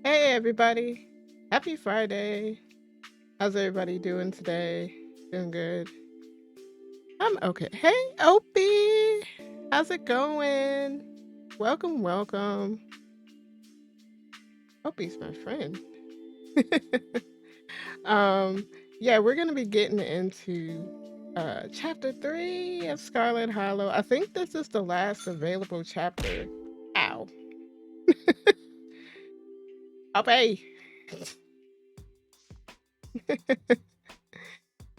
Hey everybody. Happy Friday. How's everybody doing today? Doing good. I'm okay. Hey Opie. How's it going? Welcome, welcome. Opie's my friend. um yeah, we're going to be getting into chapter 3 of Scarlet Hollow. I think this is the last available chapter. Ow. Opie.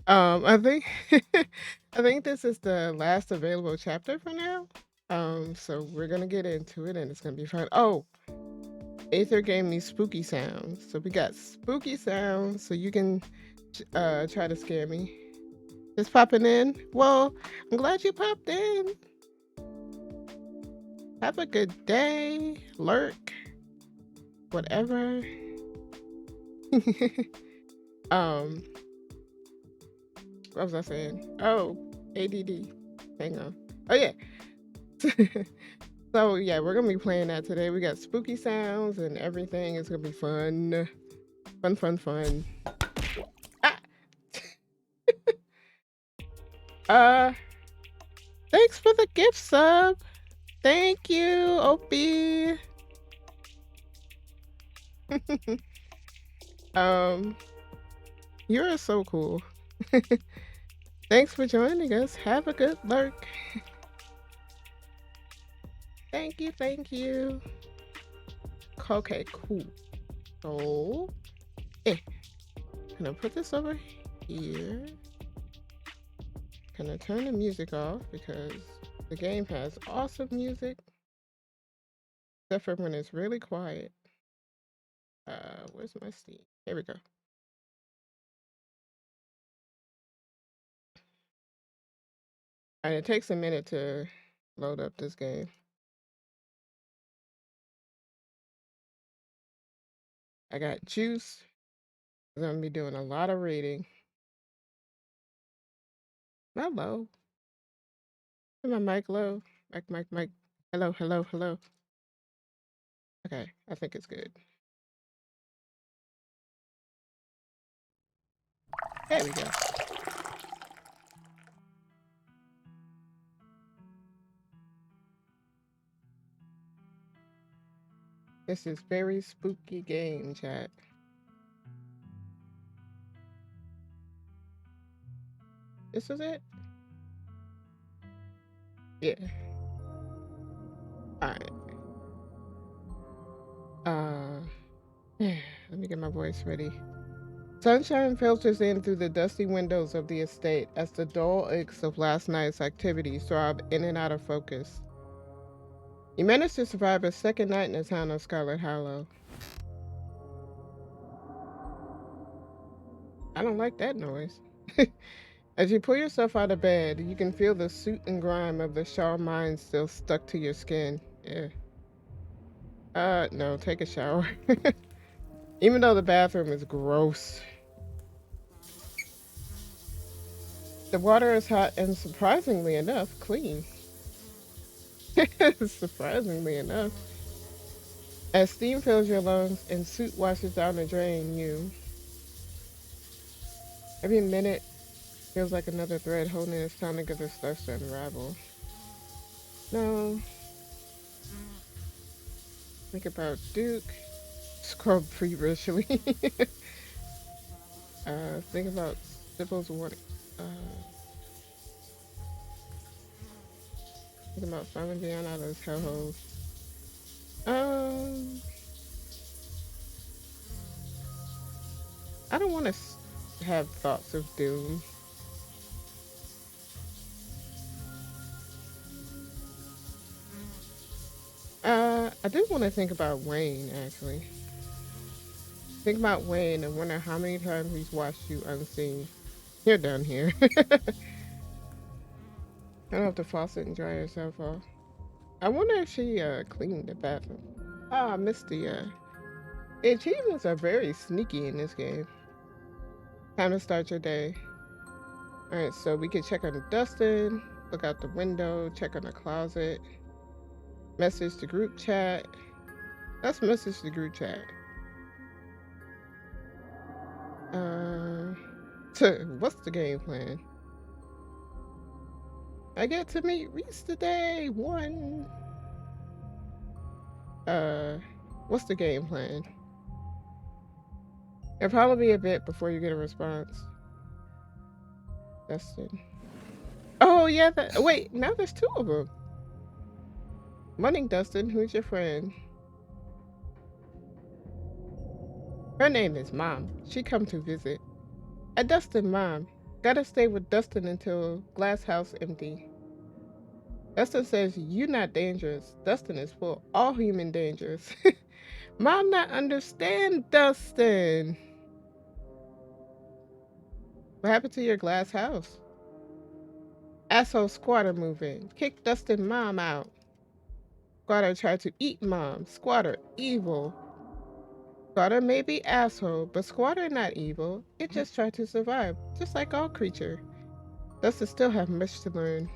I think I think this is the last available chapter for now. So we're gonna get into it and it's gonna be fun. Oh, Aether gave me spooky sounds. So we got spooky sounds, so you can try to scare me. Just popping in. Well, I'm glad you popped in. Have a good day. Lurk. Whatever. um, what was I saying? Oh, ADD. Hang on. Oh yeah. So yeah, we're gonna be playing that today. We got spooky sounds and everything. It's gonna be fun. Fun, fun, fun. Ah! uh Thanks for the gift sub. Thank you, Opie. um, you're so cool. Thanks for joining us. Have a good lurk. Thank you, thank you. Okay, cool. So, can I put this over here? Can I turn the music off because the game has awesome music, except for when it's really quiet. Where's my Steam? Here we go. And it takes a minute to load up this game. I got juice. I'm gonna be doing a lot of reading. Not low. Is my mic low? Mic. Hello, hello, hello. Okay, I think it's good. There we go. This is very spooky game, chat. This is it? Yeah. Alright. Let me get my voice ready. Sunshine filters in through the dusty windows of the estate as the dull aches of last night's activity throb in and out of focus. You managed to survive a second night in the town of Scarlet Hollow. I don't like that noise. As you pull yourself out of bed, you can feel the soot and grime of the Shaw mine still stuck to your skin. Yeah. No, take a shower. Even though the bathroom is gross. The water is hot and surprisingly enough, clean. Surprisingly enough. As steam fills your lungs and soot washes down the drain, every minute feels like another thread holding its time together starts to unravel. No. Think about Duke. Scrub feverishly. Think about Sybil's warning. Think about finally being out of this hellhole. I don't want to have thoughts of doom. I do want to think about Wayne, actually. Think about Wayne and wonder how many times he's watched you unseen. You're down here. I don't have to faucet and dry herself off. I wonder if she cleaned the bathroom. Ah, I missed the achievements are very sneaky in this game. Time to start your day. Alright, so we can check on Dustin, look out the window, check on the closet, message the group chat. Let's message the group chat. What's the game plan? I get to meet Reese today. One. What's the game plan? It'll probably be a bit before you get a response. Dustin. Oh yeah. Wait. Now there's two of them. Morning, Dustin. Who's your friend? Her name is Mom. She come to visit. At Dustin, Mom. Gotta stay with Dustin until glass house empty. Dustin says you not dangerous. Dustin is full all human dangers. Mom not understand Dustin. What happened to your glass house? Asshole squatter moving. Kick Dustin mom out. Squatter tried to eat mom. Squatter evil. Squatter may be asshole, but squatter not evil. It just tried to survive, just like all creature. Dustin still have much to learn.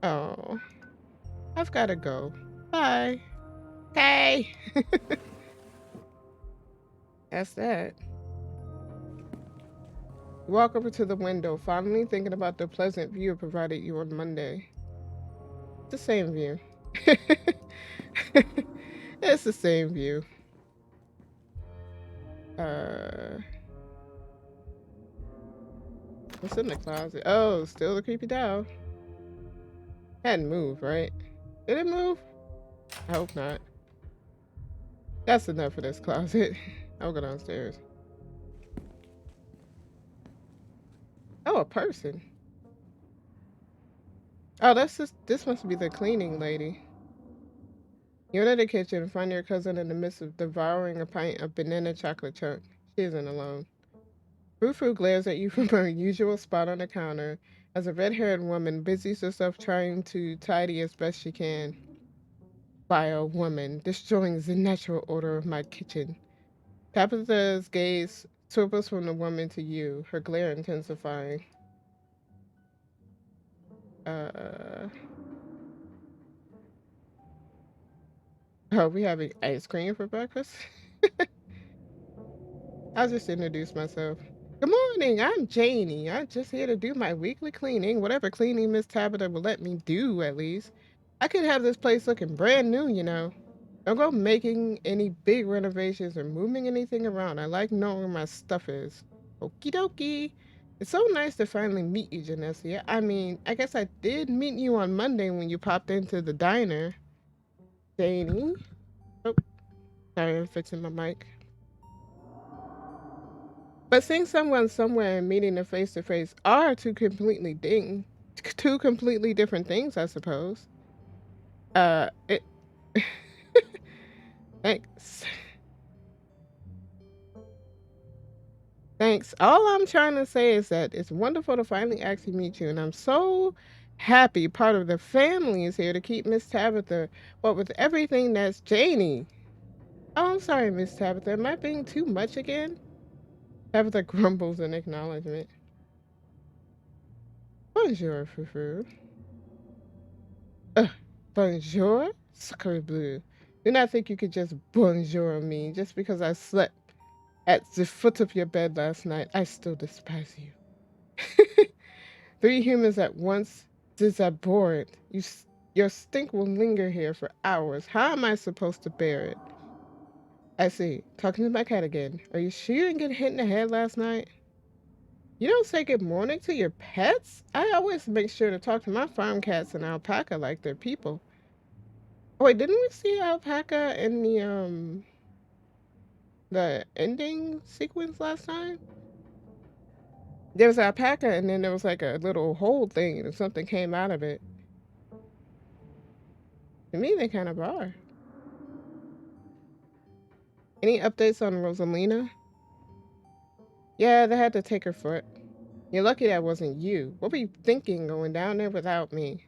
Oh, I've gotta go. Bye. Hey. That's that. Walk over to the window, finally thinking about the pleasant view provided you on Monday. The same view. It's the same view. What's in the closet? Oh, still the creepy doll. Hadn't moved, right? Did it move? I hope not. That's enough for this closet. I'll go downstairs. Oh, a person. Oh, this must be the cleaning lady. You enter the kitchen and find your cousin in the midst of devouring a pint of banana chocolate chunk. She isn't alone. Frou-Frou glares at you from her usual spot on the counter as a red-haired woman busies herself trying to tidy as best she can. Vile woman, destroying the natural order of my kitchen. Tabitha's gaze swivels from the woman to you, her glare intensifying. Oh, we having ice cream for breakfast? I'll just introduce myself. Good morning, I'm Janie. I'm just here to do my weekly cleaning, whatever cleaning Miss Tabitha will let me do, at least. I could have this place looking brand new, you know. Don't go making any big renovations or moving anything around. I like knowing where my stuff is. Okie dokie. It's so nice to finally meet you, Janessia. I mean, I guess I did meet you on Monday when you popped into the diner. Janie. Oh, sorry, I'm fixing my mic. But seeing someone somewhere and meeting them face to face are two completely different things, I suppose. It. Thanks. Thanks. All I'm trying to say is that it's wonderful to finally actually meet you, and I'm so happy part of the family is here to keep Miss Tabitha. But with everything that's Janie. Oh, I'm sorry, Miss Tabitha. Am I being too much again? Tabitha grumbles in acknowledgement. Bonjour, Fufu. Bonjour? Sacre bleu. Do not think you could just bonjour me just because I slept at the foot of your bed last night. I still despise you. Three humans at once is abhorrent. Your stink will linger here for hours. How am I supposed to bear it? I see. Talking to my cat again. Are you sure you didn't get hit in the head last night? You don't say good morning to your pets? I always make sure to talk to my farm cats and alpaca like they're people. Oh, wait, didn't we see alpaca in the ending sequence last time? There was alpaca and then there was like a little hole thing and something came out of it. To me, they kind of are. Any updates on Rosalina? Yeah, they had to take her foot. You're lucky that wasn't you. What were you thinking going down there without me?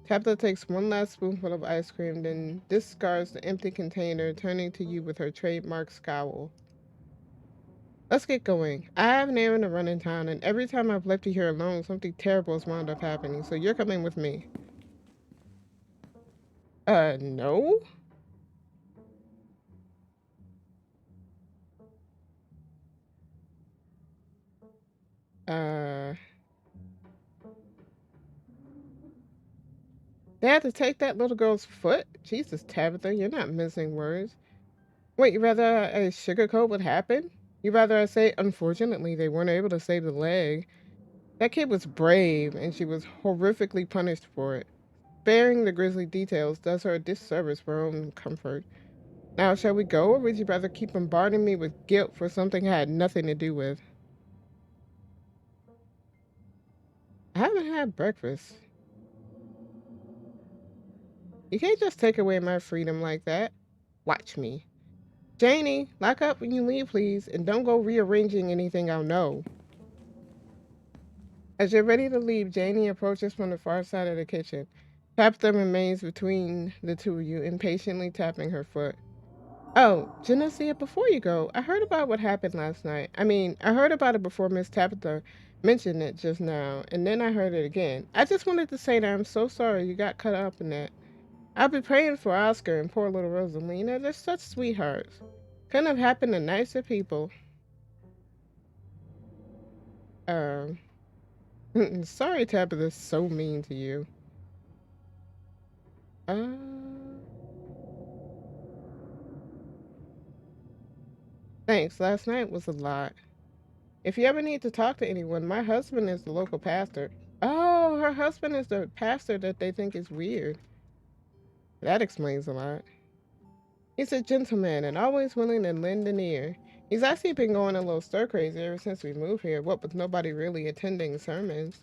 Tabitha takes one last spoonful of ice cream, then discards the empty container, turning to you with her trademark scowl. Let's get going. I have an errand to run in town, and every time I've left you here alone, something terrible has wound up happening, so you're coming with me. No? Uh, they had to take that little girl's foot? Jesus, Tabitha, you're not missing words. Wait, you rather I sugarcoat what happened? You rather I say, unfortunately, they weren't able to save the leg. That kid was brave, and she was horrifically punished for it. Sparing the grisly details does her a disservice for her own comfort. Now, shall we go, or would you rather keep bombarding me with guilt for something I had nothing to do with? I haven't had breakfast. You can't just take away my freedom like that. Watch me. Janie, lock up when you leave, please, and don't go rearranging anything I'll know. As you're ready to leave, Janie approaches from the far side of the kitchen. Tabitha remains between the two of you, impatiently tapping her foot. Oh, Janessia, before you go, I heard about what happened last night. I mean, I heard about it before Miss Tabitha mentioned it just now, and then I heard it again. I just wanted to say that I'm so sorry you got caught up in that. I'll be praying for Oscar and poor little Rosalina. They're such sweethearts. Couldn't have happened to nicer people. Um, sorry Tabitha's so mean to you. Uh, thanks. Last night was a lot. If you ever need to talk to anyone, my husband is the local pastor. Oh, her husband is the pastor that they think is weird. That explains a lot. He's a gentleman and always willing to lend an ear. He's actually been going a little stir crazy ever since we moved here, what with nobody really attending sermons.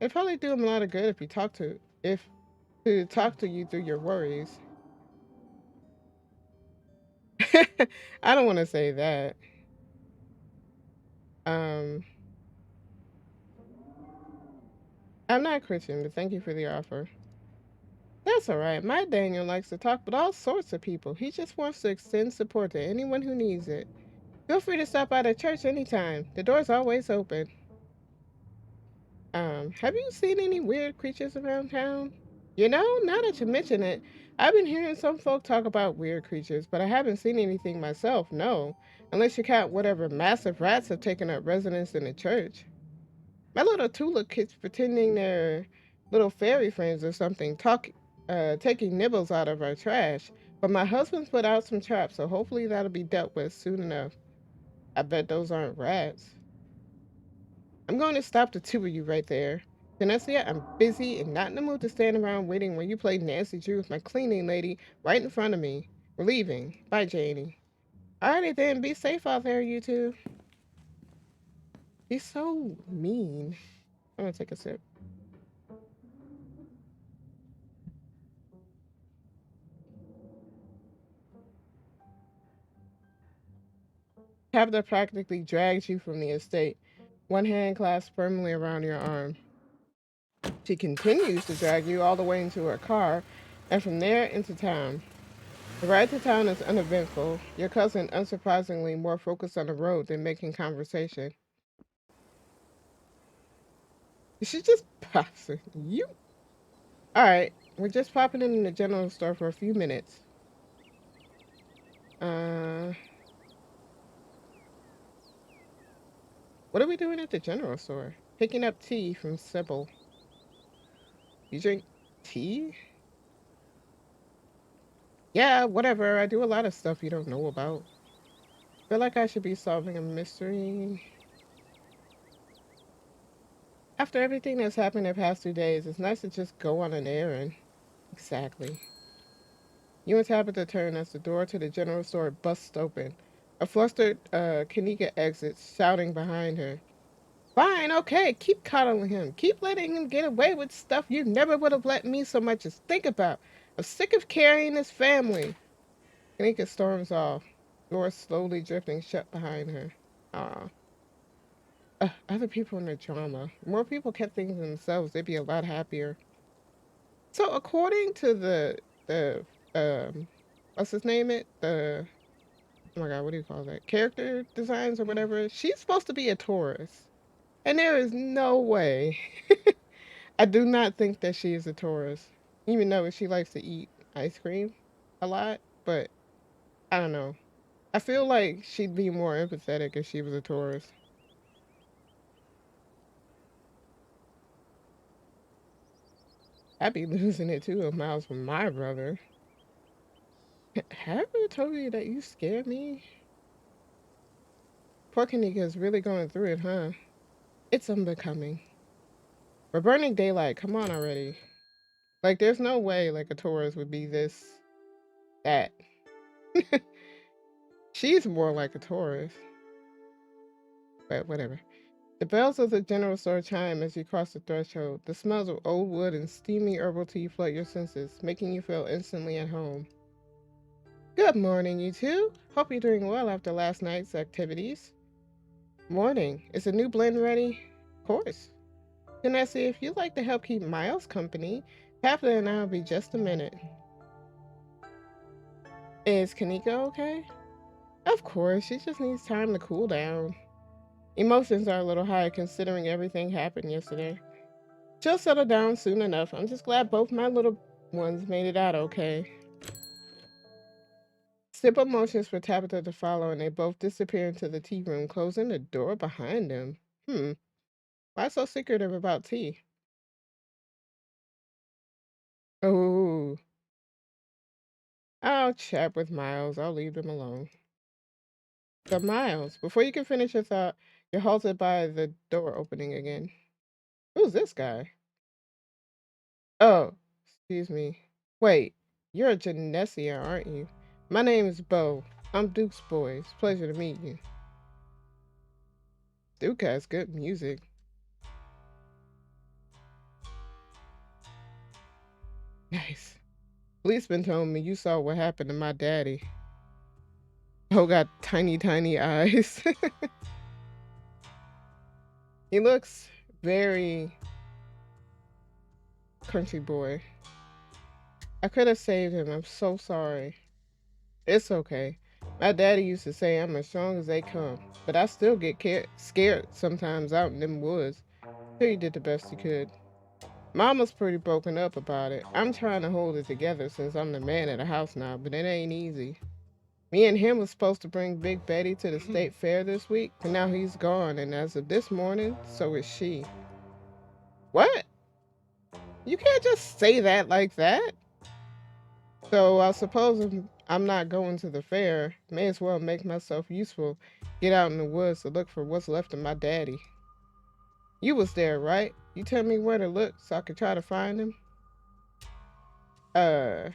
It'd probably do him a lot of good if to talk to you through your worries. I don't want to say that. Um, I'm not Christian, but thank you for the offer. That's all right. My Daniel likes to talk with all sorts of people. He just wants to extend support to anyone who needs it. Feel free to stop by the church anytime. The door's always open. Have you seen any weird creatures around town? You know, now that you mention it, I've been hearing some folk talk about weird creatures, but I haven't seen anything myself, no. Unless you count whatever massive rats have taken up residence in the church. My little tulip kids pretending they're little fairy friends or something, taking nibbles out of our trash. But my husband's put out some traps, so hopefully that'll be dealt with soon enough. I bet those aren't rats. I'm going to stop the two of you right there. Janessia, I'm busy and not in the mood to stand around waiting when you play Nancy Drew with my cleaning lady right in front of me. We're leaving. Bye, Janie. Alrighty then, be safe out there, you two. He's so mean. I'm gonna take a sip. Tabitha practically drags you from the estate, one hand clasped firmly around your arm. She continues to drag you all the way into her car, and from there into town. The ride to town is uneventful, your cousin unsurprisingly more focused on the road than making conversation. She just pops it. You? Alright, we're just popping in the general store for a few minutes. Uh, what are we doing at the general store? Picking up tea from Sybil. You drink tea? Yeah, whatever. I do a lot of stuff you don't know about. Feel like I should be solving a mystery. After everything that's happened the past 2 days, it's nice to just go on an errand. Exactly. You and Tabitha turn as the door to the general store busts open. A flustered Kanika exits, shouting behind her. Fine, okay, keep coddling him. Keep letting him get away with stuff you never would have let me so much as think about. I'm sick of carrying his family. Kanika storms off, door slowly drifting shut behind her. Ah. Other people in the drama. More people kept things to themselves, they'd be a lot happier. So according to the what's his name it? The oh my god, what do you call that? Character designs or whatever. She's supposed to be a Taurus. And there is no way. I do not think that she is a Taurus. Even though she likes to eat ice cream a lot, but I don't know. I feel like she'd be more empathetic if she was a Taurus. I'd be losing it too if Miles was my brother. Have I told you that you scared me? Poor Kanika's really going through it, huh? It's unbecoming. We're burning daylight. Come on already. Like, there's no way, like, a Taurus would be this, that. She's more like a Taurus. But whatever. The bells of the general store chime as you cross the threshold. The smells of old wood and steamy herbal tea flood your senses, making you feel instantly at home. Good morning, you two. Hope you're doing well after last night's activities. Morning. Is the new blend ready? Of course. Janessia, if you'd like to help keep Miles company, Papa and I will be just a minute. Is Kanika okay? Of course, she just needs time to cool down. Emotions are a little high considering everything happened yesterday. She'll settle down soon enough. I'm just glad both my little ones made it out okay. Simple motions for Tabitha to follow, and they both disappear into the tea room, closing the door behind them. Why so secretive about tea? Oh, I'll chat with Miles. I'll leave them alone. But Miles, before you can finish your thought, you're halted by the door opening again. Who's this guy? Oh, excuse me. Wait, you're a Janessia, aren't you? My name is Bo. I'm Duke's boy. It's a pleasure to meet you. Duke has good music. Nice. Policeman told me you saw what happened to my daddy. Oh, got tiny, tiny eyes. He looks very country boy. I could have saved him. I'm so sorry. It's okay. My daddy used to say I'm as strong as they come, but I still get scared sometimes out in them woods. So he did the best he could. Mama's pretty broken up about it. I'm trying to hold it together since I'm the man of the house now, but it ain't easy. Me and him was supposed to bring Big Betty to the state fair this week, but now he's gone, and as of this morning, so is she. What? You can't just say that like that. So I suppose if I'm not going to the fair, may as well make myself useful, get out in the woods to look for what's left of my daddy. You was there, right? You tell me where to look so I could try to find him? I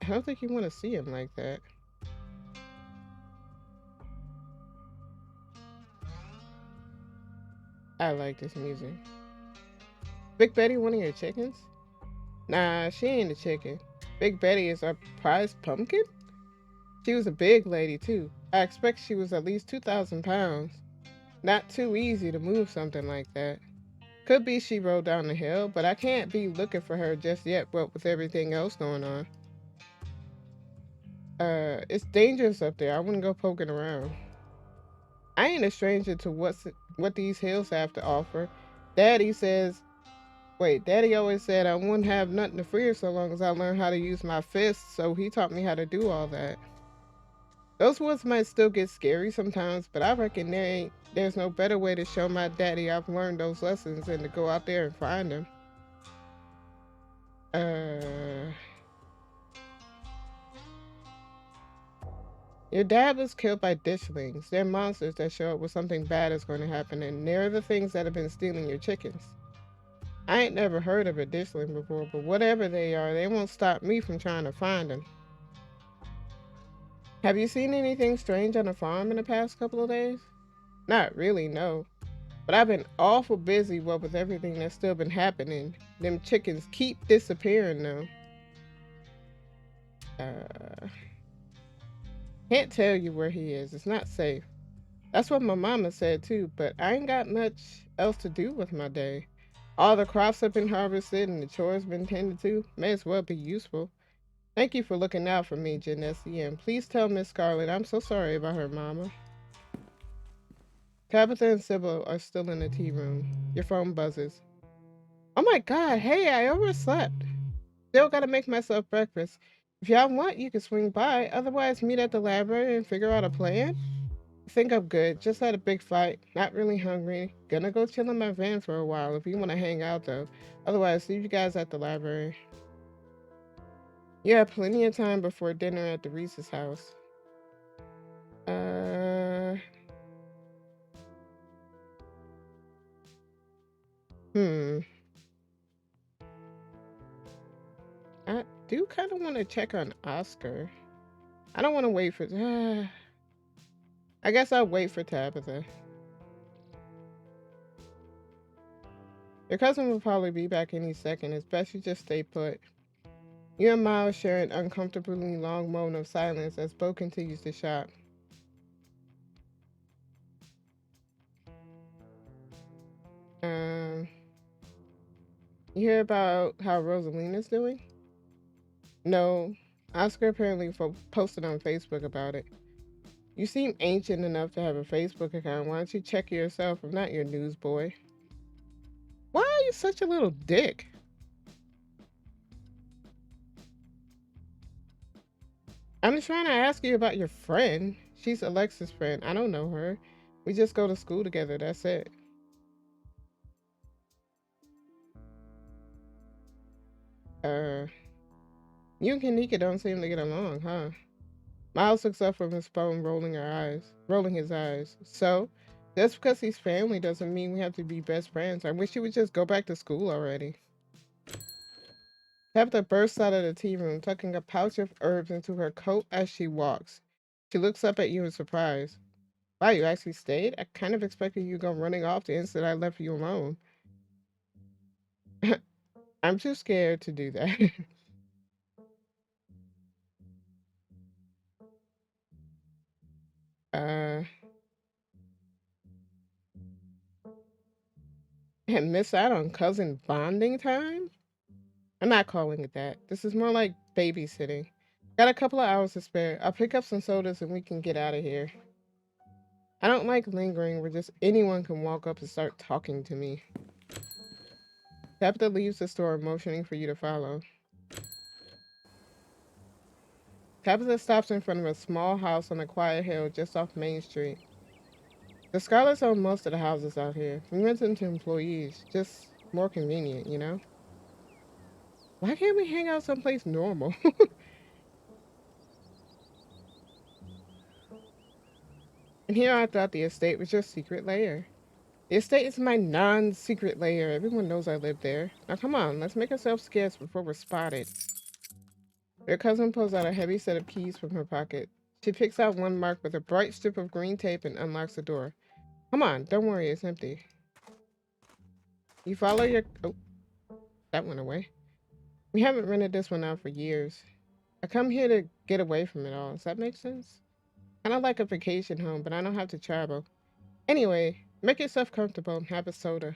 don't think you want to see him like that. I like this music. Big Betty one of your chickens? Nah, she ain't a chicken. Big Betty is our prize pumpkin? She was a big lady, too. I expect she was at least 2,000 pounds. Not too easy to move something like that. Could be she rode down the hill, but I can't be looking for her just yet, what with everything else going on. It's dangerous up there. I wouldn't go poking around. I ain't a stranger to what these hills have to offer. Daddy says, Daddy always said I wouldn't have nothing to fear so long as I learned how to use my fists, so he taught me how to do all that. Those woods might still get scary sometimes, but I reckon there's no better way to show my daddy I've learned those lessons than to go out there and find him. Your dad was killed by ditchlings. They're monsters that show up when something bad is going to happen, and they're the things that have been stealing your chickens. I ain't never heard of a ditchling before, but whatever they are, they won't stop me from trying to find them. Have you seen anything strange on the farm in the past couple of days? Not really, no. But I've been awful busy with everything that's still been happening. Them chickens keep disappearing though. Can't tell you where he is. It's not safe. That's what my mama said too, but I ain't got much else to do with my day. All the crops have been harvested and the chores been tended to. May as well be useful. Thank you for looking out for me, Janessia, and please tell Miss Scarlet I'm so sorry about her mama. Tabitha and Sybil are still in the tea room. Your phone buzzes. Oh my god, hey, I overslept. Still gotta make myself breakfast. If y'all want, you can swing by. Otherwise, meet at the library and figure out a plan. Think I'm good. Just had a big fight. Not really hungry. Gonna go chill in my van for a while if you want to hang out though. Otherwise, see you guys at the library. You have plenty of time before dinner at the Reese's house. Uh, hmm. I do kind of want to check on Oscar. I don't want to wait for. I guess I'll wait for Tabitha. Your cousin will probably be back any second. It's best you just stay put. You and Miles share an uncomfortably long moment of silence as Bo continues to shop. Um, you hear about how Rosalina's doing? No. Oscar apparently posted on Facebook about it. You seem ancient enough to have a Facebook account. Why don't you check yourself? I'm not your newsboy. Why are you such a little dick? I'm just trying to ask you about your friend. She's Alexa's friend. I don't know her. We just go to school together. That's it. Uh, you and Kanika don't seem to get along, huh? Miles looks up from his phone, rolling his eyes. So, just because he's family doesn't mean we have to be best friends. I wish you would just go back to school already. Tabitha bursts out of the tea room, tucking a pouch of herbs into her coat as she walks. She looks up at you in surprise. Wow, you actually stayed? I kind of expected you to go running off the instant I left you alone. I'm too scared to do that. uh, and miss out on cousin bonding time? I'm not calling it that. This is more like babysitting. Got a couple of hours to spare. I'll pick up some sodas and we can get out of here. I don't like lingering where just anyone can walk up and start talking to me. Tabitha leaves the store, motioning for you to follow. Tabitha stops in front of a small house on a quiet hill just off Main Street. The Scarlets own most of the houses out here. We rent them to employees. Just more convenient, you know? Why can't we hang out someplace normal? And here I thought the estate was your secret lair. The estate is my non-secret lair. Everyone knows I live there. Now come on, let's make ourselves scarce before we're spotted. Your cousin pulls out a heavy set of keys from her pocket. She picks out one marked with a bright strip of green tape and unlocks the door. Come on, don't worry, it's empty. You follow your... Oh, that went away. We haven't rented this one out for years. I come here to get away from it all. Does that make sense? Kind of like a vacation home, but I don't have to travel. Anyway, make yourself comfortable and have a soda.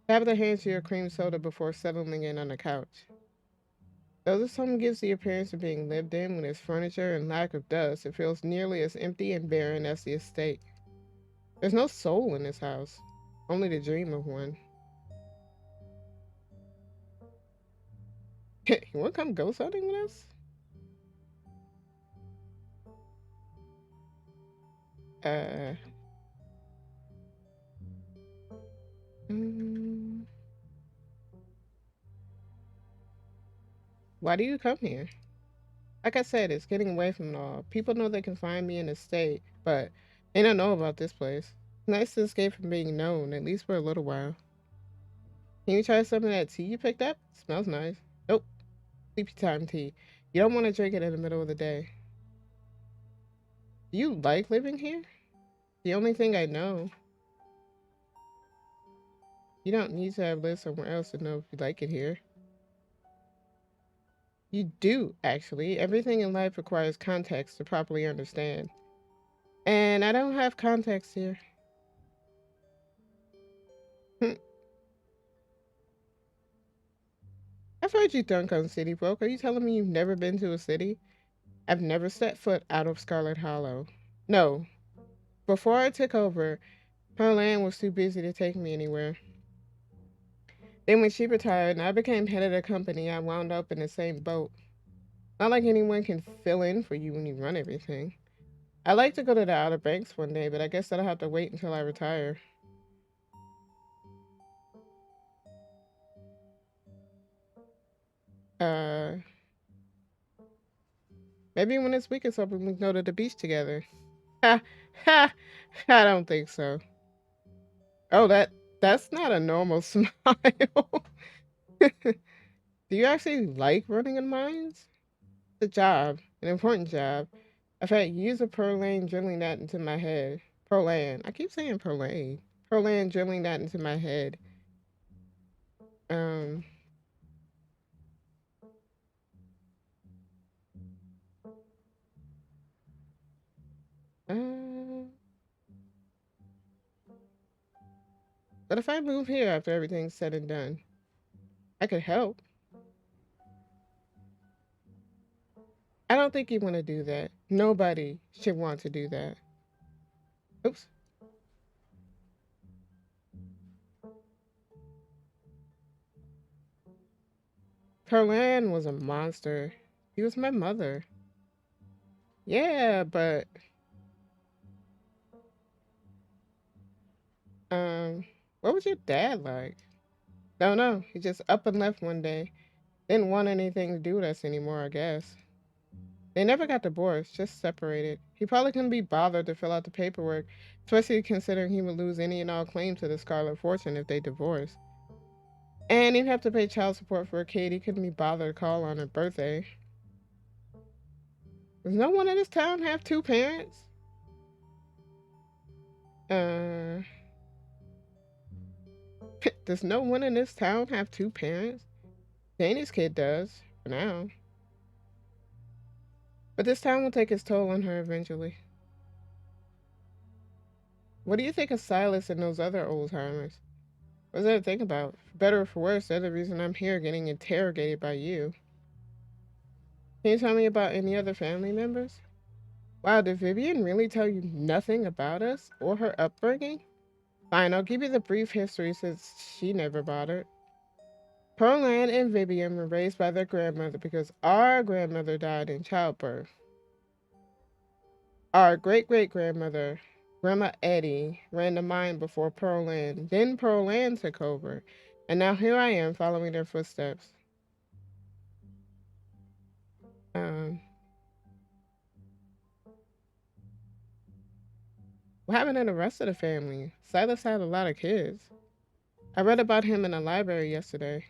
Tabitha hands you a cream soda before settling in on the couch. Though this home gives the appearance of being lived in with its furniture and lack of dust, it feels nearly as empty and barren as the estate. There's no soul in this house, only the dream of one. You want to come ghost hunting with us? Uh, mm, why do you come here? Like I said, it's getting away from it all. People know they can find me in the state, but they don't know about this place. It's nice to escape from being known, at least for a little while. Can you try some of that tea you picked up? Smells nice. Nope, sleepy time tea. You don't want to drink it in the middle of the day. Do you like living here? The only thing I know. You don't need to have lived somewhere else to know if you like it here. You do, actually. Everything in life requires context to properly understand. And I don't have context here. I've heard you dunk on city folk. Are you telling me you've never been to a city? I've never set foot out of Scarlet Hollow. No. Before I took over, her land was too busy to take me anywhere. Then when she retired and I became head of the company, I wound up in the same boat. Not like anyone can fill in for you when you run everything. I'd like to go to the Outer Banks one day, but I guess that'll have to wait until I retire. Uh, Maybe when this week is open, we can go to the beach together. Ha ha! I don't think so. Oh, that's not a normal smile. Do you actually like running in mines? It's a job, an important job. I've had years of Perlane drilling that into my head. Perlan. I keep saying Perlane. Perlan drilling that into my head. Um, uh, but if I move here after everything's said and done, I could help. I don't think you want to do that. Nobody should want to do that. Oops. Perlan was a monster. He was my mother. Yeah, but um, what was your dad like? Don't know. He just up and left one day. Didn't want anything to do with us anymore, I guess. They never got divorced, just separated. He probably couldn't be bothered to fill out the paperwork, especially considering he would lose any and all claim to the Scarlet fortune if they divorced. And he'd have to pay child support for a kid he couldn't be bothered to call on her birthday. Does no one in this town have two parents? Uh, does no one in this town have two parents? Janie's kid does, for now. But this town will take its toll on her eventually. What do you think of Silas and those other old timers? What's there to think about? For better or for worse, they're the reason I'm here getting interrogated by you. Can you tell me about any other family members? Wow, did Vivian really tell you nothing about us or her upbringing? Fine, I'll give you the brief history since she never bothered. Pearlan and Vivian were raised by their grandmother because our grandmother died in childbirth. Our great great grandmother, Grandma Eddie, ran the mine before Pearlan. Then Pearlan took over. And now here I am following their footsteps. Um, what happened to the rest of the family? Silas had a lot of kids. I read about him in the library yesterday.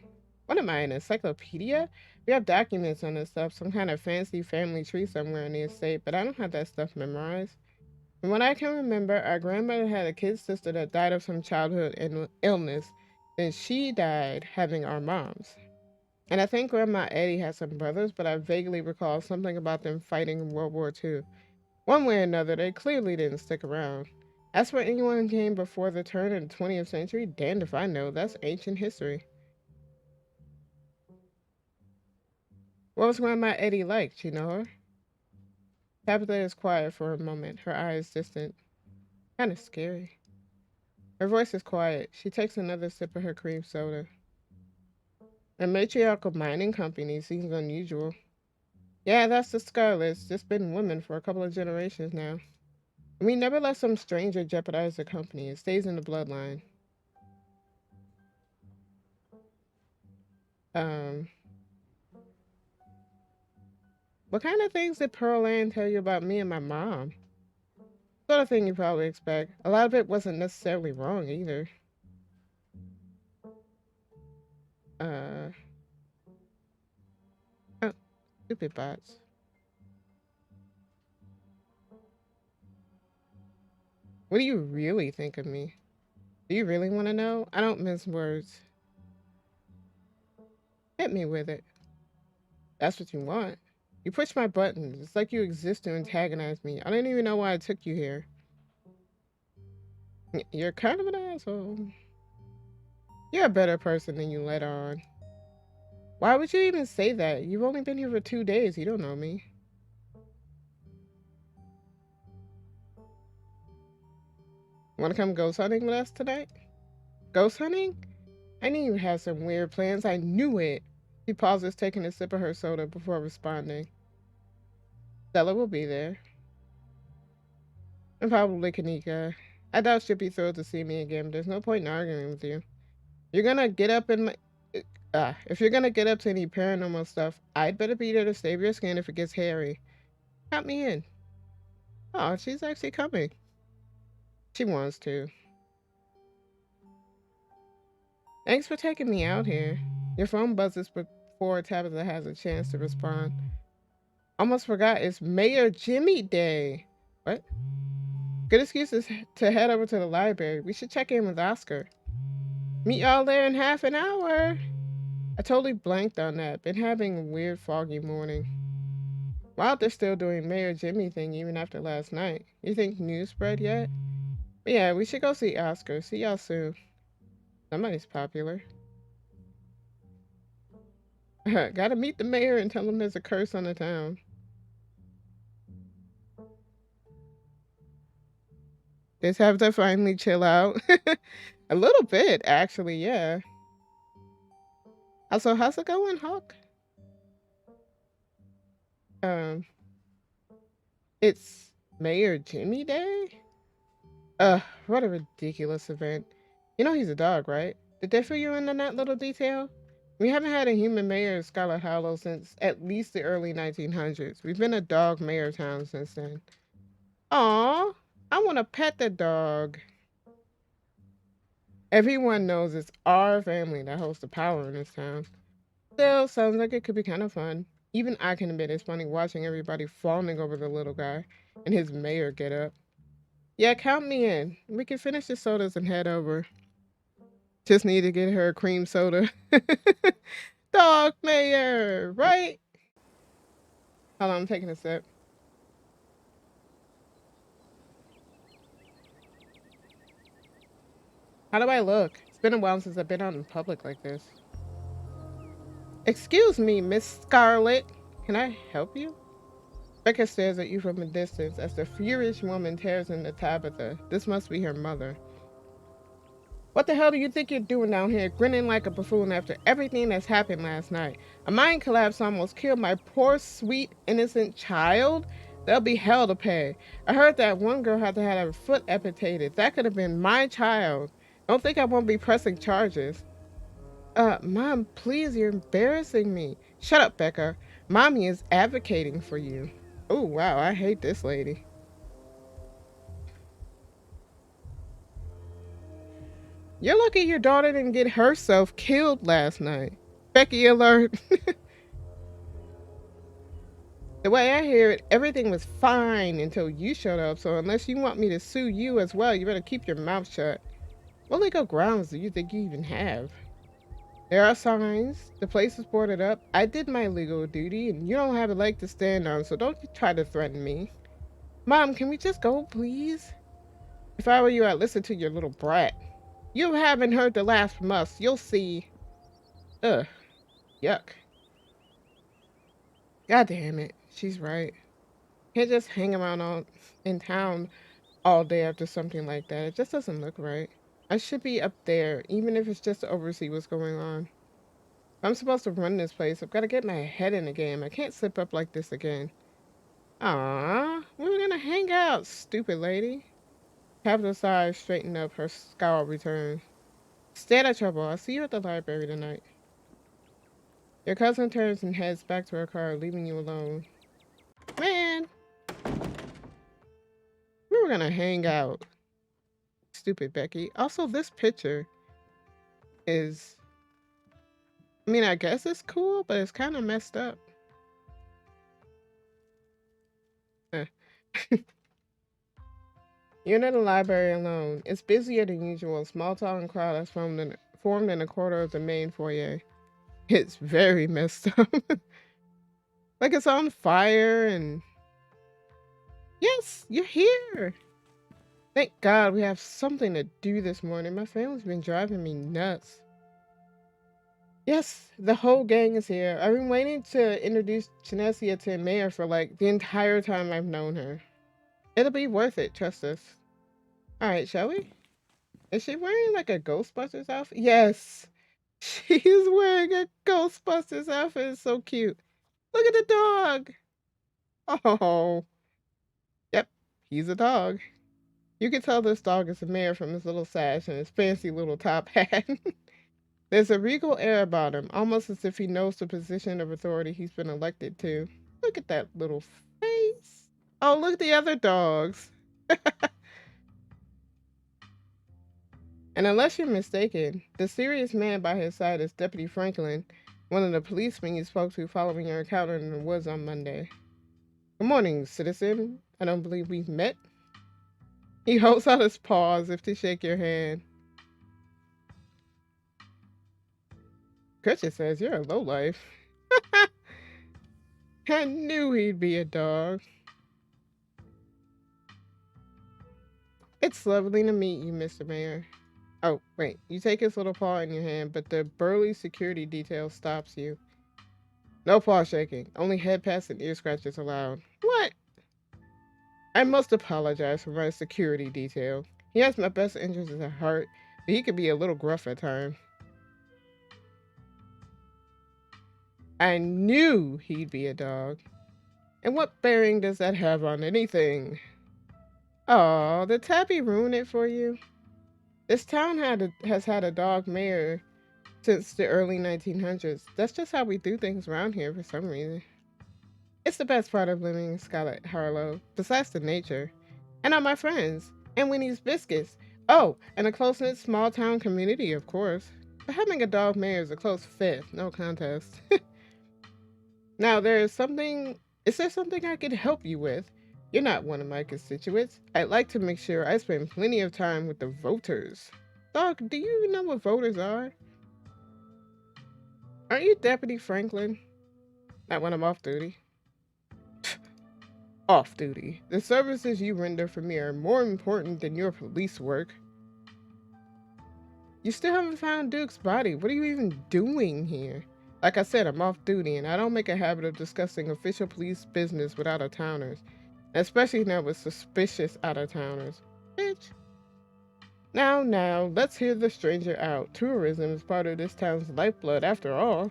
What am I, an encyclopedia? We have documents on this stuff, some kind of fancy family tree somewhere in the estate, but I don't have that stuff memorized. From what I can remember, our grandmother had a kid sister that died of some childhood illness. Then she died having our moms. And I think Grandma Eddie had some brothers, but I vaguely recall something about them fighting in World War II. One way or another, they clearly didn't stick around. As for anyone who came before the turn of the 20th century, damned if I know, that's ancient history. What was Grandma Eddie like? Do you know her? Tabitha is quiet for a moment, her eyes distant. Kind of scary. Her voice is quiet. She takes another sip of her cream soda. A matriarchal mining company seems unusual. Yeah, that's the Scarlets. Just been women for a couple of generations now. We never let some stranger jeopardize the company. It stays in the bloodline. Um, what kind of things did Pearl Ann tell you about me and my mom? Sort of thing you probably expect. A lot of it wasn't necessarily wrong either. Uh, oh, stupid bots. What do you really think of me? Do you really want to know? I don't mince words. Hit me with it. That's what you want. You push my buttons. It's like you exist to antagonize me. I don't even know why I took you here. You're kind of an asshole. You're a better person than you let on. Why would you even say that? You've only been here for 2 days. You don't know me. Want to come ghost hunting with us tonight? Ghost hunting? I knew you had some weird plans. I knew it. She pauses, taking a sip of her soda before responding. Stella will be there. And probably Kanika. I doubt she'll be thrilled to see me again, but there's no point in arguing with you. You're gonna get up in my. If you're gonna get up to any paranormal stuff, I'd better be there to save your skin if it gets hairy. Count me in. Oh, she's actually coming. She wants to. Thanks for taking me out here. Your phone buzzes before Tabitha has a chance to respond. Almost forgot it's Mayor Jimmy Day. What? Good excuses to head over to the library. We should check in with Oscar. Meet y'all there in half an hour. I totally blanked on that. Been having a weird foggy morning. Wow, they're still doing Mayor Jimmy thing even after last night. You think news spread yet? But yeah, we should go see Oscar. See y'all soon. Somebody's popular. Gotta meet the mayor and tell him there's a curse on the town. Just have to finally chill out. A little bit, actually, yeah. Also, how's it going, Hawk? Um, it's Mayor Jimmy Day? What a ridiculous event. You know he's a dog, right? Did they fill you in on that little detail? We haven't had a human mayor of Scarlet Hollow since at least the early 1900s. We've been a dog mayor town since then. Aw, I want to pet the dog. Everyone knows it's our family that holds the power in this town. Still, sounds like it could be kind of fun. Even I can admit it's funny watching everybody fawning over the little guy and his mayor get up. Yeah, count me in. We can finish the sodas and head over. Just need to get her a cream soda. Dog mayor, right? Hold on, I'm taking a sip. How do I look? It's been a while since I've been out in public like this. Excuse me, Miss Scarlet. Can I help you? Becca stares at you from a distance as the furious woman tears into Tabitha. This must be her mother. What the hell do you think you're doing down here, grinning like a buffoon after everything that's happened last night? A mind collapse almost killed my poor, sweet, innocent child? There'll be hell to pay. I heard that one girl had to have her foot amputated. That could have been my child. Don't think I won't be pressing charges. Mom, please, you're embarrassing me. Shut up, Becca. Mommy is advocating for you. Oh, wow, I hate this lady. You're lucky your daughter didn't get herself killed last night. Becky alert. The way I hear it, everything was fine until you showed up, so unless you want me to sue you as well, you better keep your mouth shut. What legal grounds do you think you even have? There are signs. The place is boarded up. I did my legal duty, and you don't have a leg to stand on, so don't try to threaten me. Mom, can we just go, please? If I were you, I'd listen to your little brat. You haven't heard the last from us. You'll see. Ugh. Yuck. God damn it. She's right. Can't just hang around all in town all day after something like that. It just doesn't look right. I should be up there, even if it's just to oversee what's going on. I'm supposed to run this place. I've got to get my head in the game. I can't slip up like this again. Ah, we were gonna hang out, stupid lady. Tabitha's eyes straightened up, her scowl returned. Stay out of trouble. I'll see you at the library tonight. Your cousin turns and heads back to her car, leaving you alone. Man, we were gonna hang out. Stupid Becky. Also, this picture is... I mean, I guess it's cool, but it's kind of messed up. Eh. You're in the library alone. It's busier than usual. Small talk and crowd has formed in a corner of the main foyer. It's very messed up. Like it's on fire and... Yes, you're here. Thank God we have something to do this morning. My family's been driving me nuts. Yes, the whole gang is here. I've been waiting to introduce Janessia to Mayor for like the entire time I've known her. It'll be worth it, trust us. Alright, shall we? Is she wearing like a Ghostbusters outfit? Yes. She's wearing a Ghostbusters outfit. It's so cute. Look at the dog. Oh, yep, he's a dog. You can tell this dog is a mayor from his little sash and his fancy little top hat. There's a regal air about him, almost as if he knows the position of authority he's been elected to. Look at that little face. Oh, look at the other dogs. And unless you're mistaken, the serious man by his side is Deputy Franklin, one of the policemen you spoke to following your encounter in the woods on Monday. Good morning, citizen. I don't believe we've met. He holds out his paw as if to shake your hand. Gretchen says you're a lowlife. I knew he'd be a dog. It's lovely to meet you, Mr. Mayor. Oh, wait. You take his little paw in your hand, but the burly security detail stops you. No paw shaking. Only head pats and ear scratches allowed. What? I must apologize for my security detail. He has my best interests at heart, but he can be a little gruff at times. I knew he'd be a dog. And what bearing does that have on anything? Oh, did Tabby ruin it for you? This town has had a dog mayor since the early 1900s. That's just how we do things around here for some reason. It's the best part of living in Scarlet Harlow, besides the nature. And all my friends. And Winnie's Biscuits. Oh, and a close-knit small-town community, of course. But having a dog mayor is a close fifth, no contest. Now, is there something I could help you with? You're not one of my constituents. I'd like to make sure I spend plenty of time with the voters. Dog, do you even know what voters are? Aren't you Deputy Franklin? Not when I'm off duty. Off duty. The services you render for me are more important than your police work. You still haven't found Duke's body. What are you even doing here? Like I said, I'm off duty, and I don't make a habit of discussing official police business with out-of-towners. Especially not with suspicious out-of-towners. Bitch. Now, let's hear the stranger out. Tourism is part of this town's lifeblood, after all.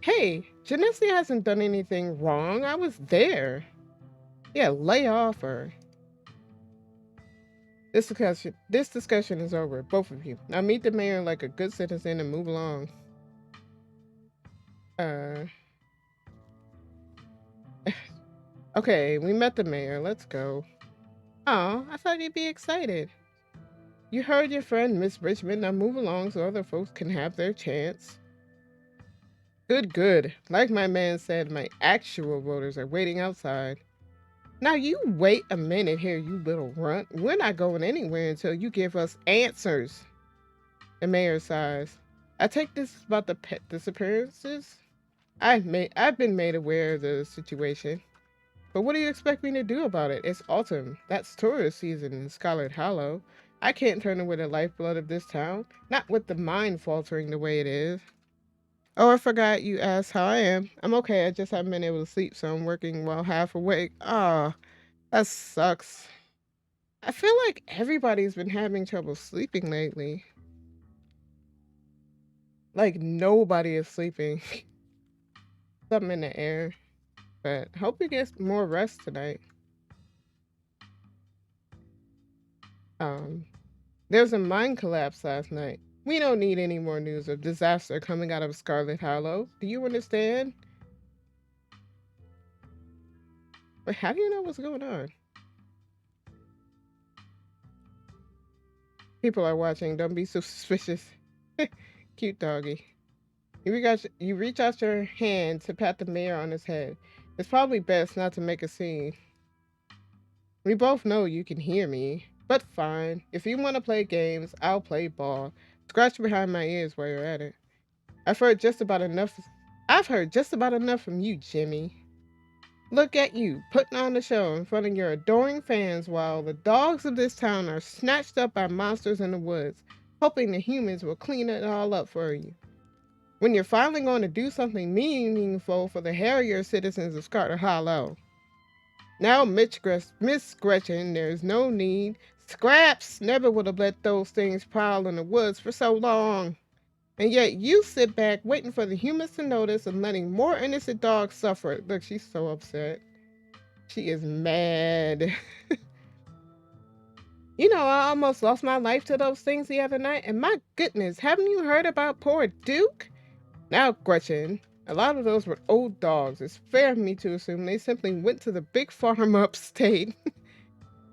Hey, Janessia hasn't done anything wrong. I was there. Yeah, lay off her. This discussion is over, both of you. Now meet the mayor like a good citizen and move along. Okay, we met the mayor. Let's go. Oh, I thought you'd be excited. You heard your friend, Miss Richmond. Now move along so other folks can have their chance. Good. Like my man said, my actual voters are waiting outside. Now you wait a minute here, you little runt. We're not going anywhere until you give us answers. The mayor sighs. I take this about the pet disappearances. I've been made aware of the situation. But what do you expect me to do about it? It's autumn. That's tourist season in Scarlet Hollow. I can't turn away the lifeblood of this town. Not with the mind faltering the way it is. Oh, I forgot you asked how I am. I'm okay. I just haven't been able to sleep, so I'm working while half awake. Ah, that sucks. I feel like everybody's been having trouble sleeping lately. Like nobody is sleeping. Something in the air. But hope you get more rest tonight. There was a mine collapse last night. We don't need any more news of disaster coming out of Scarlet Hollow. Do you understand? But how do you know what's going on? People are watching. Don't be so suspicious. Cute doggy. You reach out your hand to pat the mayor on his head. It's probably best not to make a scene. We both know you can hear me. But fine. If you want to play games, I'll play ball. Scratch behind my ears while you're at it. I've heard just about enough from you, Jimmy. Look at you, putting on the show in front of your adoring fans while the dogs of this town are snatched up by monsters in the woods, hoping the humans will clean it all up for you. When you're finally going to do something meaningful for the hairier citizens of Scarlet Hollow. Now, Miss Gretchen, there's no need. Scraps never would have let those things prowl in the woods for so long. And yet you sit back waiting for the humans to notice and letting more innocent dogs suffer. Look, she's so upset. She is mad. You know, I almost lost my life to those things the other night, and my goodness, haven't you heard about poor Duke? Now, Gretchen, a lot of those were old dogs. It's fair of me to assume they simply went to the big farm upstate.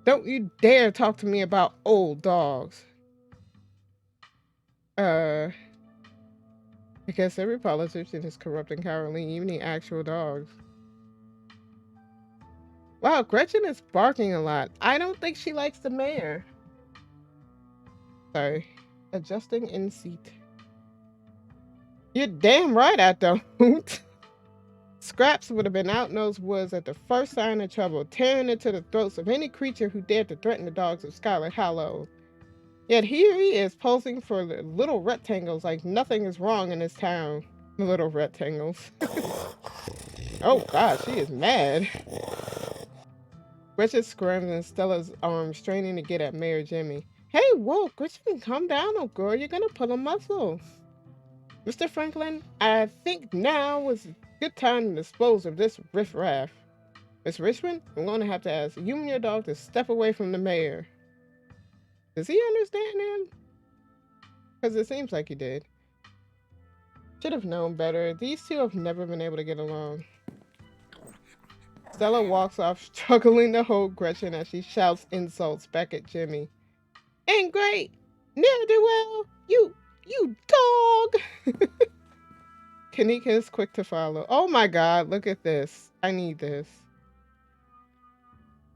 Don't you dare talk to me about old dogs. I guess every politician is corrupt and cowardly, even the actual dogs. Wow, Gretchen is barking a lot. I don't think she likes the mayor. Sorry. Adjusting in seat. You're damn right I don't. Scraps would have been out in those woods at the first sign of trouble, tearing into the throats of any creature who dared to threaten the dogs of Scarlet Hollow. Yet here he is posing for the little rectangles like nothing is wrong in this town. The little rectangles. Oh god, she is mad. Gretchen squirms in Stella's arms, straining to get at Mayor Jimmy. Hey, whoa, Gretchen, calm down, oh girl, you're gonna pull a muscle. Mr. Franklin, I think now is a good time to dispose of this riffraff. Miss Richmond, I'm going to have to ask you and your dog to step away from the mayor. Does he understand him? Because it seems like he did. Should have known better. These two have never been able to get along. Stella walks off, struggling to hold Gretchen as she shouts insults back at Jimmy. Ain't great! Ne'er-do-well! You dog! Kanika is quick to follow. Oh my god, look at this. I need this.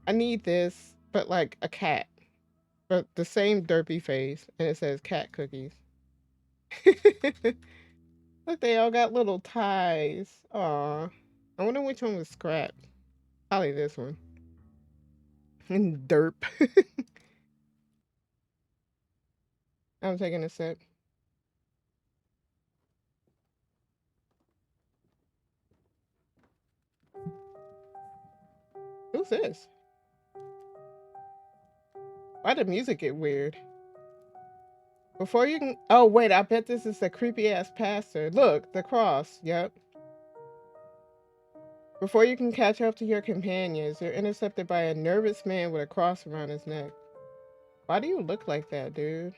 I need this, but like a cat. But the same derpy face, and it says cat cookies. Look, they all got little ties. Aw. I wonder which one was scrapped. Probably this one. And derp. I'm taking a sip. Who's this? Why did music get weird? Before you can... Oh, wait, I bet this is the creepy-ass pastor. Look, the cross. Yep. Before you can catch up to your companions, you're intercepted by a nervous man with a cross around his neck. Why do you look like that, dude?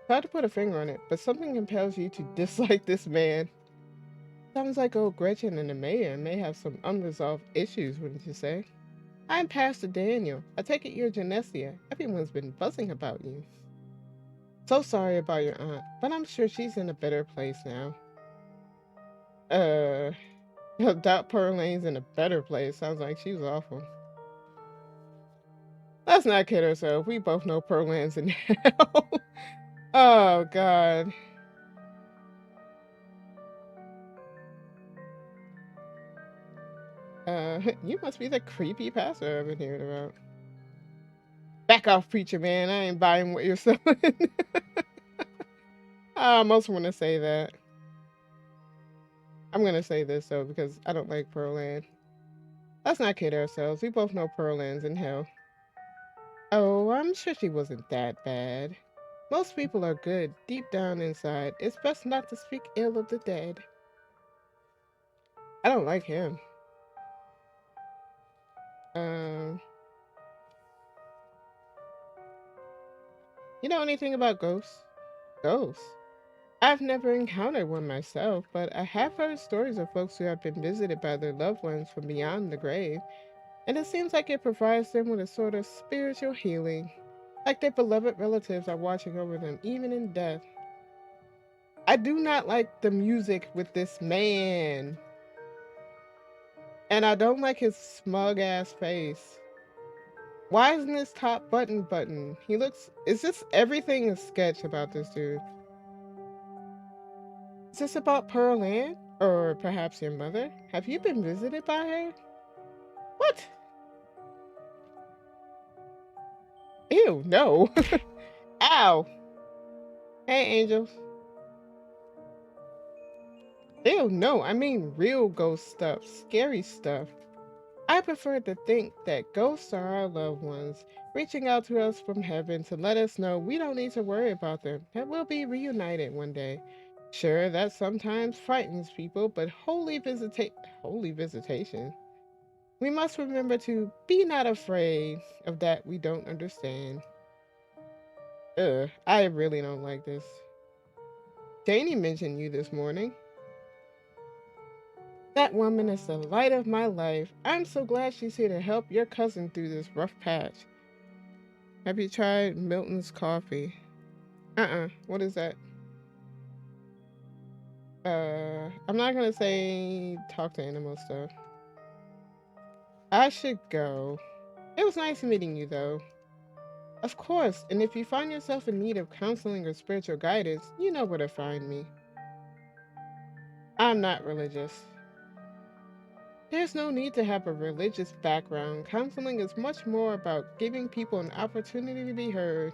It's hard to put a finger on it, but something compels you to dislike this man. Sounds like old Gretchen and the mayor may have some unresolved issues, wouldn't you say? I'm Pastor Daniel. I take it you're Janessia. Everyone's been buzzing about you. So sorry about your aunt, but I'm sure she's in a better place now. I doubt Pearl Lane's in a better place. Sounds like she was awful. Let's not kid ourselves. We both know Pearl Lane's in hell. Oh, God. You must be the creepy pastor I've been hearing about. Back off, preacher man. I ain't buying what you're selling. I almost want to say that. I'm going to say this, though, because I don't like Pearl Lane. Let's not kid ourselves. We both know Pearl Lane's in hell. Oh, I'm sure she wasn't that bad. Most people are good deep down inside. It's best not to speak ill of the dead. I don't like him. You know anything about ghosts? Ghosts? I've never encountered one myself, but I have heard stories of folks who have been visited by their loved ones from beyond the grave, and it seems like it provides them with a sort of spiritual healing, like their beloved relatives are watching over them even in death. I do not like the music with this man, and I don't like his smug ass face. Why isn't his top button? He looks... Is this... Everything is sketch about this dude. Is this about Pearl Ann? Or perhaps your mother? Have you been visited by her? What? Ew, no. Ow. Hey, angels. Ew, no. I mean real ghost stuff. Scary stuff. I prefer to think that ghosts are our loved ones, reaching out to us from heaven to let us know we don't need to worry about them, that we'll be reunited one day. Sure, that sometimes frightens people, but holy visitation. We must remember to be not afraid of that we don't understand. Ugh, I really don't like this. Janie mentioned you this morning. That woman is the light of my life. I'm so glad she's here to help your cousin through this rough patch. Have you tried Milton's coffee? What is that? I'm not gonna say talk to animals stuff. I should go. It was nice meeting you though. Of course, and if you find yourself in need of counseling or spiritual guidance, you know where to find me. I'm not religious. There's no need to have a religious background. Counseling is much more about giving people an opportunity to be heard.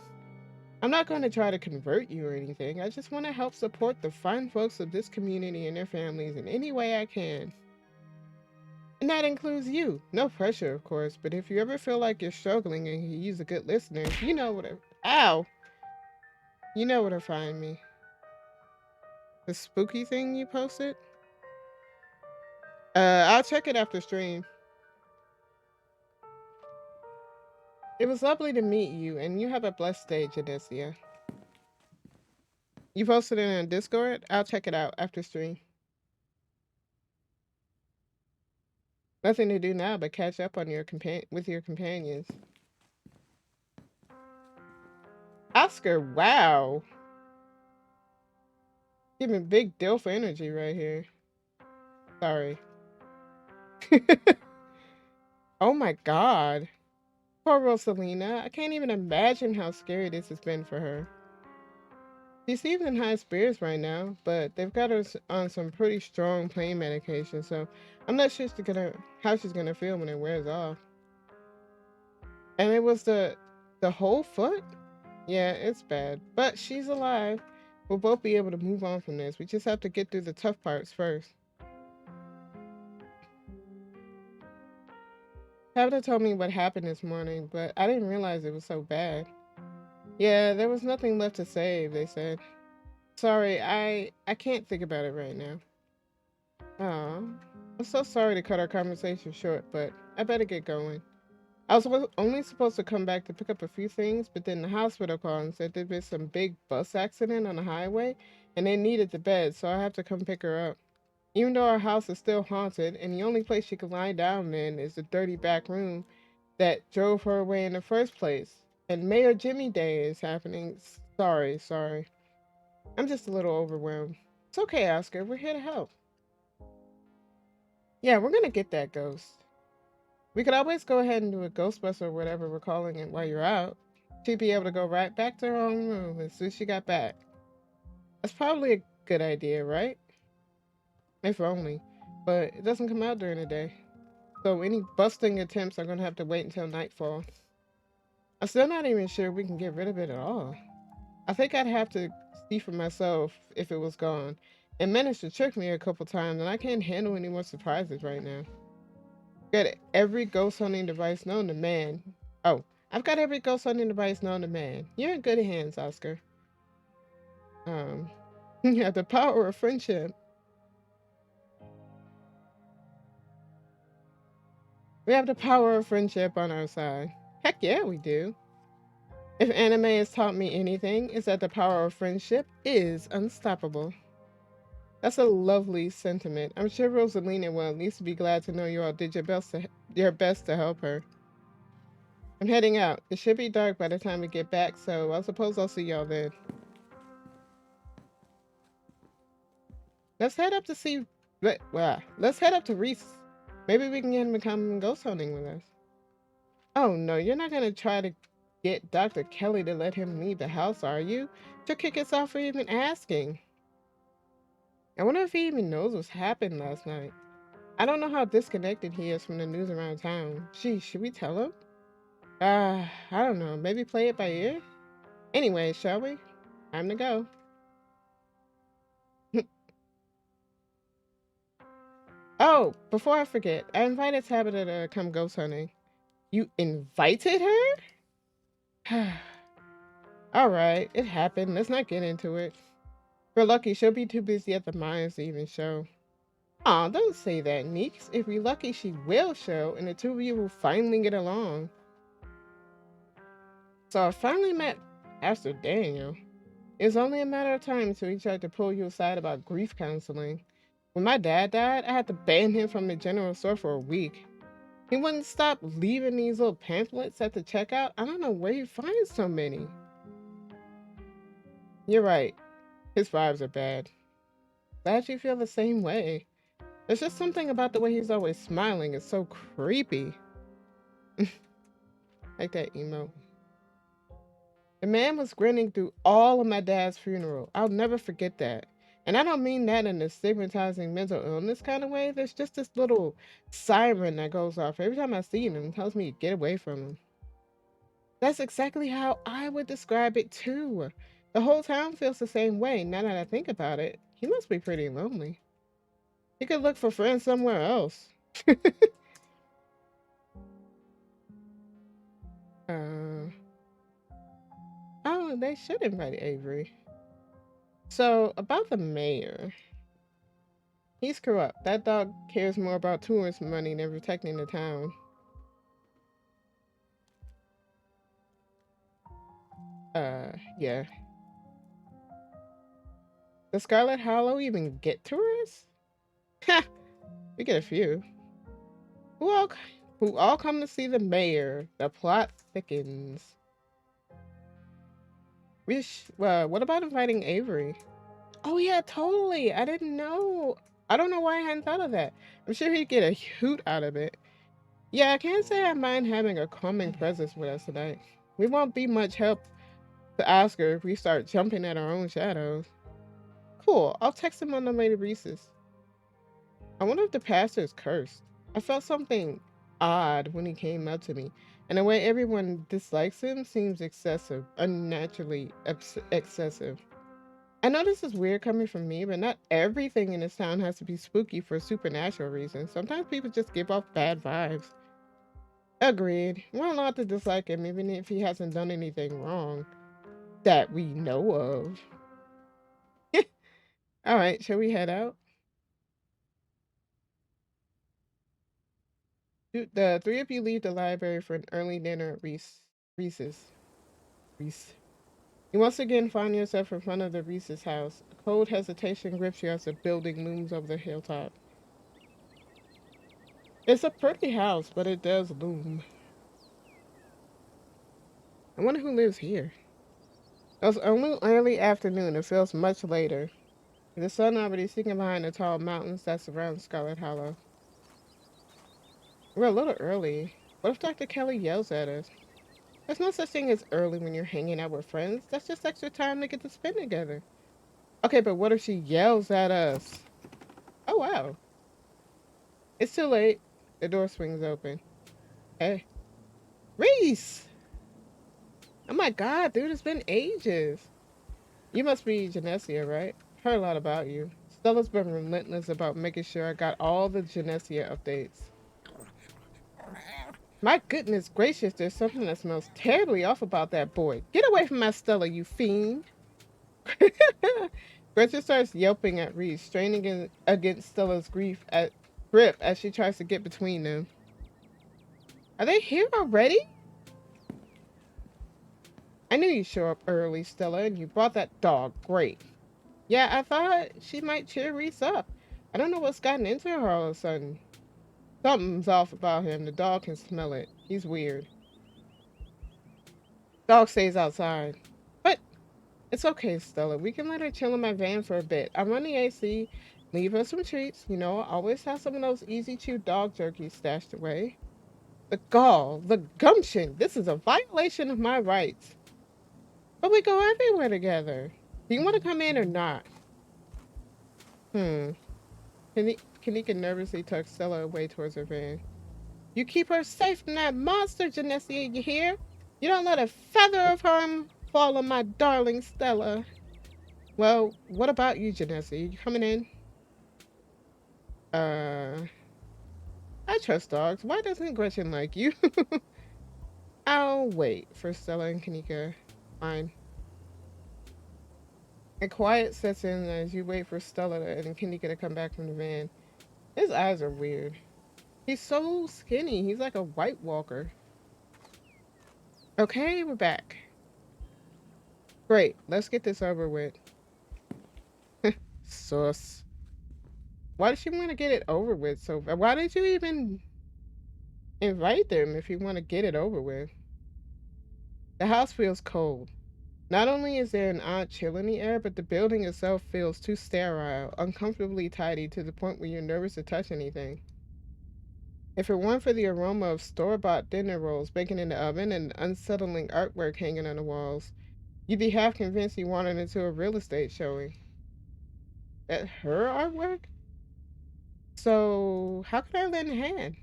I'm not going to try to convert you or anything. I just want to help support the fine folks of this community and their families in any way I can. And that includes you. No pressure, of course, but if you ever feel like you're struggling and you use a good listener, you know where to. Ow! You know where to find me. The spooky thing you posted? I'll check it after stream. It was lovely to meet you, and you have a blessed day, Janessia. You posted it on Discord? I'll check it out after stream. Nothing to do now but catch up on with your companions. Oscar, wow. Giving big Dilf energy right here. Sorry. Oh my god. Poor Rosalina. I can't even imagine how scary this has been for her. She seems in high spirits right now, but they've got her on some pretty strong pain medication, so I'm not sure how she's gonna feel when it wears off. And it was the whole foot? Yeah, it's bad, but she's alive. We'll both be able to move on from this. We just have to get through the tough parts first. Tabitha told me what happened this morning, but I didn't realize it was so bad. Yeah, there was nothing left to save, they said. Sorry, I can't think about it right now. Aw, I'm so sorry to cut our conversation short, but I better get going. I was only supposed to come back to pick up a few things, but then the hospital called and said there'd been some big bus accident on the highway, and they needed the bed, so I have to come pick her up. Even though our house is still haunted, and the only place she can lie down in is the dirty back room that drove her away in the first place. And Mayor Jimmy Day is happening. Sorry. I'm just a little overwhelmed. It's okay, Oscar. We're here to help. Yeah, we're gonna get that ghost. We could always go ahead and do a Ghostbuster or whatever we're calling it while you're out. She'd be able to go right back to her own room as soon as she got back. That's probably a good idea, right? If only. But it doesn't come out during the day. So any busting attempts are gonna have to wait until nightfall. I'm still not even sure we can get rid of it at all. I think I'd have to see for myself if it was gone. It managed to trick me a couple times, and I can't handle any more surprises right now. Got every ghost hunting device known to man. Oh, I've got every ghost hunting device known to man. You're in good hands, Oscar. You have the power of friendship. We have the power of friendship on our side. Heck yeah, we do. If anime has taught me anything, it's that the power of friendship is unstoppable. That's a lovely sentiment. I'm sure Rosalina will at least be glad to know you all did your best to help her. I'm heading out. It should be dark by the time we get back, so I suppose I'll see y'all then. Let's head up to see. Let's head up to Reese. Maybe we can get him to come ghost hunting with us. Oh no, you're not gonna try to get Dr. Kelly to let him leave the house, are you? She'll kick us off for even asking. I wonder if he even knows what's happened last night. I don't know how disconnected he is from the news around town. Gee, should we tell him? I don't know. Maybe play it by ear? Anyway, shall we? Time to go. Oh, before I forget, I invited Tabitha to come ghost hunting. You invited her? All right, it happened. Let's not get into it. We're lucky she'll be too busy at the mines to even show. Aw, don't say that, Neeks. If we're lucky, she will show, and the two of you will finally get along. So I finally met Pastor Daniel. It's only a matter of time until he tried to pull you aside about grief counseling. When my dad died, I had to ban him from the general store for a week. He wouldn't stop leaving these little pamphlets at the checkout. I don't know where he finds so many. You're right. His vibes are bad. Glad you feel the same way. There's just something about the way he's always smiling. It's so creepy. Like that emo. The man was grinning through all of my dad's funeral. I'll never forget that. And I don't mean that in a stigmatizing mental illness kind of way. There's just this little siren that goes off every time I see him and tells me to get away from him. That's exactly how I would describe it too. The whole town feels the same way now that I think about it. He must be pretty lonely. He could look for friends somewhere else. uh, oh, they should invite Avery. So, about the mayor. He's corrupt. That dog cares more about tourist money than protecting the town. Yeah. Does Scarlet Hollow even get tourists? Ha! We get a few. Who all, who all come to see the mayor. The plot thickens. What about inviting Avery? Oh yeah, totally. I didn't know. I don't know why I hadn't thought of that. I'm sure he'd get a hoot out of it. Yeah, I can't say I mind having a calming presence with us tonight. We won't be much help to ask her if we start jumping at our own shadows. Cool, I'll text him on the way to Reese's. I wonder if the pastor is cursed. I felt something odd when he came up to me, and the way everyone dislikes him seems excessive, unnaturally excessive. I know this is weird coming from me, but not everything in this town has to be spooky for supernatural reasons. Sometimes people just give off bad vibes. Agreed. We're allowed to dislike him even if he hasn't done anything wrong that we know of. All right, shall we head out? The three of you leave the library for an early dinner at Reese's. Reese. You once again find yourself in front of the Reese's house. A cold hesitation grips you as the building looms over the hilltop. It's a pretty house, but it does loom. I wonder who lives here. It's only early afternoon. It feels much later. The sun already sinking behind the tall mountains that surround Scarlet Hollow. We're a little early. What if Dr. Kelly yells at us? There's no such thing as early when you're hanging out with friends. That's just extra time to get to spend together. Okay, but what if she yells at us? Oh, wow. It's too late. The door swings open. Hey. Reese! Oh my god, dude, it's been ages. You must be Janessia, right? Heard a lot about you. Stella's been relentless about making sure I got all the Janessia updates. My goodness gracious, there's something that smells terribly off about that boy. Get away from my Stella, you fiend. Gretchen starts yelping at Reese, straining against Stella's grip as she tries to get between them. Are they here already? I knew you'd show up early, Stella, and you brought that dog. Great. Yeah, I thought she might cheer Reese up. I don't know what's gotten into her all of a sudden. Something's off about him. The dog can smell it. He's weird. Dog stays outside. But it's okay, Stella. We can let her chill in my van for a bit. I run the AC, leave her some treats. You know, I always have some of those easy chew dog jerky stashed away. The gall, the gumption. This is a violation of my rights. But we go everywhere together. Do you want to come in or not? Kanika nervously tucks Stella away towards her van. You keep her safe from that monster, Janessia, you hear? You don't let a feather of harm fall on my darling Stella. Well, what about you, Janessia? You coming in? Uh, I trust dogs. Why doesn't Gretchen like you? I'll wait for Stella and Kanika. Fine. A quiet sets in as you wait for Stella and Kanika to come back from the van. His eyes are weird. He's so skinny. He's like a White Walker. Okay, we're back. Great. Let's get this over with. Sus. Why does she want to get it over with? So why did you even invite them if you want to get it over with? The house feels cold. Not only is there an odd chill in the air, but the building itself feels too sterile, uncomfortably tidy to the point where you're nervous to touch anything. If it weren't for the aroma of store-bought dinner rolls baking in the oven and unsettling artwork hanging on the walls, you'd be half convinced you wandered into a real estate showing. That her artwork? So, how can I lend a hand?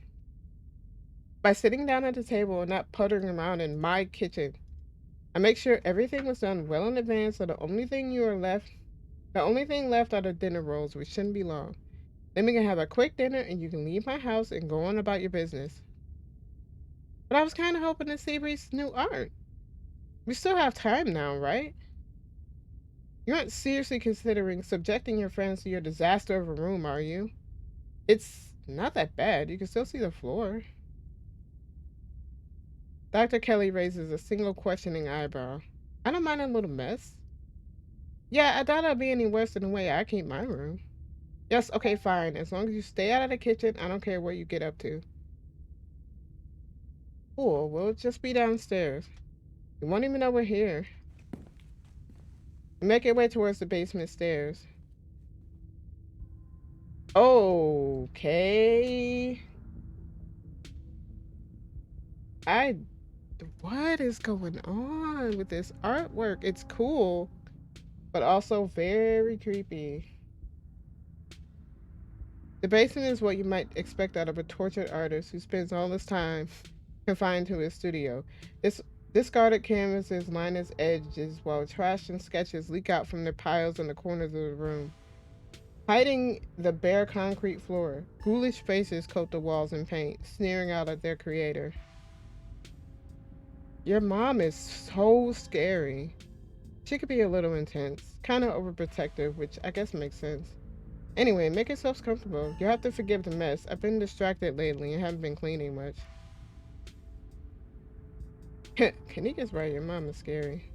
By sitting down at the table and not puttering around in my kitchen. I make sure everything was done well in advance, so the only thing left are the dinner rolls, which shouldn't be long. Then we can have a quick dinner and you can leave my house and go on about your business. But I was kind of hoping to see Reese's new art. We still have time now, right? You aren't seriously considering subjecting your friends to your disaster of a room, are you? It's not that bad. You can still see the floor. Dr. Kelly raises a single questioning eyebrow. I don't mind a little mess. Yeah, I doubt it'll be any worse than the way I keep my room. Yes, okay, fine. As long as you stay out of the kitchen, I don't care what you get up to. Cool, we'll just be downstairs. You won't even know we're here. Make your way towards the basement stairs. Okay. What is going on with this artwork? It's cool, but also very creepy. The basement is what you might expect out of a tortured artist who spends all his time confined to his studio. This discarded canvases line its edges while trash and sketches leak out from the piles in the corners of the room. Hiding the bare concrete floor, ghoulish faces coat the walls in paint, sneering out at their creator. Your mom is so scary. She could be a little intense, kind of overprotective, which I guess makes sense. Anyway, make yourselves comfortable. You have to forgive the mess. I've been distracted lately and haven't been cleaning much. Kanika's right, your mom is scary.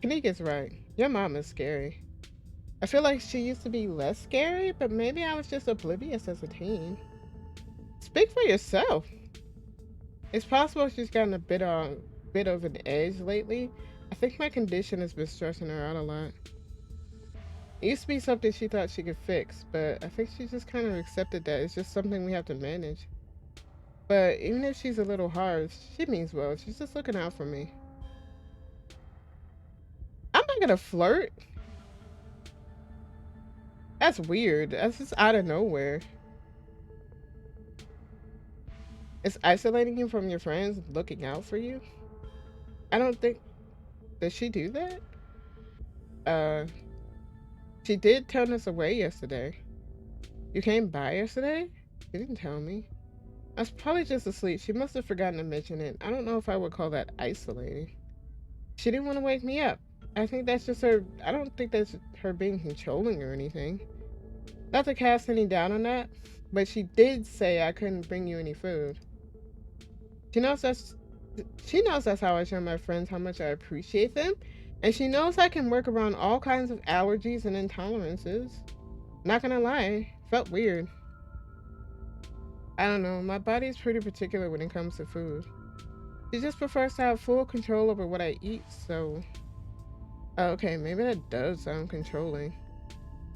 Kanika's right. Your mom is scary. I feel like she used to be less scary, but maybe I was just oblivious as a teen. Speak for yourself. It's possible she's gotten a bit of an edge lately. I think my condition has been stressing her out a lot. It used to be something she thought she could fix, but I think she just kind of accepted that it's just something we have to manage. But even if she's a little harsh, she means well. She's just looking out for me. I'm not gonna flirt. That's weird. That's just out of nowhere. It's isolating you from your friends, looking out for you. I don't think. Does she do that? Uh, she did turn us away yesterday. You came by yesterday? She didn't tell me. I was probably just asleep. She must have forgotten to mention it. I don't know if I would call that isolating. She didn't want to wake me up. I think that's just her. I don't think that's her being controlling or anything. Not to cast any doubt on that, but she did say I couldn't bring you any food. She knows that's how I show my friends how much I appreciate them, and she knows I can work around all kinds of allergies and intolerances. Not gonna lie, felt weird. I don't know, my body's pretty particular when it comes to food. She just prefers to have full control over what I eat, so... Okay, maybe that does sound controlling.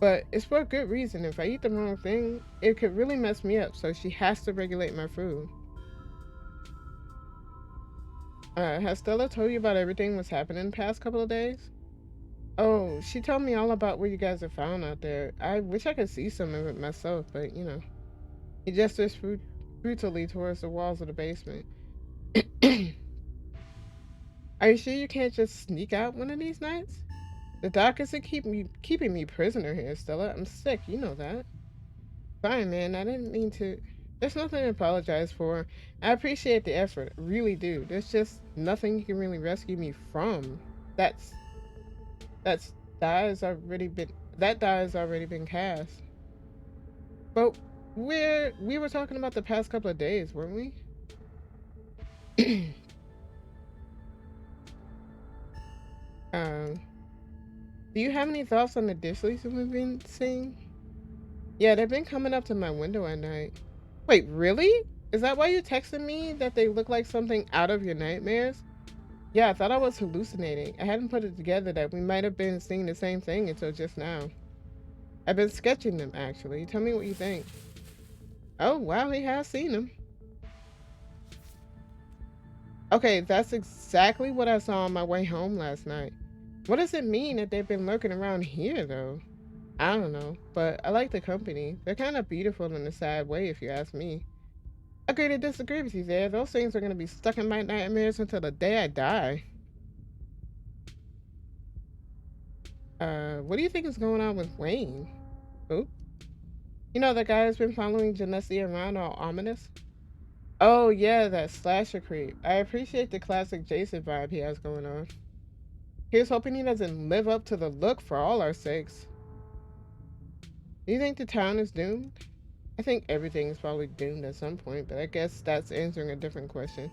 But it's for a good reason. If I eat the wrong thing, it could really mess me up, so she has to regulate my food. Has Stella told you about everything that's happened in the past couple of days? Oh, she told me all about what you guys have found out there. I wish I could see some of it myself, but you know. He gestures brutally towards the walls of the basement. Are you sure you can't just sneak out one of these nights? The doc isn't keeping me prisoner here, Stella. I'm sick, you know that. Sorry, man. I didn't mean to. There's nothing to apologize for. I appreciate the effort, really do. There's just nothing you can really rescue me from. That's that's that die has already been cast. But we were talking about the past couple of days, weren't we? um, do you have any thoughts on the dish leaves we've been seeing? Yeah, they've been coming up to my window at night. Wait, really? Is that why you texted me that they look like something out of your nightmares? Yeah, I thought I was hallucinating. I hadn't put it together that we might have been seeing the same thing until just now. I've been sketching them, actually. Tell me what you think. Oh, wow, he has seen them. Okay, that's exactly what I saw on my way home last night. What does it mean that they've been lurking around here, though? I don't know, but I like the company. They're kind of beautiful in a sad way, if you ask me. Agree to disagree with you there. Those things are going to be stuck in my nightmares until the day I die. What do you think is going on with Wayne? Who? You know, that guy who's been following Janessia around all ominous? Oh, yeah, that slasher creep. I appreciate the classic Jason vibe he has going on. Here's hoping he doesn't live up to the look for all our sakes. Do you think the town is doomed? I think everything is probably doomed at some point, but I guess that's answering a different question.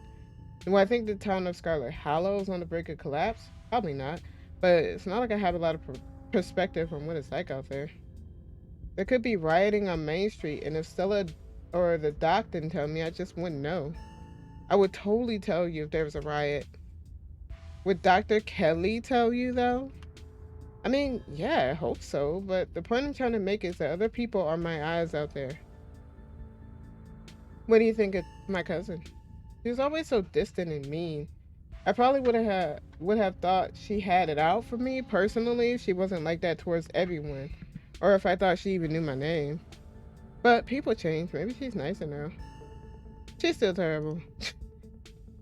Do I think the town of Scarlet Hollow is on the brink of collapse? Probably not, but it's not like I have a lot of perspective on what it's like out there. There could be rioting on Main Street, and if Stella or the doc didn't tell me, I just wouldn't know. I would totally tell you if there was a riot. Would Dr. Kelly tell you, though? I mean, yeah, I hope so, but the point I'm trying to make is that other people are my eyes out there. What do you think of my cousin? She was always so distant and mean. I probably would have thought she had it out for me personally if she wasn't like that towards everyone, or if I thought she even knew my name. But people change. Maybe she's nicer now. She's still terrible.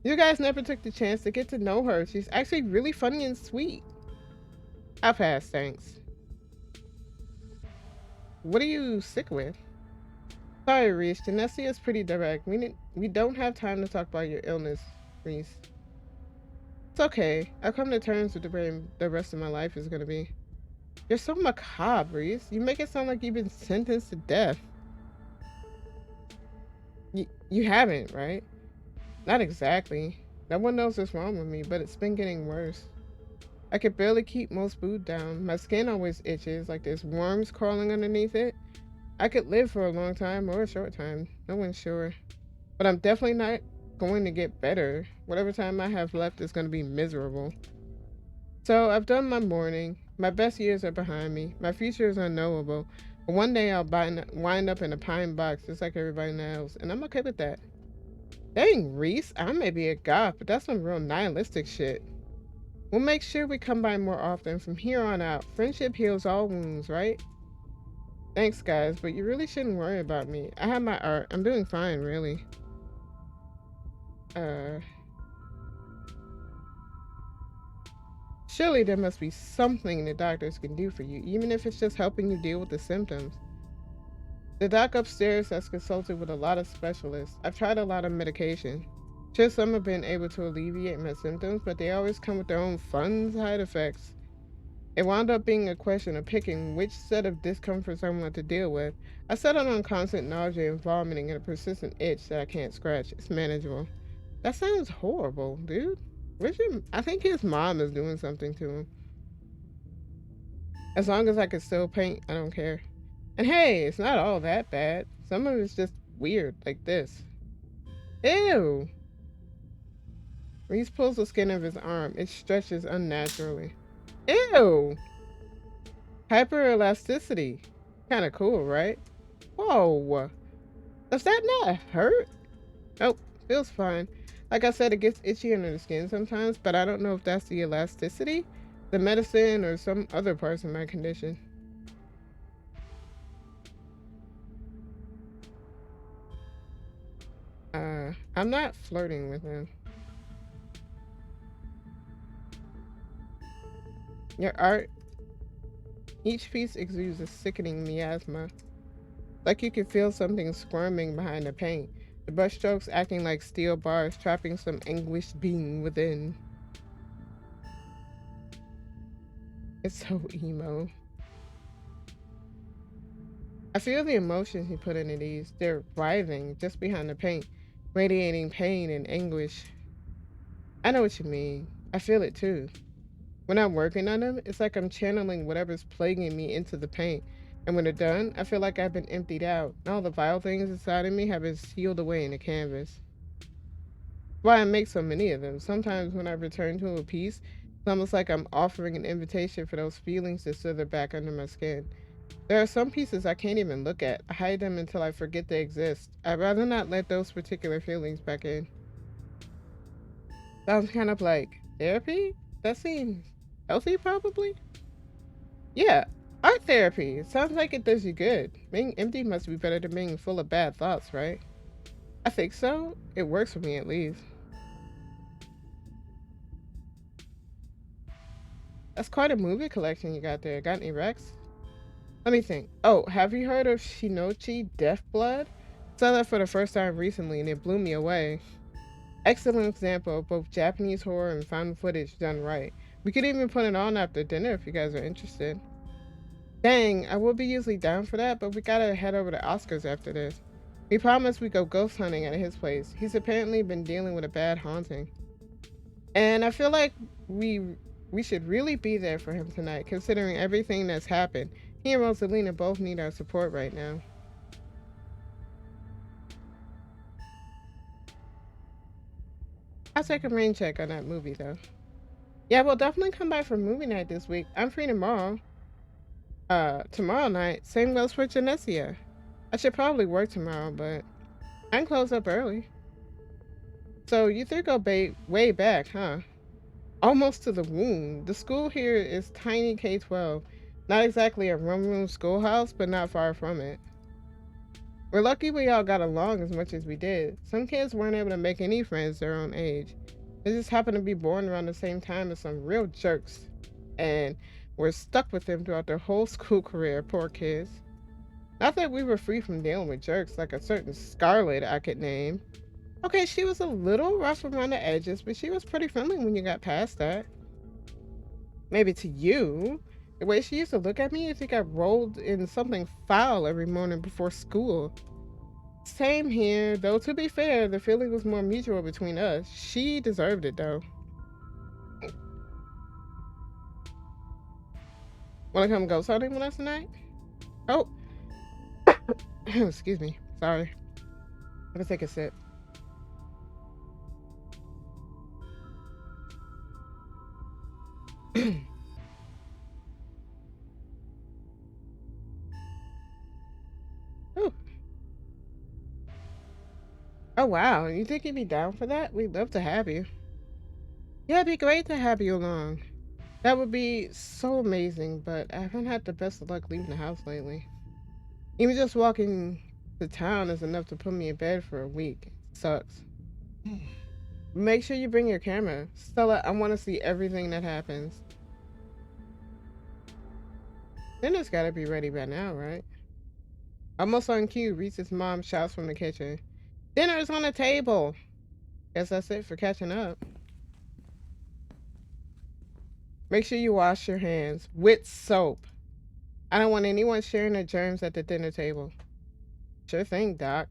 You guys never took the chance to get to know her. She's actually really funny and sweet. I'll pass, thanks. What are you sick with? Sorry, Reese. Janessia is pretty direct. We don't have time to talk about your illness, Reese. It's okay. I've come to terms with the way the rest of my life is gonna be. You're so macabre, Reese. You make it sound like you've been sentenced to death. You haven't, right? Not exactly. No one knows what's wrong with me, but it's been getting worse. I could barely keep most food down. My skin always itches like there's worms crawling underneath it. I could live for a long time or a short time. No one's sure. But I'm definitely not going to get better. Whatever time I have left is going to be miserable. So I've done my mourning. My best years are behind me. My future is unknowable. But one day I'll wind up in a pine box just like everybody else. And I'm okay with that. Dang, Reese, I may be a goth, but that's some real nihilistic shit. We'll make sure we come by more often from here on out. Friendship heals all wounds, right? Thanks, guys, but you really shouldn't worry about me. I have my art. I'm doing fine, really. Surely there must be something the doctors can do for you, even if it's just helping you deal with the symptoms. The doc upstairs has consulted with a lot of specialists. I've tried a lot of medication. Sure, some have been able to alleviate my symptoms, but they always come with their own fun side effects. It wound up being a question of picking which set of discomforts I want to deal with. I settled on constant nausea and vomiting and a persistent itch that I can't scratch. It's manageable. That sounds horrible, dude. I think his mom is doing something to him. As long as I can still paint, I don't care. And hey, it's not all that bad. Some of it's just weird, like this. Ew! Reese pulls the skin of his arm. It stretches unnaturally. Ew! Hyperelasticity. Kinda cool, right? Whoa! Does that not hurt? Nope, feels fine. Like I said, it gets itchy under the skin sometimes, but I don't know if that's the elasticity, the medicine, or some other parts of my condition. I'm not flirting with him. Your art, each piece exudes a sickening miasma. Like you can feel something squirming behind the paint. The brushstrokes acting like steel bars, trapping some anguished being within. It's so emo. I feel the emotions he put into these. They're writhing just behind the paint, radiating pain and anguish. I know what you mean. I feel it too. When I'm working on them, it's like I'm channeling whatever's plaguing me into the paint. And when they're done, I feel like I've been emptied out, and all the vile things inside of me have been sealed away in the canvas. Why I make so many of them. Sometimes when I return to a piece, it's almost like I'm offering an invitation for those feelings to slither back under my skin. There are some pieces I can't even look at. I hide them until I forget they exist. I'd rather not let those particular feelings back in. Sounds kind of like therapy? That seems healthy, probably? Yeah, art therapy. It sounds like it does you good. Being empty must be better than being full of bad thoughts, right? I think so. It works for me at least. That's quite a movie collection you got there. Got any Rex? Let me think. Oh, have you heard of Shinochi Death Blood? Saw that for the first time recently and it blew me away. Excellent example of both Japanese horror and found footage done right. We could even put it on after dinner if you guys are interested. Dang, I would be usually down for that, but we gotta head over to Oscar's after this. We promised we go ghost hunting at his place. He's apparently been dealing with a bad haunting. And I feel like we should really be there for him tonight, considering everything that's happened. He and Rosalina both need our support right now. I'll take a rain check on that movie though. Yeah, we'll definitely come by for movie night this week. I'm free tomorrow. Tomorrow night. Same goes for Janessia. I should probably work tomorrow, but I can close up early. So you three go way back, huh? Almost to the womb. The school here is tiny K-12. Not exactly a room schoolhouse, but not far from it. We're lucky we all got along as much as we did. Some kids weren't able to make any friends their own age. They just happened to be born around the same time as some real jerks. And were stuck with them throughout their whole school career, poor kids. Not that we were free from dealing with jerks like a certain Scarlet I could name. Okay, she was a little rough around the edges, but she was pretty friendly when you got past that. Maybe to you. The way she used to look at me, you think I rolled in something foul every morning before school. Same here, though to be fair, the feeling was more mutual between us. She deserved it though. Wanna come ghost hunting with us tonight? Oh, excuse me. Sorry. Let me take a sip. Ooh. Oh wow, you think you'd be down for that? We'd love to have you. Yeah, it'd be great to have you along. That would be so amazing, but I haven't had the best of luck leaving the house lately. Even just walking to town is enough to put me in bed for a week. It sucks. Make sure you bring your camera. Stella, I want to see everything that happens. Dinner's gotta be ready by now, right? Almost on cue, Reese's mom shouts from the kitchen. Dinner's on the table! Guess that's it for catching up. Make sure you wash your hands with soap. I don't want anyone sharing their germs at the dinner table. Sure thing, Doc.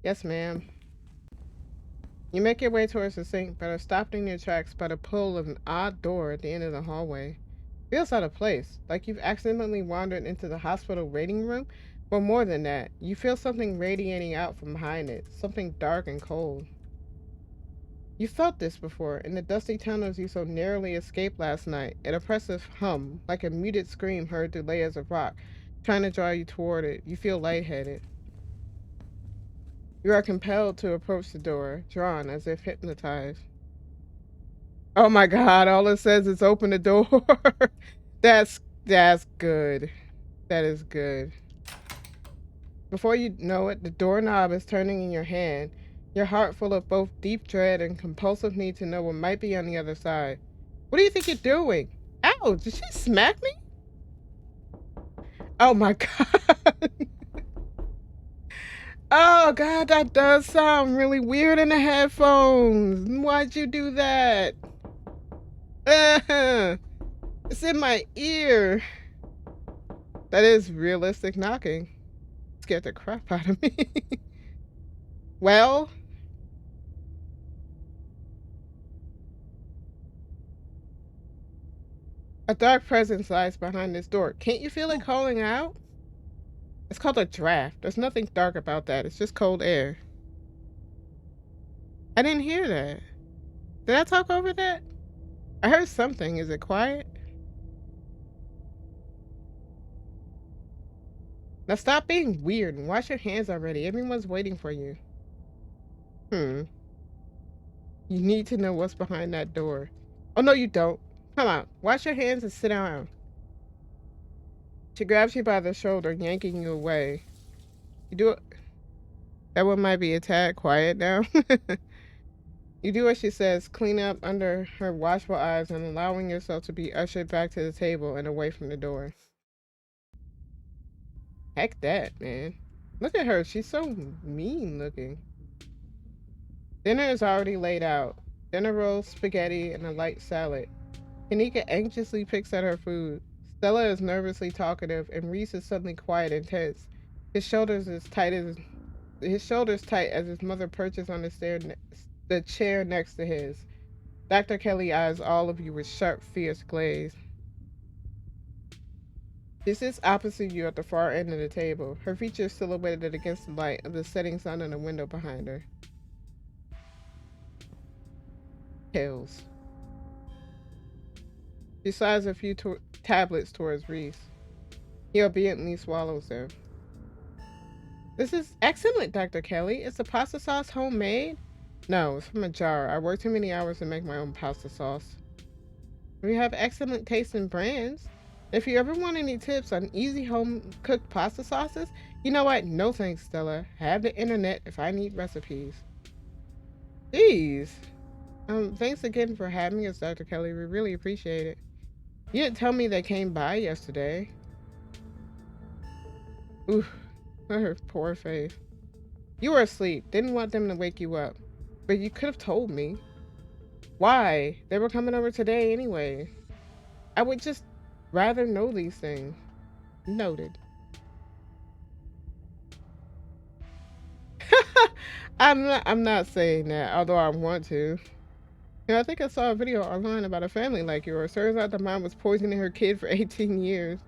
Yes, ma'am. You make your way towards the sink, but are stopped in your tracks by the pull of an odd door at the end of the hallway. Feels out of place, like you've accidentally wandered into the hospital waiting room, but more than that, you feel something radiating out from behind it, something dark and cold. You felt this before in the dusty tunnels you so narrowly escaped last night, an oppressive hum, like a muted scream heard through layers of rock, trying to draw you toward it. You feel lightheaded. You are compelled to approach the door, drawn as if hypnotized. Oh my god, all it says is open the door. That's good. That is good. Before you know it, the doorknob is turning in your hand, your heart full of both deep dread and compulsive need to know what might be on the other side. What do you think you're doing? Ow, did she smack me? Oh my god. Oh god, that does sound really weird in the headphones. Why'd you do that? It's in my ear. That is realistic knocking. Scared the crap out of me. Well, a dark presence lies behind this door. Can't you feel it calling out? It's called a draft. There's nothing dark about that. It's just cold air. I didn't hear that. Did I talk over that? I heard something. Is it quiet? Now stop being weird and wash your hands already. Everyone's waiting for you. You need to know what's behind that door. Oh, no, you don't. Come on. Wash your hands and sit down. She grabs you by the shoulder, yanking you away. You do it. That one might be a tad quiet now. You do what she says, clean up under her watchful eyes and allowing yourself to be ushered back to the table and away from the door. Heck that, man. Look at her. She's so mean looking. Dinner is already laid out. Dinner rolls, spaghetti, and a light salad. Kanika anxiously picks at her food. Stella is nervously talkative, and Reese is suddenly quiet and tense. His shoulders tight as his mother perches on the chair next to his. Dr. Kelly eyes all of you with sharp, fierce glaze. She sits opposite you at the far end of the table, her features silhouetted against the light of the setting sun in the window behind her. Pills. She slides a few tablets towards Reese. He obediently swallows them. This is excellent, Dr. Kelly. Is the pasta sauce homemade? No, it's from a jar. I work too many hours to make my own pasta sauce. We have excellent taste in brands. If you ever want any tips on easy home-cooked pasta sauces, you know what? No thanks, Stella. I have the internet if I need recipes. Jeez. Thanks again for having us, Dr. Kelly. We really appreciate it. You didn't tell me they came by yesterday. Oof. Her poor face. You were asleep. Didn't want them to wake you up. But you could have told me. Why? They were coming over today anyway. I would just rather know these things. Noted. I'm not saying that, although I want to. You know, I think I saw a video online about a family like yours. Turns out the mom was poisoning her kid for 18 years.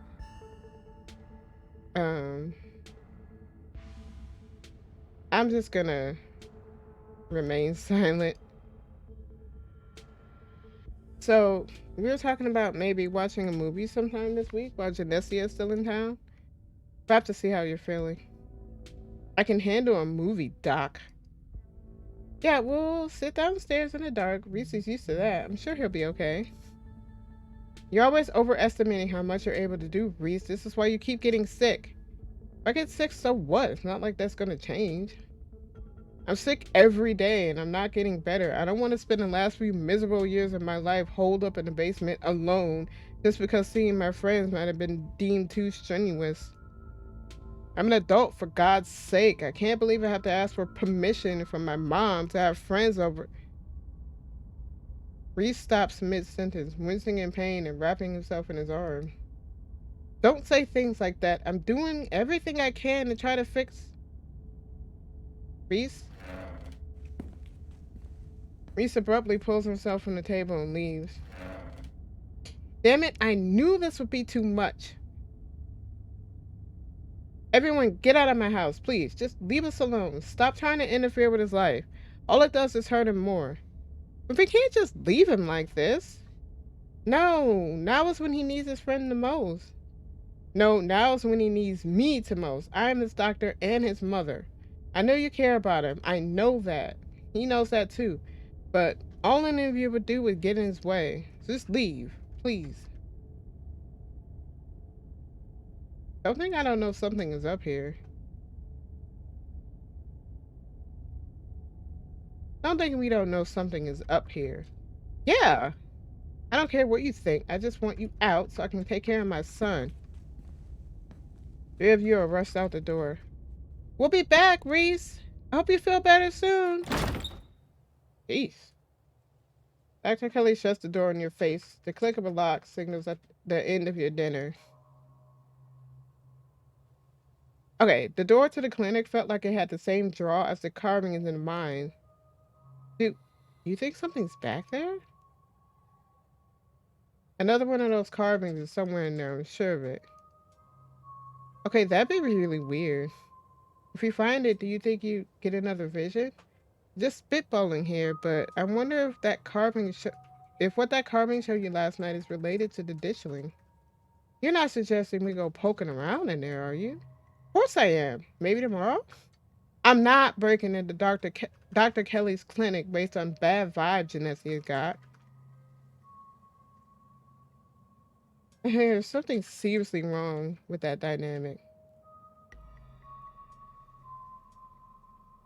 I'm just gonna remain silent. So, we were talking about maybe watching a movie sometime this week while Janessia is still in town. We'll have to see how you're feeling. I can handle a movie, Doc. Yeah, we'll sit downstairs in the dark. Reese is used to that. I'm sure he'll be okay. You're always overestimating how much you're able to do, Reese. This is why you keep getting sick. If I get sick, so what? It's not like that's gonna change. I'm sick every day and I'm not getting better. I don't want to spend the last few miserable years of my life holed up in the basement alone just because seeing my friends might have been deemed too strenuous. I'm an adult, for God's sake. I can't believe I have to ask for permission from my mom to have friends over. Reese stops mid-sentence, wincing in pain and wrapping himself in his arm. Don't say things like that. I'm doing everything I can to try to fix... Reese? Reese abruptly pulls himself from the table and leaves. Damn it, I knew this would be too much. Everyone, get out of my house, please. Just leave us alone. Stop trying to interfere with his life. All it does is hurt him more. But we can't just leave him like this. No, now is when he needs his friend the most. No, now is when he needs me the most. I am his doctor and his mother. I know you care about him. I know that. He knows that too. But all any of you would do would get in his way. Just leave, please. Don't think I don't know something is up here. Don't think we don't know something is up here. Yeah. I don't care what you think. I just want you out so I can take care of my son. Three of you are rushed out the door. We'll be back, Reese. I hope you feel better soon. Peace. Dr. Kelly shuts the door in your face. The click of a lock signals at the end of your dinner. Okay, the door to the clinic felt like it had the same draw as the carvings in the mine. Dude, you think something's back there? Another one of those carvings is somewhere in there, I'm sure of it. Okay, that'd be really weird. If you find it, do you think you get another vision? Just spitballing here, but I wonder if if what that carving showed you last night is related to the ditchling. You're not suggesting we go poking around in there, are you? Of course I am. Maybe tomorrow? I'm not breaking into Dr. Kelly's clinic based on bad vibes Janessia got. There's something seriously wrong with that dynamic.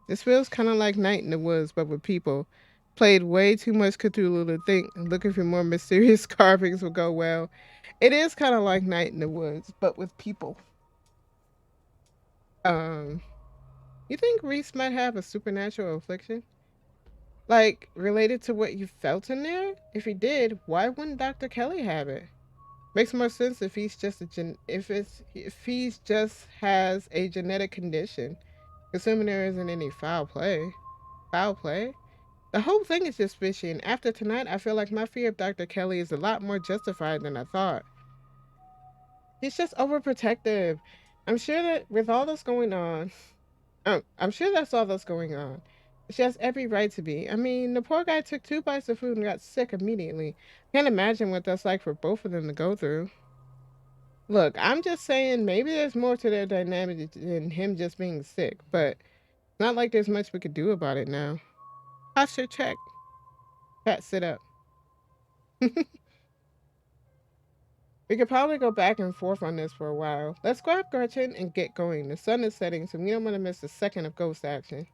This feels kind of like Night in the Woods, but with people. Played way too much Cthulhu to think looking for more mysterious carvings would go well. It is kind of like Night in the Woods, but with people. Um, you think Reese might have a supernatural affliction? Like, related to what you felt in there? If he did, why wouldn't Dr. Kelly have it? Makes more sense if he's just if he's just has a genetic condition. Assuming there isn't any foul play. Foul play? The whole thing is just fishy, and after tonight, I feel like my fear of Dr. Kelly is a lot more justified than I thought. He's just overprotective. I'm sure that with all this going on, I'm sure that's all that's going on. She has every right to be. I mean, the poor guy took 2 bites of food and got sick immediately. Can't imagine what that's like for both of them to go through. Look, I'm just saying maybe there's more to their dynamic than him just being sick, but not like there's much we could do about it now. Posture check. Pat, sit up. We could probably go back and forth on this for a while. Let's grab Gretchen and get going. The sun is setting, so we don't want to miss a second of ghost action.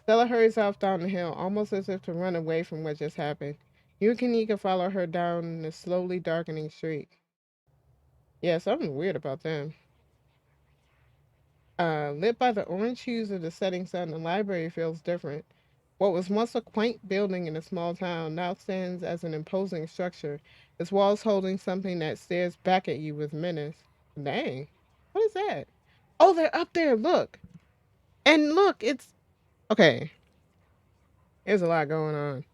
Stella hurries off down the hill, almost as if to run away from what just happened. You and Kanika follow her down the slowly darkening street. Yeah, something weird about them. Lit by the orange hues of the setting sun, the library feels different. What was once a quaint building in a small town now stands as an imposing structure, its walls holding something that stares back at you with menace. Dang, what is that? Oh, they're up there, look! And look, it's... Okay, there's a lot going on.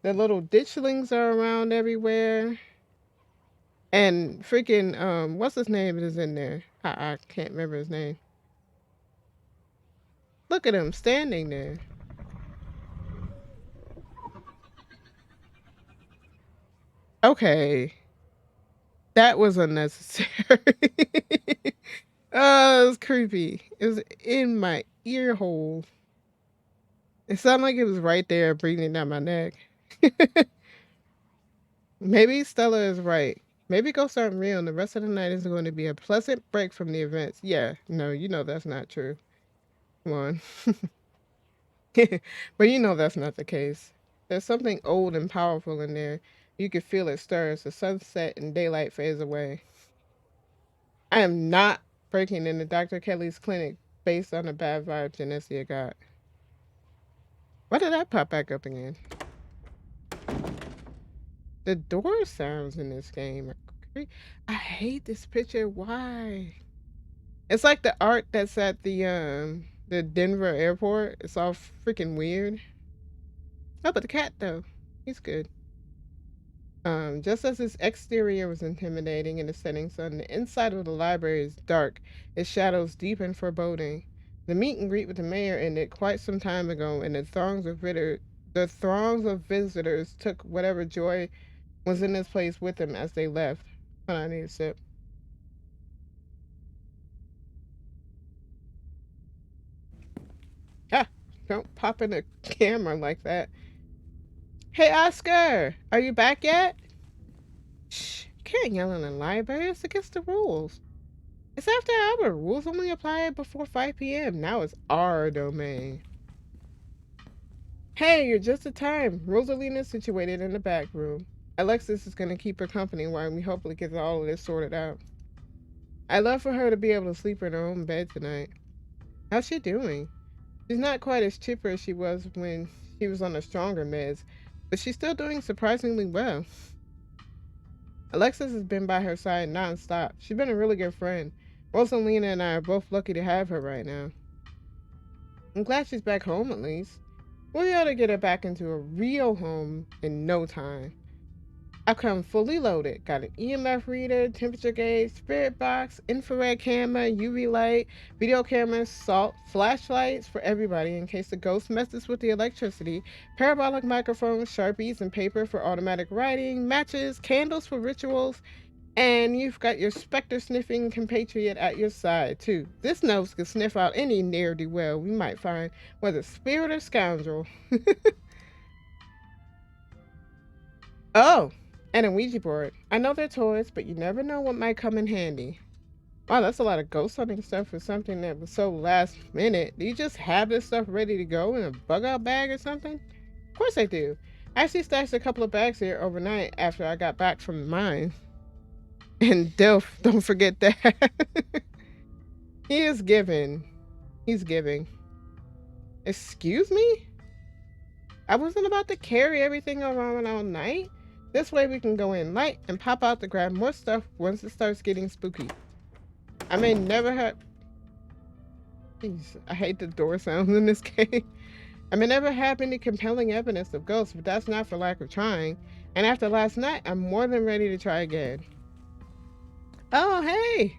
The little ditchlings are around everywhere. And freaking, what's his name is in there? I can't remember his name. Look at him standing there. Okay. That was unnecessary. Oh, it was creepy. It was in my ear hole. It sounded like it was right there breathing down my neck. Maybe Stella is right. Maybe ghosts aren't real and the rest of the night is going to be a pleasant break from the events. Yeah, no, you know that's not true. Come on. But you know that's not the case. There's something old and powerful in there. You can feel it stir as the sunset and daylight fades away. I am not breaking into Dr. Kelly's clinic based on the bad vibe Janessia got. Why did that pop back up again? The door sounds in this game are I hate this picture. Why? It's like the art that's at the Denver airport. It's all freaking weird. Oh, but the cat though, he's good. Just as its exterior was intimidating in the setting sun, the inside of the library is dark, its shadows deep and foreboding. The meet and greet with the mayor ended quite some time ago, and the throngs of visitors took whatever joy was in this place with them as they left. Hold on, I need a sip. Ah, don't pop in the camera like that. Hey, Oscar, are you back yet? Shh, you can't yell in the library. It's against the rules. It's after hour. Rules only apply before 5 p.m. Now it's our domain. Hey, you're just in time. Rosalina's situated in the back room. Alexis is going to keep her company while we hopefully get all of this sorted out. I'd love for her to be able to sleep in her own bed tonight. How's she doing? She's not quite as chipper as she was when she was on the stronger meds, but she's still doing surprisingly well. Alexis has been by her side nonstop. She's been a really good friend. Rosalina and I are both lucky to have her right now. I'm glad she's back home at least. We'll be able to get her back into a real home in no time. I've come fully loaded. Got an EMF reader, temperature gauge, spirit box, infrared camera, UV light, video cameras, salt, flashlights for everybody in case the ghost messes with the electricity, parabolic microphones, sharpies, and paper for automatic writing, matches, candles for rituals, and you've got your specter sniffing compatriot at your side, too. This nose can sniff out any ne'er-do-well we might find, whether spirit or scoundrel. Oh, and a Ouija board. I know they're toys, but you never know what might come in handy. Wow, that's a lot of ghost hunting stuff for something that was so last minute. Do you just have this stuff ready to go in a bug-out bag or something? Of course I do. I actually stashed a couple of bags here overnight after I got back from the mine. And Dilf, don't forget that. He is giving. He's giving. Excuse me? I wasn't about to carry everything around all night. This way we can go in light and pop out to grab more stuff once it starts getting spooky. I may never have... Jeez, I hate the door sounds in this game. I may never have any compelling evidence of ghosts, but that's not for lack of trying. And after last night, I'm more than ready to try again. Oh, hey!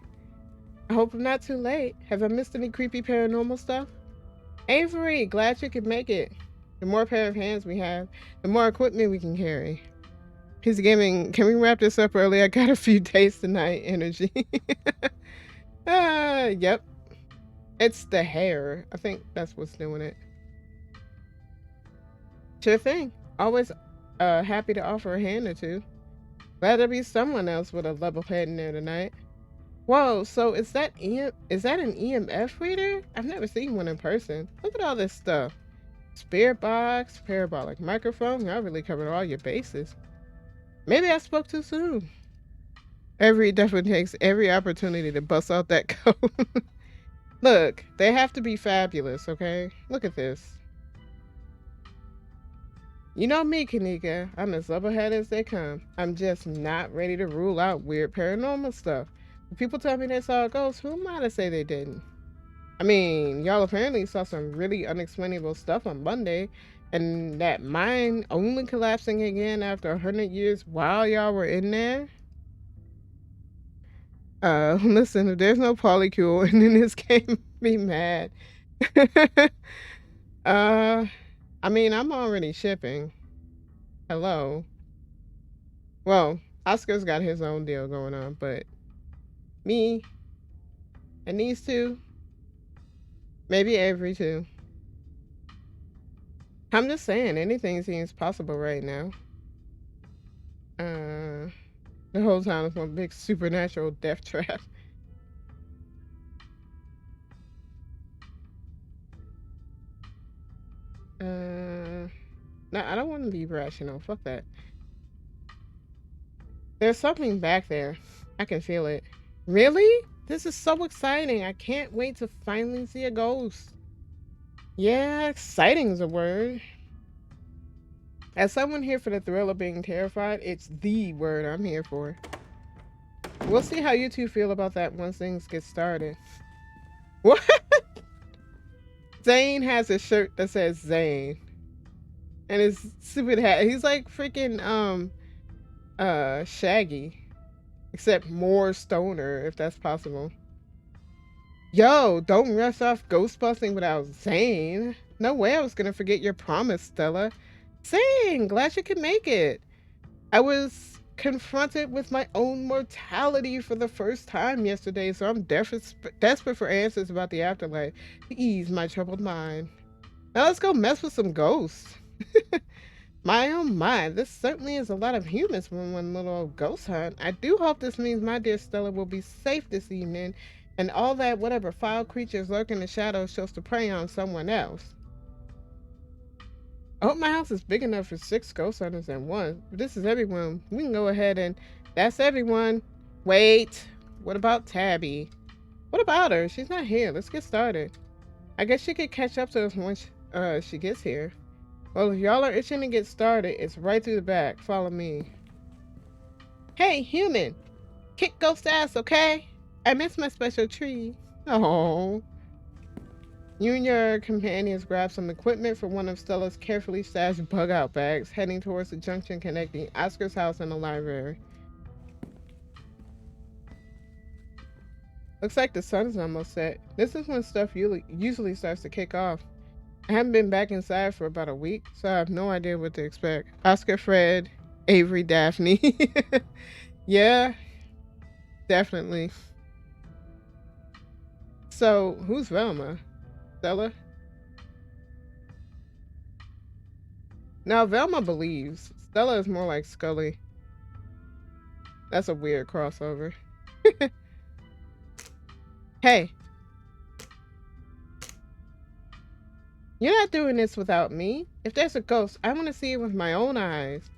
I hope I'm not too late. Have I missed any creepy paranormal stuff? Avery, glad you could make it. The more pair of hands we have, the more equipment we can carry. He's giving, can we wrap this up early? I got a few days tonight energy. Yep. It's the hair. I think that's what's doing it. Sure thing. Always happy to offer a hand or two. Glad to be someone else with a level head in there tonight. Whoa, so is that an EMF reader? I've never seen one in person. Look at all this stuff. Spirit box, parabolic microphone. Y'all really covered all your bases. Maybe I spoke too soon. Every definitely takes every opportunity to bust out that code. Look, they have to be fabulous, okay? Look at this. You know me, Kanika. I'm as level-headed as they come. I'm just not ready to rule out weird paranormal stuff. When people tell me they saw a ghost, who am I to say they didn't? I mean, y'all apparently saw some really unexplainable stuff on Monday, and that mine only collapsing again after 100 years while y'all were in there? Listen, if there's no polycule in this game, be mad. I mean, I'm already shipping. Hello. Well, Oscar's got his own deal going on, but me and these two, maybe Avery too. I'm just saying, anything seems possible right now. The whole time is one big supernatural death trap. No, I don't want to be rational. Fuck that. There's something back there. I can feel it. Really? This is so exciting. I can't wait to finally see a ghost. Yeah, exciting is a word. As someone here for the thrill of being terrified, it's the word I'm here for. We'll see how you two feel about that once things get started. What? Zane has a shirt that says Zane. And his stupid hat. He's like freaking Shaggy. Except more stoner, if that's possible. Yo, don't rush off ghost busting without Zane. No way I was gonna forget your promise, Stella. Zane, glad you could make it. I was confronted with my own mortality for the first time yesterday, so I'm desperate for answers about the afterlife to ease my troubled mind. Now let's go mess with some ghosts. My oh my, this certainly is a lot of humans from one little ghost hunt. I do hope this means my dear Stella will be safe this evening, and all that whatever foul creatures lurk in the shadows chose to prey on someone else. I hope my house is big enough for 6 ghost hunters at once. If this is everyone, we can go ahead and that's everyone. Wait. What about Tabby? What about her? She's not here. Let's get started. I guess she could catch up to us once she gets here. Well, if y'all are itching to get started, it's right through the back. Follow me. Hey, human! Kick ghost ass, okay? I missed my special tree. Oh. You and your companions grab some equipment from one of Stella's carefully stashed bug-out bags, heading towards the junction connecting Oscar's house and the library. Looks like the sun's almost set. This is when stuff usually starts to kick off. I haven't been back inside for about a week, so I have no idea what to expect. Oscar, Fred, Avery, Daphne. Yeah, definitely. So, who's Velma? Stella? Now, Velma believes. Stella is more like Scully. That's a weird crossover. Hey. You're not doing this without me. If there's a ghost, I want to see it with my own eyes.